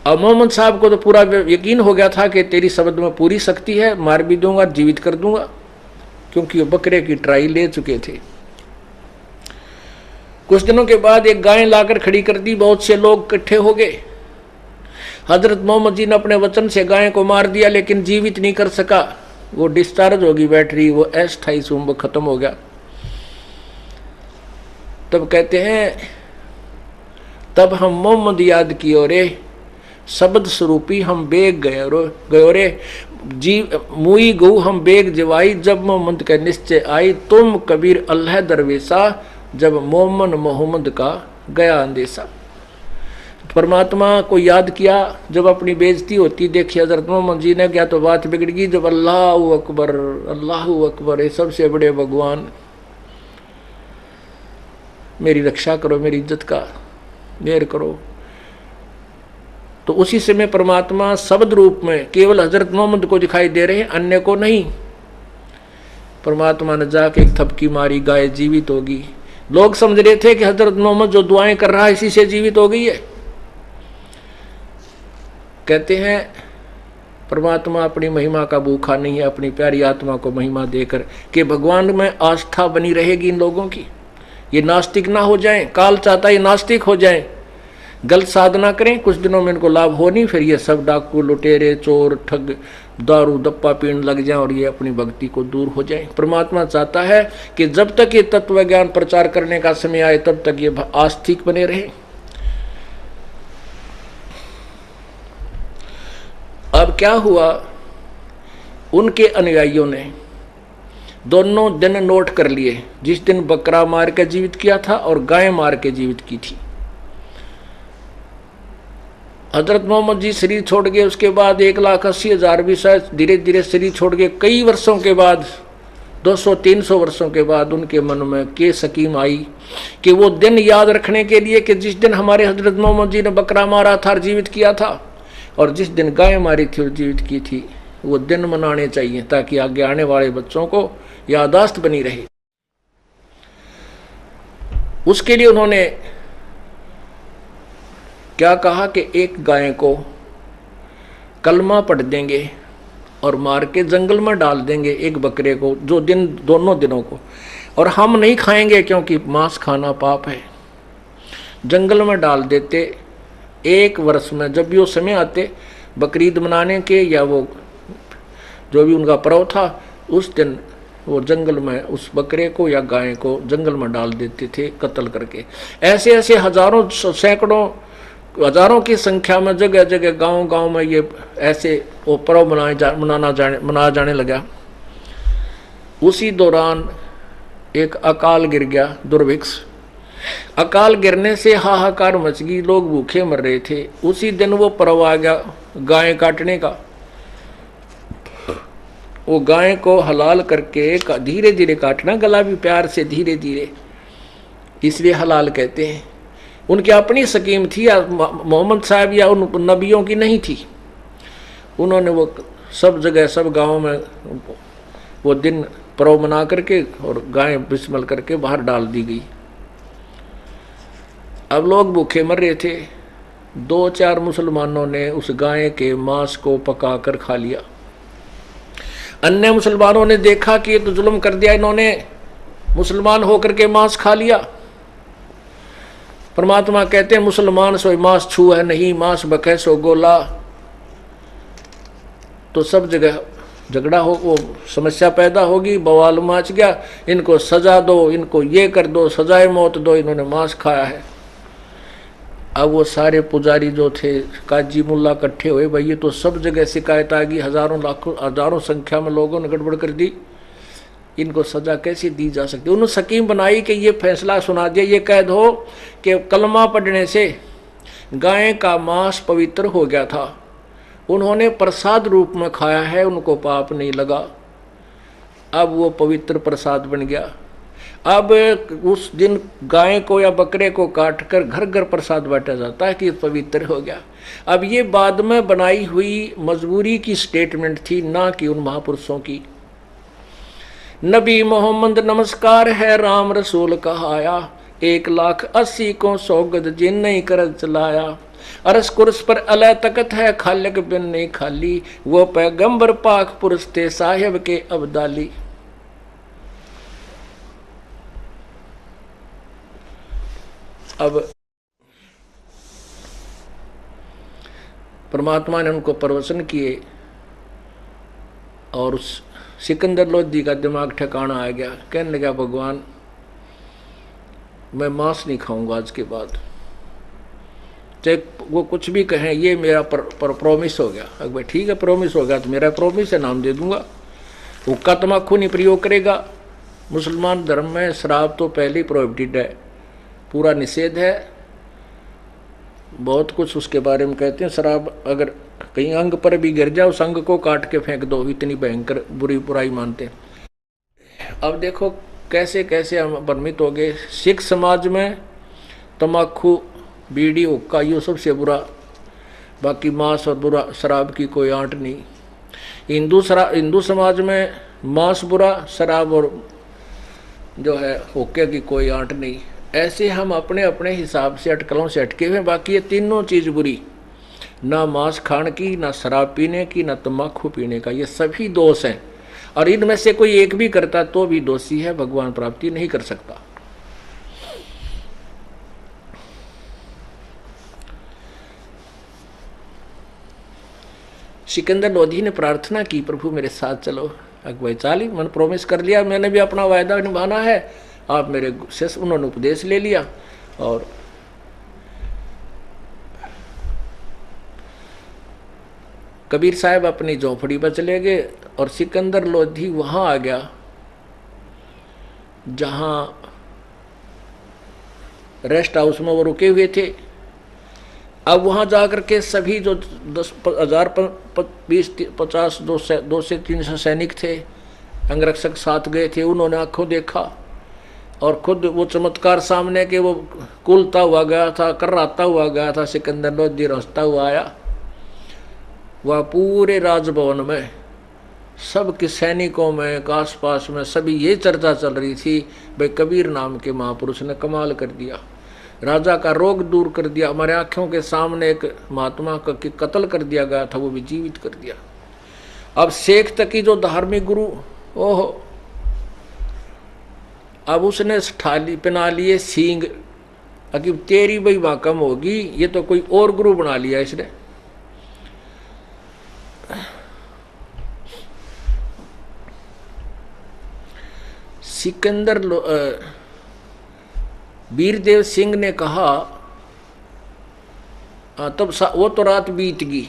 अब मोहम्मद साहब को तो पूरा यकीन हो गया था कि तेरी शब्द में पूरी शक्ति है, मार भी दूंगा जीवित कर दूंगा, क्योंकि वो बकरे की ट्राई ले चुके थे। कुछ दिनों के बाद एक गाय लाकर खड़ी कर दी, बहुत से लोग इकट्ठे हो गए। हजरत मोहम्मद जी ने अपने वचन से गाय को मार दिया, लेकिन जीवित नहीं कर सका। वो डिस्चार्ज होगी बैटरी, वो अस्थायी चुंबक खत्म हो गया। तब कहते हैं तब हम मोहम्मद याद कियो रे, शब्द स्वरूपी हम बेग गयो रे, जी मुई गऊ हम बेग जवाई, जब मोहम्मद का निश्चय आई, तुम कबीर अल्लाह दरवेशा, जब मोहम्मद का गया अंदेशा। परमात्मा को याद किया, जब अपनी बेइज्जती होती देखी हजरत मोहम्मद जी ने, क्या तो बात बिगड़ गई। जब अल्लाह अकबर, ये सबसे बड़े भगवान मेरी रक्षा करो, मेरी इज्जत का मेहर करो। तो उसी समय परमात्मा शब्द रूप में केवल हजरत मोहम्मद को दिखाई दे रहे हैं, अन्य को नहीं। परमात्मा ने जाके एक थपकी मारी, गाय जीवित होगी। लोग समझ रहे थे कि हजरत मोहम्मद जो दुआएं कर रहा है इसी से जीवित हो गई है। कहते हैं परमात्मा अपनी महिमा का भूखा नहीं है, अपनी प्यारी आत्मा को महिमा देकर कि भगवान में आस्था बनी रहेगी इन लोगों की, ये नास्तिक ना हो जाएं। काल चाहता है नास्तिक हो जाएं, गलत साधना करें, कुछ दिनों में इनको लाभ हो नहीं, फिर ये सब डाकू लुटेरे चोर ठग दारू दप्पा पीने लग जाएं और ये अपनी भक्ति को दूर हो जाएं। परमात्मा चाहता है कि जब तक ये तत्व ज्ञान प्रचार करने का समय आए तब तक ये आस्तिक बने रहे। अब क्या हुआ, उनके अनुयायियों ने दोनों दिन नोट कर लिए, जिस दिन बकरा मार के जीवित किया था और गाय मार के जीवित की थी। हजरत मोहम्मद जी शरीर छोड़ गए, उसके बाद 1,80,000 भी शायद धीरे धीरे शरीर छोड़ गए। कई वर्षों के बाद, 200-300 वर्षों के बाद उनके मन में के स्कीम आई कि वो दिन याद रखने के लिए कि जिस दिन हमारे हजरत मोहम्मद जी ने बकरा मारा था और जीवित किया था, और जिस दिन गाय मारी थी और जीवित की थी, वो दिन मनाने चाहिए ताकि आगे आने वाले बच्चों को याददाश्त बनी रहे। उसके लिए उन्होंने क्या कहा कि एक गाय को कलमा पढ़ देंगे और मार के जंगल में डाल देंगे, एक बकरे को जो दिन दोनों दिनों को, और हम नहीं खाएंगे क्योंकि मांस खाना पाप है। जंगल में डाल देते, एक वर्ष में जब भी वो समय आते बकरीद मनाने के या वो जो भी उनका पर्व था, उस दिन वो जंगल में उस बकरे को या गाय को जंगल में डाल देते थे कत्ल करके। ऐसे ऐसे हजारों सैकड़ों हजारों की संख्या में जगह जगह गांव-गांव में ये ऐसे वो पर्व मनाया जाने लगा। उसी दौरान एक अकाल गिर गया, दुर्भिक्ष। अकाल गिरने से हाहाकार मच गई, लोग भूखे मर रहे थे। उसी दिन वो पर्व आ गया गाय काटने का। वो गाय को हलाल करके धीरे धीरे काटना, गला भी प्यार से धीरे धीरे, इसलिए हलाल कहते हैं। उनकी अपनी स्कीम थी, या मोहम्मद साहब या उन नबियों की नहीं थी। उन्होंने वो सब जगह सब गांवों में वो दिन पर्व मना करके और गाय बिस्मिल करके बाहर डाल दी गई। अब लोग भूखे मर रहे थे। 2-4 मुसलमानों ने उस गाय के मांस को पकाकर खा लिया। अन्य मुसलमानों ने देखा कि ये तो जुल्म कर दिया, इन्होंने मुसलमान होकर के मांस खा लिया। परमात्मा कहते हैं मुसलमान सोई मांस छू है नहीं, मांस बकै सो गोला। तो सब जगह झगड़ा हो, वो समस्या पैदा होगी, बवाल मच गया। इनको सजा दो, इनको ये कर दो, सजाए मौत दो, इन्होंने मांस खाया है। अब वो सारे पुजारी जो थे, काजी मुल्ला इकट्ठे हुए, भाई ये तो सब जगह शिकायत आ गई, हजारों लाखों हजारों संख्या में लोगों ने गड़बड़ कर दी, इनको सजा कैसे दी जा सकती। उन्होंने स्कीम बनाई कि ये फैसला सुना दिया, ये कह दो कि कलमा पढ़ने से गाय का मांस पवित्र हो गया था, उन्होंने प्रसाद रूप में खाया है, उनको पाप नहीं लगा। अब वो पवित्र प्रसाद बन गया। अब उस दिन गाय को या बकरे को काट कर घर घर प्रसाद बांटा जाता है कि पवित्र हो गया। अब ये बाद में बनाई हुई मजबूरी की स्टेटमेंट थी, ना कि उन महापुरुषों की। नबी मोहम्मद नमस्कार है, राम रसूल कहाया, 1,80,000 को सौगद जिन नहीं कर चलाया। अरस कुर्स पर अला तकत है, खालिक बिन नहीं खाली, वो पैगंबर पाक पुरुष थे साहिब के अब्दाली। अब परमात्मा ने उनको प्रवचन किए और उस सिकंदर लोधी का दिमाग ठिकाना आ गया। कहने लगा भगवान मैं मांस नहीं खाऊंगा आज के बाद, चाहे वो कुछ भी कहें, ये मेरा प्रॉमिस हो गया। अगर ठीक है प्रॉमिस हो गया तो मेरा प्रॉमिस है, नाम दे दूंगा। हुक्का तम्बाकू नहीं प्रयोग करेगा। मुसलमान धर्म में शराब तो पहले ही प्रोहिबिटेड है, पूरा निषेध है। बहुत कुछ उसके बारे में कहते हैं। शराब अगर कहीं अंग पर भी गिर जाए उस अंग को काट के फेंक दो, इतनी भयंकर बुराई मानते हैं। अब देखो कैसे कैसे हम भ्रमित हो गए। सिख समाज में तम्बाकू, बीड़ी, हुक्का ये सबसे बुरा, बाकी मांस और बुरा, शराब की कोई आंट नहीं। हिंदू समाज में मांस बुरा, शराब और जो है हुक्के की कोई आंट नहीं। ऐसे हम अपने अपने हिसाब से अटकलों से अटके हुए। बाकी ये तीनों चीज़ बुरी, ना मांस खाने की, ना शराब पीने की, ना तम्बाकू पीने का, ये सभी दोष हैं। और इनमें से कोई एक भी करता तो भी दोषी है, भगवान प्राप्ति नहीं कर सकता। सिकंदर लोधी ने प्रार्थना की प्रभु मेरे साथ चलो। भाई चाली मैंने प्रॉमिस कर लिया, मैंने भी अपना वायदा निभाना है, आप मेरे से। उन्होंने उपदेश ले लिया और कबीर साहब अपनी झोंपड़ी पर चले गए और सिकंदर लोधी वहां आ गया जहां रेस्ट हाउस में वो रुके हुए थे। अब वहां जाकर के सभी जो 10,000 20-50 200 से 300 सैनिक थे, अंगरक्षक साथ गए थे, उन्होंने आंखों देखा और खुद वो चमत्कार सामने के वो कुलता हुआ गया था, कर्राता हुआ गया था। सिकंदर लोधी हंसता हुआ आया। वह पूरे राजभवन में सबके सैनिकों में आस पास में सभी ये चर्चा चल रही थी, भाई कबीर नाम के महापुरुष ने कमाल कर दिया, राजा का रोग दूर कर दिया, हमारे आंखों के सामने एक महात्मा का कत्ल कर दिया गया था वो भी जीवित कर दिया। अब शेख तकी जो धार्मिक गुरु, ओहो, अब उसने थाली पहना लिए सींग, अभी तेरी भाई वहां कम होगी, ये तो कोई और गुरु बना लिया इसने। सिकंदर वीरदेव सिंह ने कहा, तब वो तो रात बीत गई,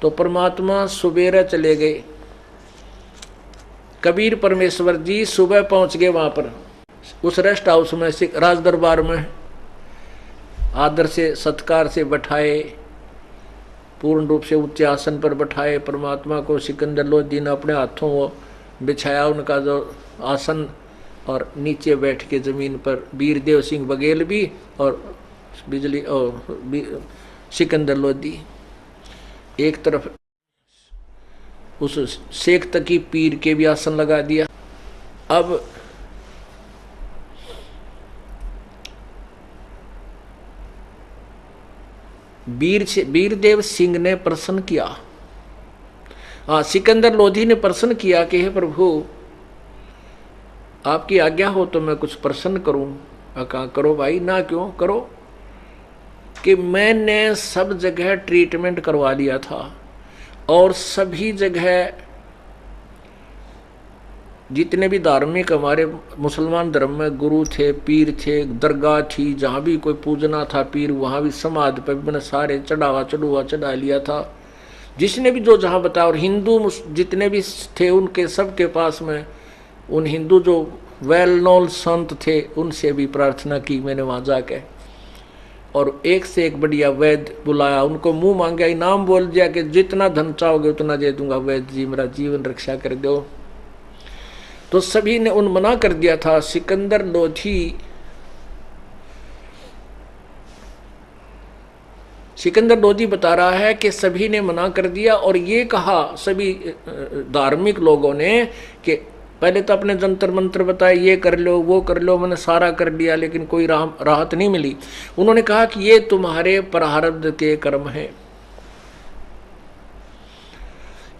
तो परमात्मा सुबेरे चले गए। कबीर परमेश्वर जी सुबह पहुंच गए वहां पर, उस रेस्ट हाउस में, राज दरबार में आदर से सत्कार से बैठाए, पूर्ण रूप से उच्च आसन पर बैठाए। परमात्मा को सिकंदर लोधी ने अपने हाथों वो बिछाया उनका जो आसन, और नीचे बैठ के जमीन पर वीरदेव सिंह बघेल भी और बिजली और सिकंदर लोधी एक तरफ, उस शेख तकी पीर के भी आसन लगा दिया। अब वीरदेव सिंह ने प्रश्न किया, सिकंदर लोधी ने प्रश्न किया कि हे प्रभु, आपकी आज्ञा हो तो मैं कुछ प्रश्न करूं। कहा करो भाई, ना क्यों करो, कि मैंने सब जगह ट्रीटमेंट करवा लिया था और सभी जगह जितने भी धार्मिक हमारे मुसलमान धर्म में गुरु थे, पीर थे, दरगाह थी, जहाँ भी कोई पूजना था पीर, वहाँ भी समाधि पर मैंने सारे चढ़ा लिया था, जिसने भी जो जहाँ बताया। और हिंदू जितने भी थे उनके सबके पास में उन हिंदू जो वेल नोन संत थे उनसे भी प्रार्थना की मैंने वहाँ जाके, और एक से एक बढ़िया वैद्य बुलाया, उनको मुंह मांगा, इनाम बोल दिया कि जितना धन चाहोगे उतना दे दूंगा, वैद्य जी मेरा जीवन रक्षा कर दो। तो सभी ने उन मना कर दिया था। सिकंदर लोधी बता रहा है कि सभी ने मना कर दिया और ये कहा सभी धार्मिक लोगों ने कि पहले तो अपने जंतर मंत्र बताए, ये कर लो वो कर लो, मैंने सारा कर लिया लेकिन कोई राहत नहीं मिली। उन्होंने कहा कि ये तुम्हारे प्रारब्ध के कर्म है,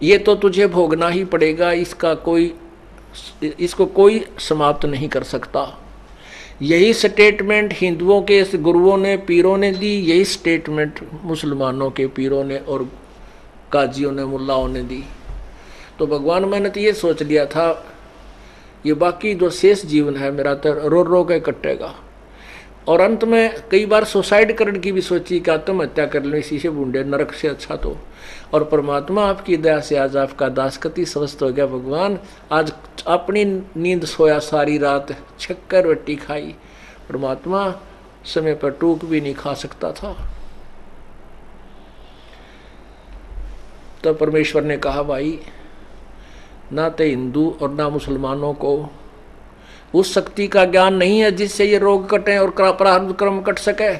ये तो तुझे भोगना ही पड़ेगा, इसको कोई समाप्त नहीं कर सकता। यही स्टेटमेंट हिंदुओं के गुरुओं ने, पीरों ने दी, यही स्टेटमेंट मुसलमानों के पीरों ने और काजियों ने, मुल्लाओं ने दी। तो भगवान मैंने तो ये सोच लिया था ये बाकी जो शेष जीवन है मेरा तो रो रो के कटेगा। और अंत में कई बार सुसाइड करने की भी सोची कि आत्महत्या कर लो, इसी से बूढ़े नरक से अच्छा तो। और परमात्मा आपकी दया से आज आपका दासकती स्वस्थ हो गया। भगवान आज अपनी नींद सोया सारी रात, छक्कर रोटी खाई, परमात्मा समय पर टूक भी नहीं खा सकता था। तो परमेश्वर ने कहा भाई, ना तो हिंदू और ना मुसलमानों को उस शक्ति का ज्ञान नहीं है जिससे ये रोग कटे और प्रारब्ध कर्म कट सके।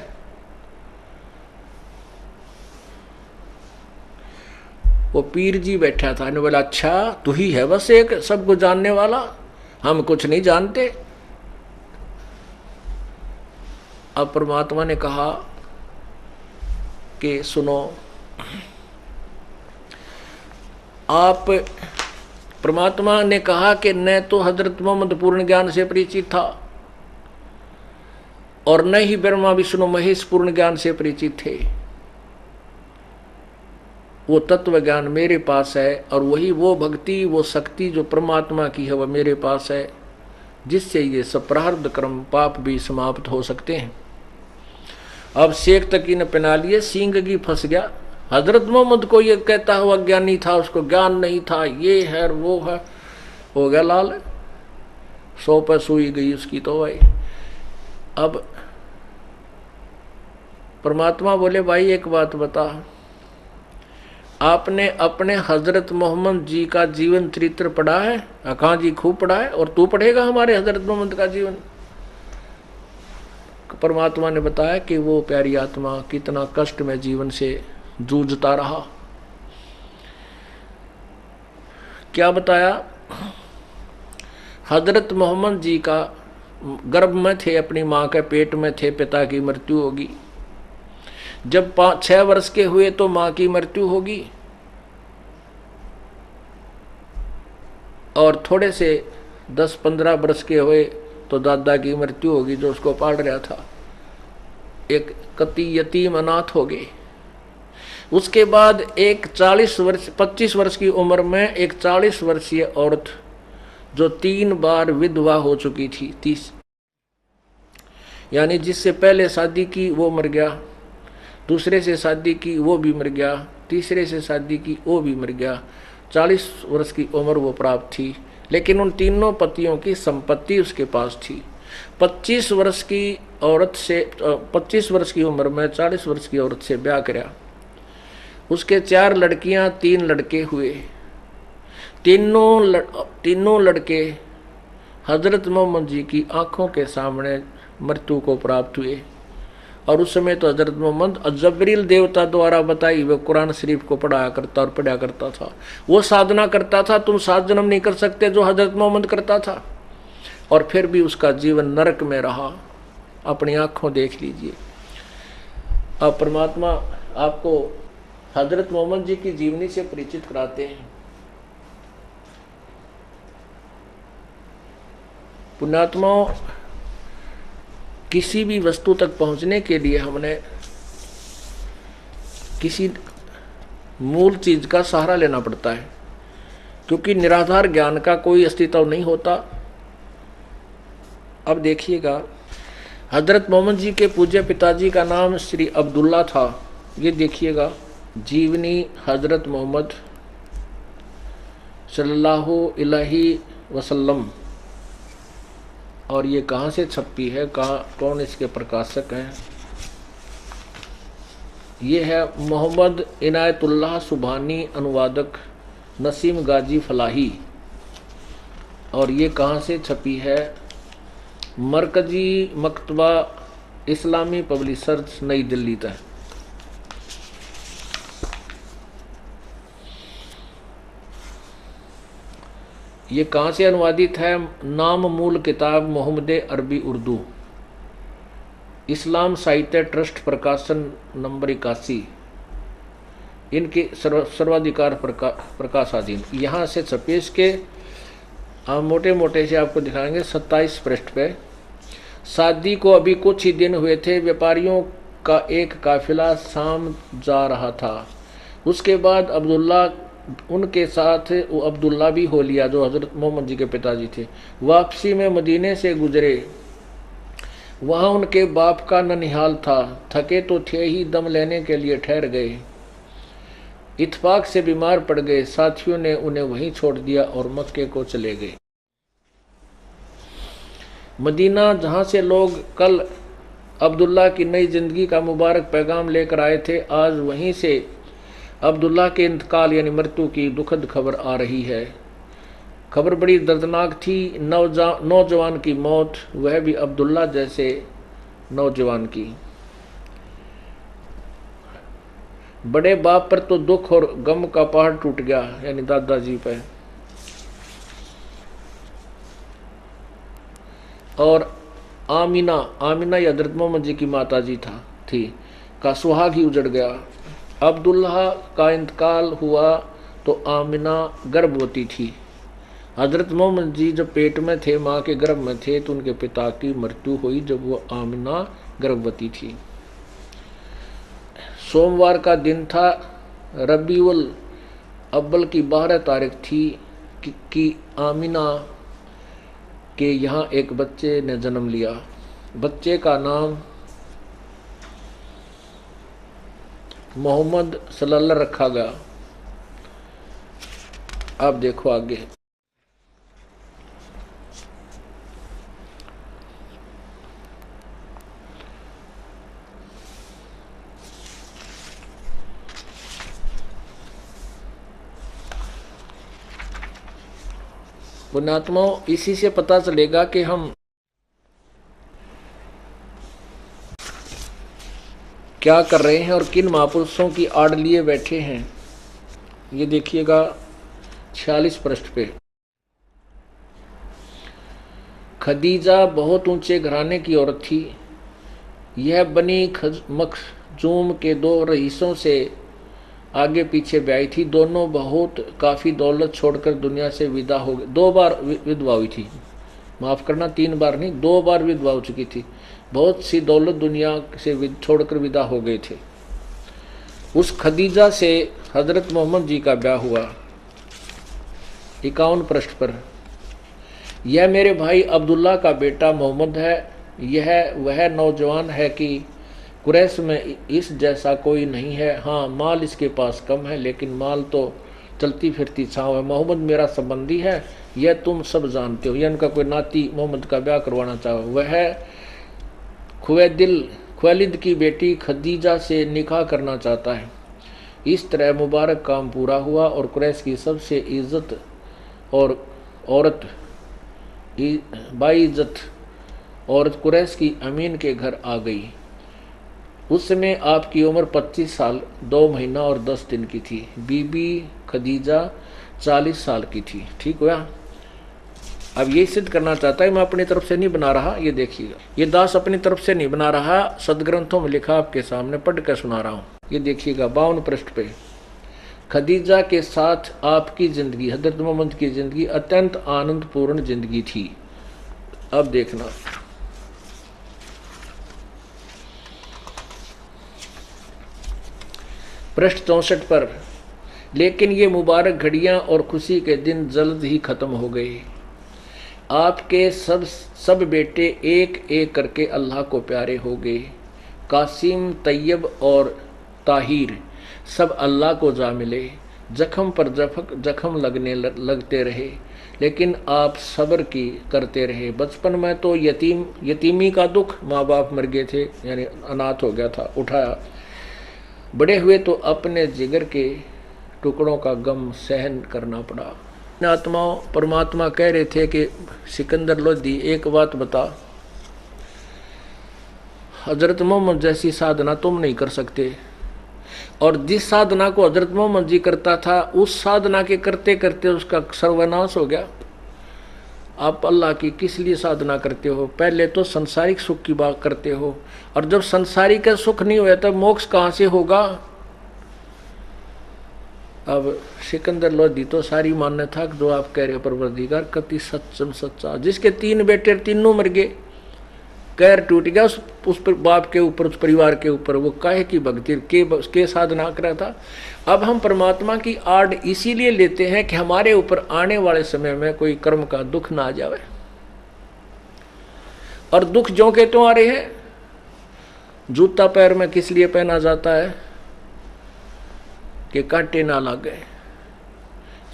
वो पीर जी बैठा था, ने बोला अच्छा तू ही है बस एक सबको जानने वाला, हम कुछ नहीं जानते। अब परमात्मा ने कहा कि सुनो, आप, परमात्मा ने कहा कि न तो हजरत मोहम्मद पूर्ण ज्ञान से परिचित था और न ही ब्रह्मा विष्णु महेश पूर्ण ज्ञान से परिचित थे। वो तत्व ज्ञान मेरे पास है और वही वो भक्ति, वो शक्ति जो परमात्मा की है वह मेरे पास है, जिससे ये सब प्रारब्ध कर्म पाप भी समाप्त हो सकते हैं। अब शेख तकी ने पहना लिए, सींग की फंस गया। हजरत मोहम्मद को ये कहता हुआ ज्ञानी था, उसको ज्ञान नहीं था, ये है वो है, हो गया लाल, 100 पे सुई गई उसकी तो भाई। अब परमात्मा बोले भाई एक बात बता, आपने अपने हजरत मोहम्मद जी का जीवन चरित्र पढ़ा है? कहाँ जी, खूब पढ़ा है। और तू पढ़ेगा हमारे हजरत मोहम्मद का जीवन? परमात्मा ने बताया कि वो प्यारी आत्मा कितना कष्ट में जीवन से जूझता रहा। क्या बताया? हजरत मोहम्मद जी का गर्भ में थे, अपनी माँ के पेट में थे, पिता की मृत्यु होगी। जब 5-6 वर्ष के हुए तो माँ की मृत्यु होगी, और थोड़े से 10-15 वर्ष के हुए तो दादा की मृत्यु होगी, जो उसको पाल रहा था। एक कति यतीम अनाथ हो गए। उसके बाद एक 25 वर्ष की उम्र में एक 40 वर्षीय औरत, जो 3 बार विधवा हो चुकी थी, 30 यानी जिससे पहले शादी की वो मर गया, दूसरे से शादी की वो भी मर गया, तीसरे से शादी की वो भी मर गया, 40 वर्ष की उम्र वो प्राप्त थी। लेकिन उन तीनों पतियों की संपत्ति उसके पास थी। 25 वर्ष की औरत से 25 वर्ष की उम्र में 40 वर्ष की औरत से ब्याह कराया। उसके 4 लड़कियां 3 लड़के हुए। तीनों लड़के हजरत मोहम्मद जी की आंखों के सामने मृत्यु को प्राप्त हुए। और उस समय तो हजरत मोहम्मद जबरील देवता द्वारा बताई हुए कुरान शरीफ को पढ़ाया करता और पढ़ा करता था। वो साधना करता था, तुम 7 जन्म नहीं कर सकते जो हजरत मोहम्मद करता था। और फिर भी उसका जीवन नरक में रहा। अपनी आंखों देख लीजिए। अब परमात्मा आपको हजरत मोहम्मद जी की जीवनी से परिचित कराते हैं। पुण्यात्माओं, किसी भी वस्तु तक पहुंचने के लिए हमने किसी मूल चीज का सहारा लेना पड़ता है, क्योंकि निराधार ज्ञान का कोई अस्तित्व नहीं होता। अब देखिएगा, हजरत मोहम्मद जी के पूज्य पिताजी का नाम श्री अब्दुल्ला था। ये देखिएगा, जीवनी हजरत मोहम्मद सल्लल्लाहु अलैहि वसल्लम। और ये कहाँ से छपी है, कौन इसके प्रकाशक हैं? ये है मोहम्मद इनायतुल्लाह सुभानी, अनुवादक नसीम गाजी फलाही। और ये कहाँ से छपी है? मरकजी मकतबा इस्लामी पब्लिशर्स, नई दिल्ली तक। ये कहाँ से अनुवादित है? नाम मूल किताब मोहम्मद अरबी उर्दू, इस्लाम साहित्य ट्रस्ट, प्रकाशन नंबर 81, इनके सर्वाधिकार प्रकाशाधीन। यहाँ से छपेश के मोटे मोटे से आपको दिखाएंगे 27 पृष्ठ पे। शादी को अभी कुछ ही दिन हुए थे। व्यापारियों का एक काफिला शाम जा रहा था। उसके बाद अब्दुल्ला उनके साथ, वो अब्दुल्ला भी हो लिया जो हजरत मोहम्मद जी के पिताजी थे। वापसी में मदीने से गुजरे। वहाँ उनके बाप का ननिहाल था। थके तो थे ही, दम लेने के लिए ठहर गए। इत्फाक से बीमार पड़ गए। साथियों ने उन्हें वहीं छोड़ दिया और मक्के को चले गए। मदीना, जहाँ से लोग कल अब्दुल्ला की नई जिंदगी का मुबारक पैगाम लेकर आए थे, आज वहीं से अब्दुल्ला के इंतकाल यानी मृत्यु की दुखद खबर आ रही है। खबर बड़ी दर्दनाक थी। नौजवान की मौत, वह भी अब्दुल्ला जैसे नौजवान की। बड़े बाप पर तो दुख और गम का पहाड़ टूट गया, यानी दादाजी पे। और आमिना या हजरत मोहम्मद जी की माता जी थी का सुहाग ही उजड़ गया। अब्दुल्ला का इंतकाल हुआ तो आमिना गर्भवती थी। हजरत मोहम्मद जी जब पेट में थे, माँ के गर्भ में थे, तो उनके पिता की मृत्यु हुई जब वो आमिना गर्भवती थी। सोमवार का दिन था। रबीउल अव्वल की 12 तारीख थी कि आमिना के यहाँ एक बच्चे ने जन्म लिया। बच्चे का नाम मोहम्मद सल्लल्लाहु रखा गया। अब देखो आगे। पुण्यात्माओं, इसी से पता चलेगा कि हम क्या कर रहे हैं और किन महापुरुषों की आड़ लिए बैठे हैं। ये देखिएगा 46 पृष्ठ पे। खदीजा बहुत ऊंचे घराने की औरत थी। यह बनी मखजूम के 2 रईसों से आगे पीछे ब्याही थी। दोनों बहुत काफ़ी दौलत छोड़कर दुनिया से विदा हो गए। 2 बार विधवा हुई थी, माफ़ करना 3 बार नहीं, 2 बार विधवा हो चुकी थी। बहुत सी दौलत दुनिया से छोड़कर विदा हो गए थे। उस खदीजा से हज़रत मोहम्मद जी का ब्याह हुआ। 51 पृष्ठ पर। यह मेरे भाई अब्दुल्ला का बेटा मोहम्मद है। यह वह नौजवान है कि कुरैश में इस जैसा कोई नहीं है। हाँ, माल इसके पास कम है, लेकिन माल तो चलती फिरती छाँव है। मोहम्मद मेरा संबंधी है, यह तुम सब जानते हो। यह उनका कोई नाती मोहम्मद का ब्याह करवाना चाहो। वह खुवैलिद की बेटी खदीजा से निकाह करना चाहता है। इस तरह मुबारक काम पूरा हुआ और कुरैश की सबसे इज्जत और औरत बाइज्जत औरत कुरैश की अमीन के घर आ गई। उस समय आपकी उम्र 25 साल 2 महीना और 10 दिन की थी। बीबी खदीजा 40 साल की थी। ठीक हुआ। अब ये सिद्ध करना चाहता है, मैं अपनी तरफ से नहीं बना रहा। ये देखिएगा, ये दास अपनी तरफ से नहीं बना रहा, सदग्रंथों में लिखा आपके सामने पढ़ कर सुना रहा हूँ। ये देखिएगा 52 पृष्ठ पे। खदीजा के साथ आपकी जिंदगी, हजरत मोहम्मद की जिंदगी अत्यंत आनंदपूर्ण जिंदगी थी। अब देखना, पृष्ठ 64 पर। लेकिन ये मुबारक घड़ियां और खुशी के दिन जल्द ही खत्म हो गए। आपके सब बेटे एक एक करके अल्लाह को प्यारे हो गए। कासिम, तैयब और ताहिर सब अल्लाह को जा मिले। जख्म पर जख्म लगते रहे, लेकिन आप सब्र की करते रहे। बचपन में तो यतीमी का दुख, माँ बाप मर गए थे यानी अनाथ हो गया था, उठाया। बड़े हुए तो अपने जिगर के टुकड़ों का गम सहन करना पड़ा। आत्माओं, परमात्मा कह रहे थे कि सिकंदर लोधी एक बात बता, हजरत मोहम्मद जैसी साधना तुम नहीं कर सकते। और जिस साधना को हजरत मोहम्मद जी करता था, उस साधना के करते करते उसका सर्वनाश हो गया। आप अल्लाह की किस लिए साधना करते हो? पहले तो संसारिक सुख की बात करते हो, और जब संसारिक सुख नहीं हुआ तब मोक्ष कहाँ से होगा? अब सिकंदर लोधी तो सारी मान्य था जो आप कह रहे हो परवरदिगार कति सच्चम सच्चा। जिसके 3 बेटे तीनों मर गए, कैर टूट गया उस पर बाप के ऊपर, उस परिवार के ऊपर, वो काहे की भक्ति के साधना कर रहा था। अब हम परमात्मा की आड़ इसीलिए लेते हैं कि हमारे ऊपर आने वाले समय में कोई कर्म का दुख ना आ जाए। और दुख जो के तो आ रहे हैं। जूता पैर में किस लिए पहना जाता है? कि कांटे ना लग गए।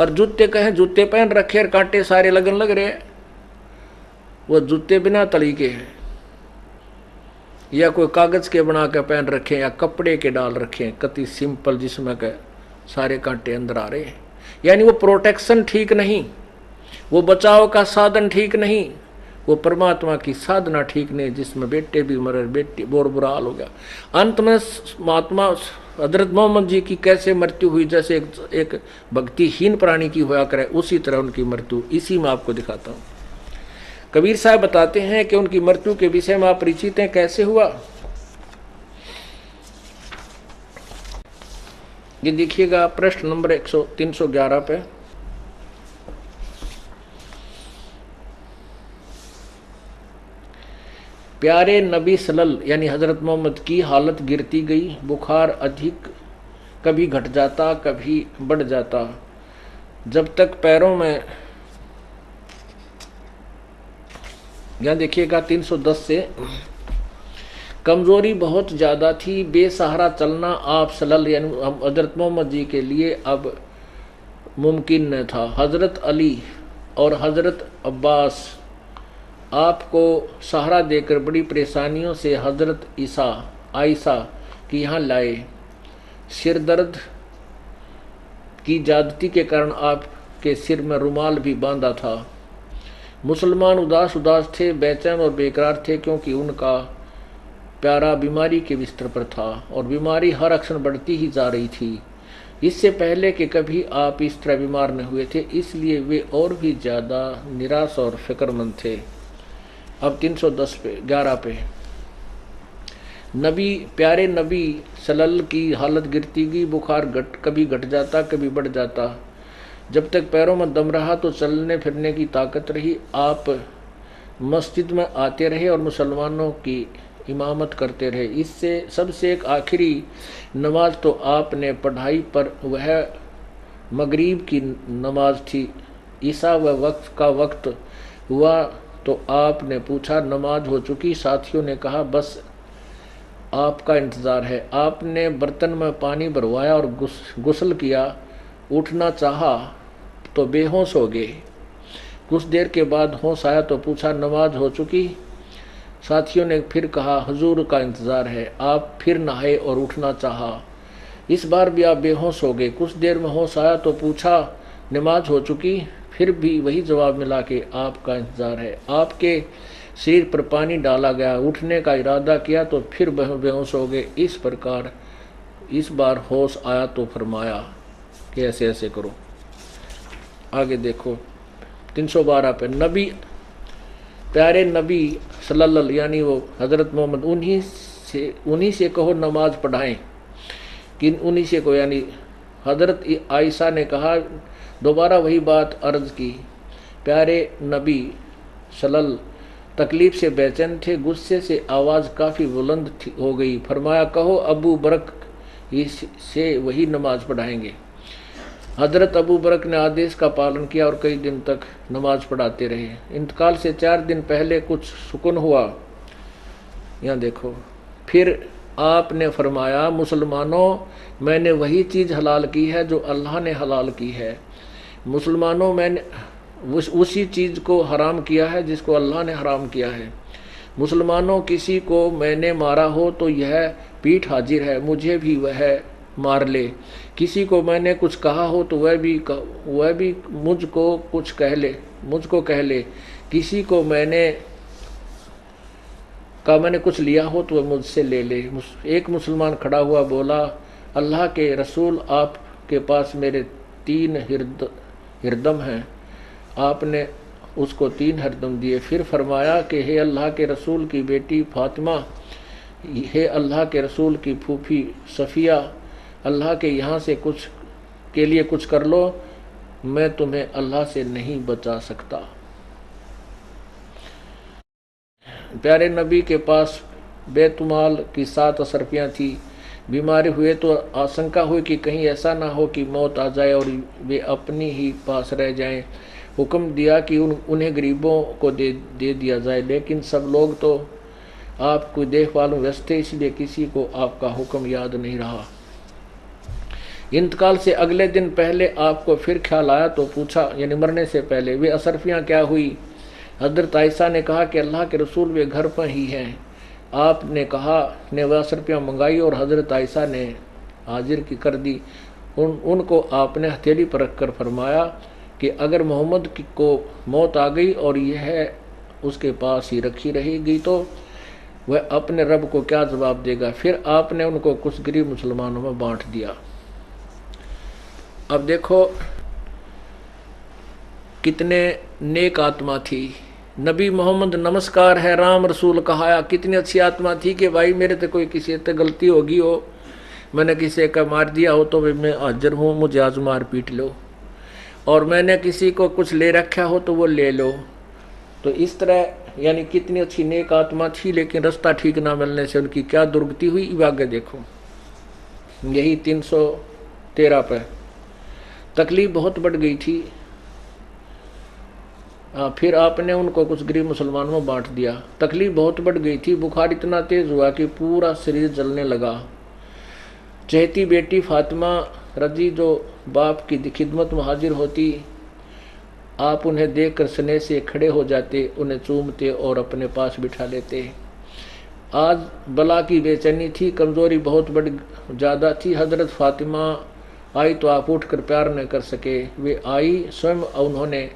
और जूते कहें जूते पहन रखे और कांटे सारे लगन लग रहे हैं, वो जूते बिना तली के हैं, या कोई कागज के बना के पहन रखे या कपड़े के डाल रखे हैं, कति सिंपल, जिसमें के सारे कांटे अंदर आ रहे हैं। यानी वो प्रोटेक्शन ठीक नहीं, वो बचाव का साधन ठीक नहीं, वो परमात्मा की साधना ठीक नहीं, जिसमें बेटे भी मरे, बेटे बहुत बुरा हाल हो गया। अंत में महात्मा हजरत मोहम्मद जी की कैसे मृत्यु हुई, जैसे एक भक्तिहीन प्राणी की हुआ करे, उसी तरह उनकी मृत्यु इसी में आपको दिखाता हूँ। कबीर साहब बताते हैं कि उनकी मृत्यु के विषय में आप परिचित हैं, कैसे हुआ। ये देखिएगा प्रश्न नंबर 311 पे। प्यारे नबी सल्लल यानी हजरत मोहम्मद की हालत गिरती गई। बुखार अधिक, कभी घट जाता कभी बढ़ जाता। जब तक पैरों में, यहाँ देखिएगा 310 से, कमजोरी बहुत ज़्यादा थी। बेसहारा चलना आप सल्लल्लाहु यानी हजरत मोहम्मद जी के लिए अब मुमकिन न था। हजरत अली और हजरत अब्बास आपको सहारा देकर बड़ी परेशानियों से हजरत आयशा की यहाँ लाए। सिर दर्द की ज्यादती के कारण आपके सिर में रुमाल भी बांधा था। मुसलमान उदास उदास थे, बेचैन और बेकरार थे, क्योंकि उनका प्यारा बीमारी के बिस्तर पर था और बीमारी हर अक्षण बढ़ती ही जा रही थी। इससे पहले कि कभी आप इस तरह बीमार न हुए थे, इसलिए वे और भी ज़्यादा निराश और फिक्रमंद थे। अब 310 पे 11 पे नबी प्यारे नबी सल्लल्लाहु की हालत गिरती गई। बुखार कभी घट जाता, कभी बढ़ जाता। जब तक पैरों में दम रहा तो चलने फिरने की ताकत रही। आप मस्जिद में आते रहे और मुसलमानों की इमामत करते रहे। इससे सबसे एक आखिरी नमाज तो आपने पढ़ाई, पर वह मगरिब की नमाज थी। ईसा व वक्त का वक्त हुआ तो आपने पूछा, नमाज हो चुकी? साथियों ने कहा, बस आपका इंतज़ार है। आपने बर्तन में पानी भरवाया और गुस्ल किया। उठना चाहा तो बेहोश हो गए। कुछ देर के बाद होश आया तो पूछा, नमाज हो चुकी? साथियों ने फिर कहा, हुजूर का इंतज़ार है। आप फिर नहाए और उठना चाहा। इस बार भी आप बेहोश हो गए। कुछ देर में होश आया तो पूछा, नमाज हो चुकी? फिर भी वही जवाब मिला कि आपका इंतज़ार है। आपके सिर पर पानी डाला गया। उठने का इरादा किया तो फिर बेहोश हो गए। इस प्रकार इस बार होश आया तो फरमाया कि ऐसे ऐसे करो। आगे देखो 312 पे नबी प्यारे नबी सल्लल्लाहु यानी वो हज़रत मोहम्मद, उन्हीं से कहो नमाज पढ़ाएं। किन उन्हीं से को यानी हज़रत आयशा ने कहा, दोबारा वही बात अर्ज की। प्यारे नबी सल्लल्लाहु तकलीफ से बेचैन थे। गुस्से से आवाज़ काफ़ी बुलंद हो गई। फरमाया, कहो अबू बरक से वही नमाज पढ़ाएंगे। हज़रत अबू बरक ने आदेश का पालन किया और कई दिन तक नमाज पढ़ाते रहे। इंतकाल से 4 दिन पहले कुछ सुकून हुआ। यहाँ देखो, फिर आपने फरमाया, मुसलमानों, मैंने वही चीज़ हलाल की है जो अल्लाह ने हलाल की है। मुसलमानों, मैंने उसी चीज़ को हराम किया है जिसको अल्लाह ने हराम किया है। मुसलमानों, किसी को मैंने मारा हो तो यह पीठ हाजिर है, मुझे भी वह मार ले। किसी को मैंने कुछ कहा हो तो वह भी मुझको कह ले। किसी को मैंने कुछ लिया हो तो वह मुझसे ले ले। एक मुसलमान खड़ा हुआ बोला, अल्लाह के रसूल, आपके पास मेरे 3 हिरदम हैं। आपने उसको 3 हिरदम दिए। फिर फरमाया कि हे अल्लाह के रसूल की बेटी फातिमा, हे अल्लाह के रसूल की फूफी सफ़िया, अल्लाह के यहाँ से कुछ के लिए कुछ कर लो, मैं तुम्हें अल्लाह से नहीं बचा सकता। प्यारे नबी के पास बेतुमाल की 7 अशरफियाँ थी। बीमार हुए तो आशंका हुई कि कहीं ऐसा ना हो कि मौत आ जाए और वे अपनी ही पास रह जाएं। हुक्म दिया कि उन्हें गरीबों को दे दिया जाए, लेकिन सब लोग तो आपको देखभाल में व्यस्त थे, इसलिए किसी को आपका हुक्म याद नहीं रहा। इंतकाल से अगले दिन पहले आपको फिर ख्याल आया तो पूछा, यानी मरने से पहले, वे अशरफियाँ क्या हुई? हज़रत आयशा ने कहा कि अल्लाह के रसूल, वे घर पर ही हैं। आपने कहा ने वह अशरफियाँ मंगाई और हज़रत आयशा ने हाजिर की कर दी। उनको आपने हथेली पर रख कर फरमाया कि अगर मोहम्मद को मौत आ गई और यह उसके पास ही रखी रहेगी तो वह अपने रब को क्या जवाब देगा। फिर आपने उनको कुछ गरीब मुसलमानों में बांट दिया। अब देखो कितने नेक आत्मा थी। नबी मोहम्मद नमस्कार है राम रसूल कहाया। कितनी अच्छी आत्मा थी कि भाई मेरे तो कोई किसी से गलती होगी हो, मैंने किसी का मार दिया हो तो मैं हाजिर हूँ, मुझे आज मार पीट लो, और मैंने किसी को कुछ ले रखा हो तो वो ले लो। तो इस तरह यानी कितनी अच्छी नेक आत्मा थी, लेकिन रास्ता ठीक ना मिलने से उनकी क्या दुर्गति हुई। आगे देखो, यही 313 पर तकलीफ बहुत बढ़ गई थी। फिर आपने उनको कुछ गरीब मुसलमानों में बांट दिया। तकलीफ बहुत बढ़ गई थी। बुखार इतना तेज हुआ कि पूरा शरीर जलने लगा। चहती बेटी फातिमा रजी जो बाप की खिदमत में हाजिर होती, आप उन्हें देखकर स्नेह से खड़े हो जाते, उन्हें चूमते और अपने पास बिठा लेते। आज बला की बेचैनी थी, कमज़ोरी बहुत बड़ी ज़्यादा थी। हज़रत फातिमा आई तो आप उठकर प्यार न कर सके। वे आई स्वयं, उन्होंने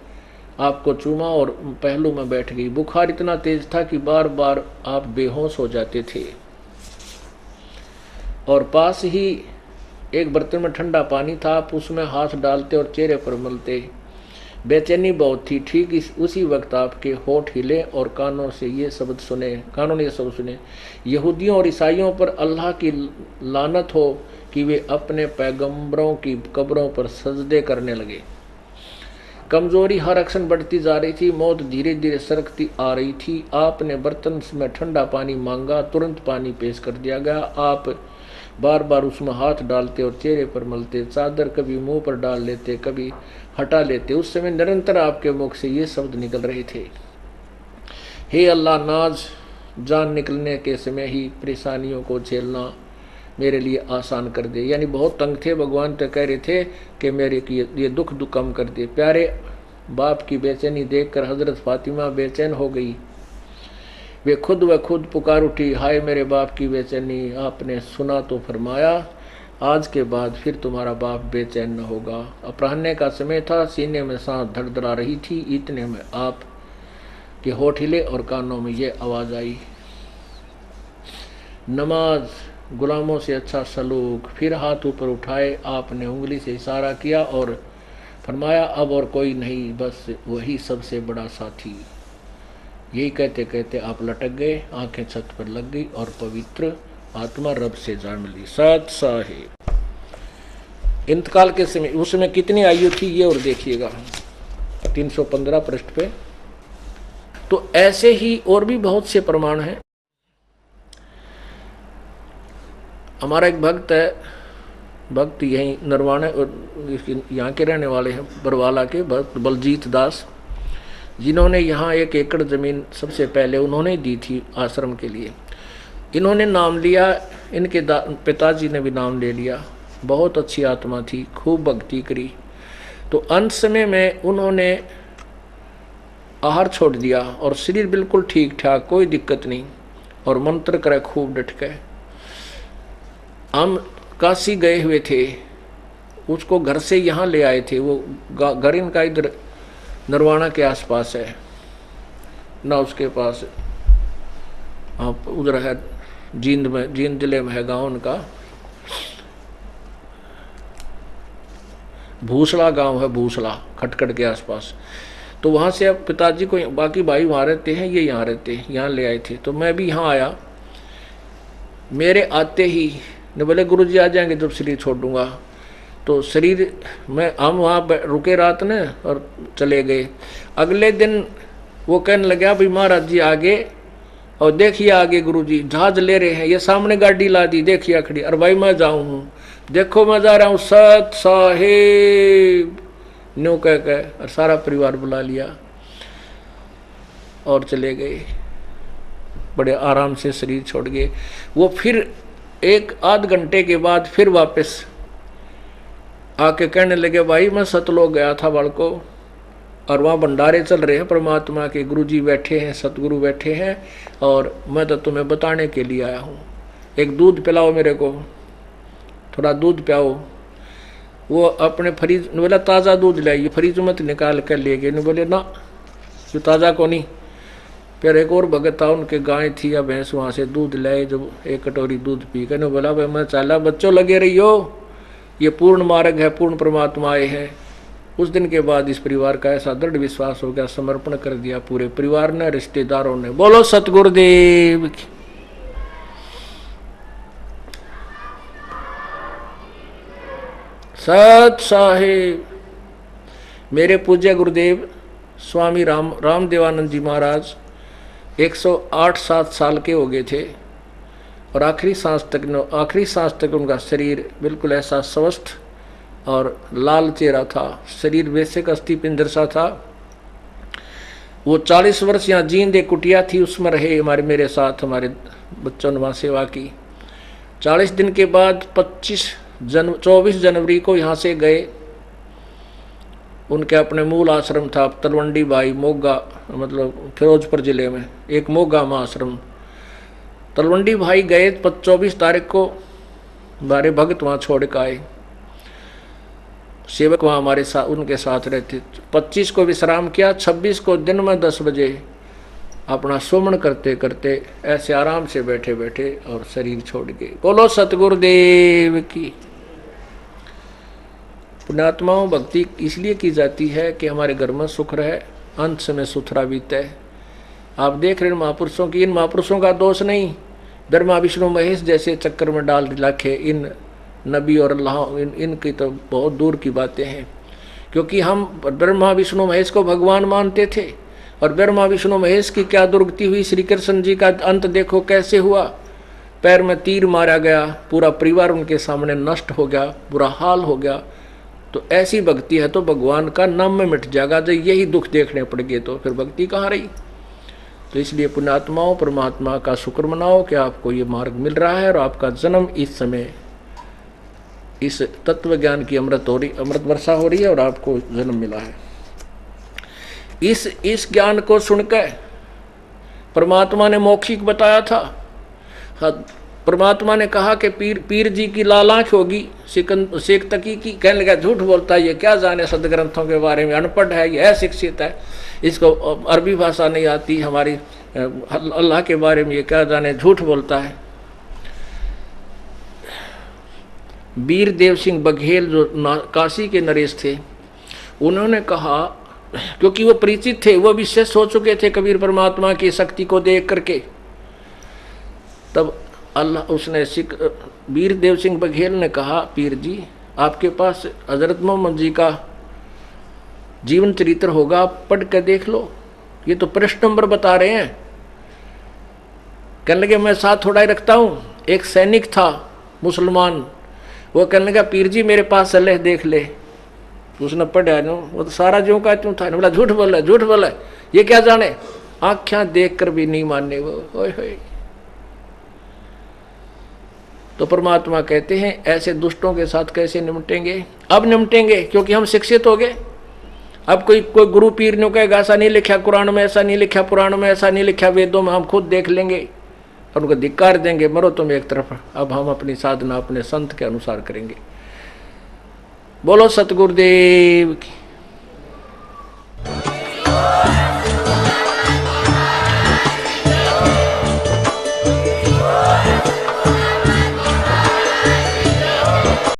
आपको चूमा और पहलू में बैठ गई। बुखार इतना तेज था कि बार बार आप बेहोश हो जाते थे। और पास ही एक बर्तन में ठंडा पानी था, आप उसमें हाथ डालते और चेहरे पर मलते। बेचैनी बहुत थी। ठीक उसी वक्त आपके होठ हिले और कानों ने ये शब्द सुने, यहूदियों और ईसाइयों पर अल्लाह की लानत हो कि वे अपने पैगंबरों की कब्रों पर सजदे करने लगे। कमजोरी हर अक्सर बढ़ती जा रही थी, मौत धीरे धीरे सरकती आ रही थी। आपने बर्तन में ठंडा पानी मांगा, तुरंत पानी पेश कर दिया गया। आप बार बार उसमें हाथ डालते और चेहरे पर मलते, चादर कभी मुंह पर डाल लेते, कभी हटा लेते। उस समय निरंतर आपके मुख से ये शब्द निकल रहे थे, हे अल्लाह, नाज जान निकलने के समय ही परेशानियों को झेलना मेरे लिए आसान कर दे। यानी बहुत तंग थे, भगवान तो कह रहे थे कि मेरे ये दुख कम कर दे। प्यारे बाप की बेचैनी देखकर हजरत फातिमा बेचैन हो गई। वे खुद व खुद पुकार उठी, हाय मेरे बाप की बेचैनी, आपने सुना तो फरमाया, आज के बाद फिर तुम्हारा बाप बेचैन न होगा। अपराह्न का समय था, सीने में सांस धड़धड़ा रही थी। इतने में आप के होठ हिले और कानों में ये आवाज आई, नमाज गुलामों से अच्छा सलूक। फिर हाथ ऊपर उठाए, आपने उंगली से इशारा किया और फरमाया, अब और कोई नहीं, बस वही सबसे बड़ा साथी। यही कहते कहते आप लटक गए, आंखें छत पर लग गई और पवित्र आत्मा रब से जा मिली। सत साहिब इंतकाल के समय, उस समय कितनी आयु थी ये और देखिएगा 315 पृष्ठ पे। तो ऐसे ही और भी बहुत से प्रमाण हैं। हमारा एक भक्त है, भक्त यही नरवाना और यहाँ के रहने वाले हैं, बरवाला के भक्त बलजीत दास, जिन्होंने यहाँ 1 एकड़ ज़मीन सबसे पहले उन्होंने दी थी आश्रम के लिए। इन्होंने नाम लिया, इनके पिताजी ने भी नाम ले लिया। बहुत अच्छी आत्मा थी, खूब भक्ति करी। तो अंत समय में उन्होंने आहार छोड़ दिया और शरीर बिल्कुल ठीक ठाक, कोई दिक्कत नहीं, और मंत्र करे खूब डट के। हम काशी गए हुए थे, उसको घर से यहाँ ले आए थे। वो घर इनका इधर नरवाना के आसपास है ना, उसके पास आप उधर है जींद में, जींद जिले में है गांव उनका, भूसला गांव है, भूसला खटखट के आसपास। तो वहाँ से अब पिताजी को, बाकी भाई वहाँ रहते हैं, ये यहाँ रहते हैं, यहाँ ले आए थे। तो मैं भी यहाँ आया। मेरे आते ही ने बोले गुरुजी आ जाएंगे जब शरीर छोड़ दूंगा। तो शरीर में हम वहाँ रुके रात ने और चले गए। अगले दिन वो कहने लगा, भाई महाराज जी आगे और देखिए आगे गुरुजी जहाज ले रहे हैं, ये सामने गाड़ी ला दी, देखिए खड़ी। और भाई मैं जाऊँ हूँ, देखो मैं जा रहा हूँ, सत साहिब न्यू कह और सारा परिवार बुला लिया और चले गए। बड़े आराम से शरीर छोड़ गए। वो फिर 1-8 घंटे के बाद फिर वापस आके कहने लगे, भाई मैं सतलोक गया था बालको, और वहाँ भंडारे चल रहे हैं परमात्मा के, गुरुजी बैठे हैं, सतगुरु बैठे हैं, और मैं तो तुम्हें बताने के लिए आया हूँ। एक दूध पिलाओ मेरे को, थोड़ा दूध पिलाओ। वो अपने फ्रिज ने बोला ताज़ा दूध लाइए, फ्रिज मत निकाल कर ले गए। ने बोले ना जो ताज़ा को नहीं। फिर एक और भगत था, उनके गाय थी या भैंस, वहाँ से दूध लाए। जब 1 कटोरी दूध पी कर ने बोला, भाई मैं चाला, बच्चों लगे रही हो, ये पूर्ण मार्ग है, पूर्ण परमात्मा आए हैं। उस दिन के बाद इस परिवार का ऐसा दृढ़ विश्वास हो गया, समर्पण कर दिया पूरे परिवार ने, रिश्तेदारों ने। बोलो सतगुरुदेव की। सत साहिब मेरे पूज्य गुरुदेव स्वामी रामदेवानंद जी महाराज 108-7 साल के हो गए थे, और आखिरी सांस तक उनका शरीर बिल्कुल ऐसा स्वस्थ और लाल चेहरा था। शरीर वैसे का अस्थि पिंजर सा था। वो 40 वर्ष यहाँ जींद एक कुटिया थी, उसमें रहे हमारे, मेरे साथ हमारे बच्चों ने वहाँ सेवा की। 40 दिन के बाद 24 जनवरी को यहाँ से गए। उनके अपने मूल आश्रम था तलवंडी बाई मोगा, मतलब फिरोजपुर जिले में एक मोगा में आश्रम। तलवंडी भाई गए 24 तारीख को, बारे भगत वहाँ छोड़ कर आए। सेवक वहाँ हमारे साथ उनके साथ रहते। 25 को विश्राम किया, 26 को दिन में 10 बजे अपना सुमन करते करते ऐसे आराम से बैठे बैठे और शरीर छोड़ गए। बोलो सतगुरुदेव की। पुण्यात्माओं, भक्ति इसलिए की जाती है कि हमारे घर में सुख रहे, अंत समय सुथरा बीते। आप देख रहे हैं महापुरुषों की, इन महापुरुषों का दोष नहीं, ब्रह्मा विष्णु महेश जैसे चक्कर में डाल रखे इन नबी और अल्लाह, इनकी तो बहुत दूर की बातें हैं। क्योंकि हम ब्रह्मा विष्णु महेश को भगवान मानते थे, और ब्रह्मा विष्णु महेश की क्या दुर्गति हुई। श्री कृष्ण जी का अंत देखो कैसे हुआ, पैर में तीर मारा गया, पूरा परिवार उनके सामने नष्ट हो गया, बुरा हाल हो गया। तो ऐसी भक्ति है तो भगवान का नाम में मिट जाएगा। जब यही दुख देखने पड़ गए तो फिर भक्ति कहाँ रही। तो इसलिए पुण्यात्माओं, परमात्मा का शुक्र मनाओ कि आपको ये मार्ग मिल रहा है और आपका जन्म इस समय इस तत्व ज्ञान की अमृत वर्षा हो रही है और आपको जन्म मिला है। इस ज्ञान को सुनकर परमात्मा ने मौखिक बताया था। परमात्मा ने कहा कि पीर जी की लाल आंख होगी, शेख तकी की। कहने लगा झूठ बोलता है, ये क्या जाने सदग्रंथों के बारे में, अनपढ़ है, ये अशिक्षित है, इसको अरबी भाषा नहीं आती, हमारी अल्लाह के बारे में ये क्या जाने, झूठ बोलता है। वीर देव सिंह बघेल जो काशी के नरेश थे, उन्होंने कहा, क्योंकि वो परिचित थे, वो विशेष हो चुके थे कबीर परमात्मा की शक्ति को देख करके, तब अल्लाह उसने वीर देव सिंह बघेल ने कहा, पीर जी आपके पास हजरत मोहम्मद जी का जीवन चरित्र होगा, आप पढ़ कर देख लो, ये तो प्रश्न नंबर बता रहे हैं। कहने लगे मैं साथ थोड़ा ही रखता हूँ। एक सैनिक था मुसलमान, वो कहने लगा पीर जी मेरे पास सलेह देख ले। उसने पढ़ा नो, वो तो सारा ज्यों का त्यों था। बोला झूठ बोला, झूठ बोला, ये क्या जाने, आँखें देख कर भी नहीं मानने वो। ओए होए। तो परमात्मा कहते हैं ऐसे दुष्टों के साथ कैसे निपटेंगे। अब निपटेंगे क्योंकि हम शिक्षित हो गए। अब कोई गुरु पीर ने कहेगा ऐसा नहीं लिखा कुरान में, ऐसा नहीं लिखा पुराण में, ऐसा नहीं लिखा वेदों में, हम खुद देख लेंगे और उनको धिक्कार देंगे, मरो तुम एक तरफ। अब हम अपनी साधना अपने संत के अनुसार करेंगे। बोलो सतगुरुदेव की।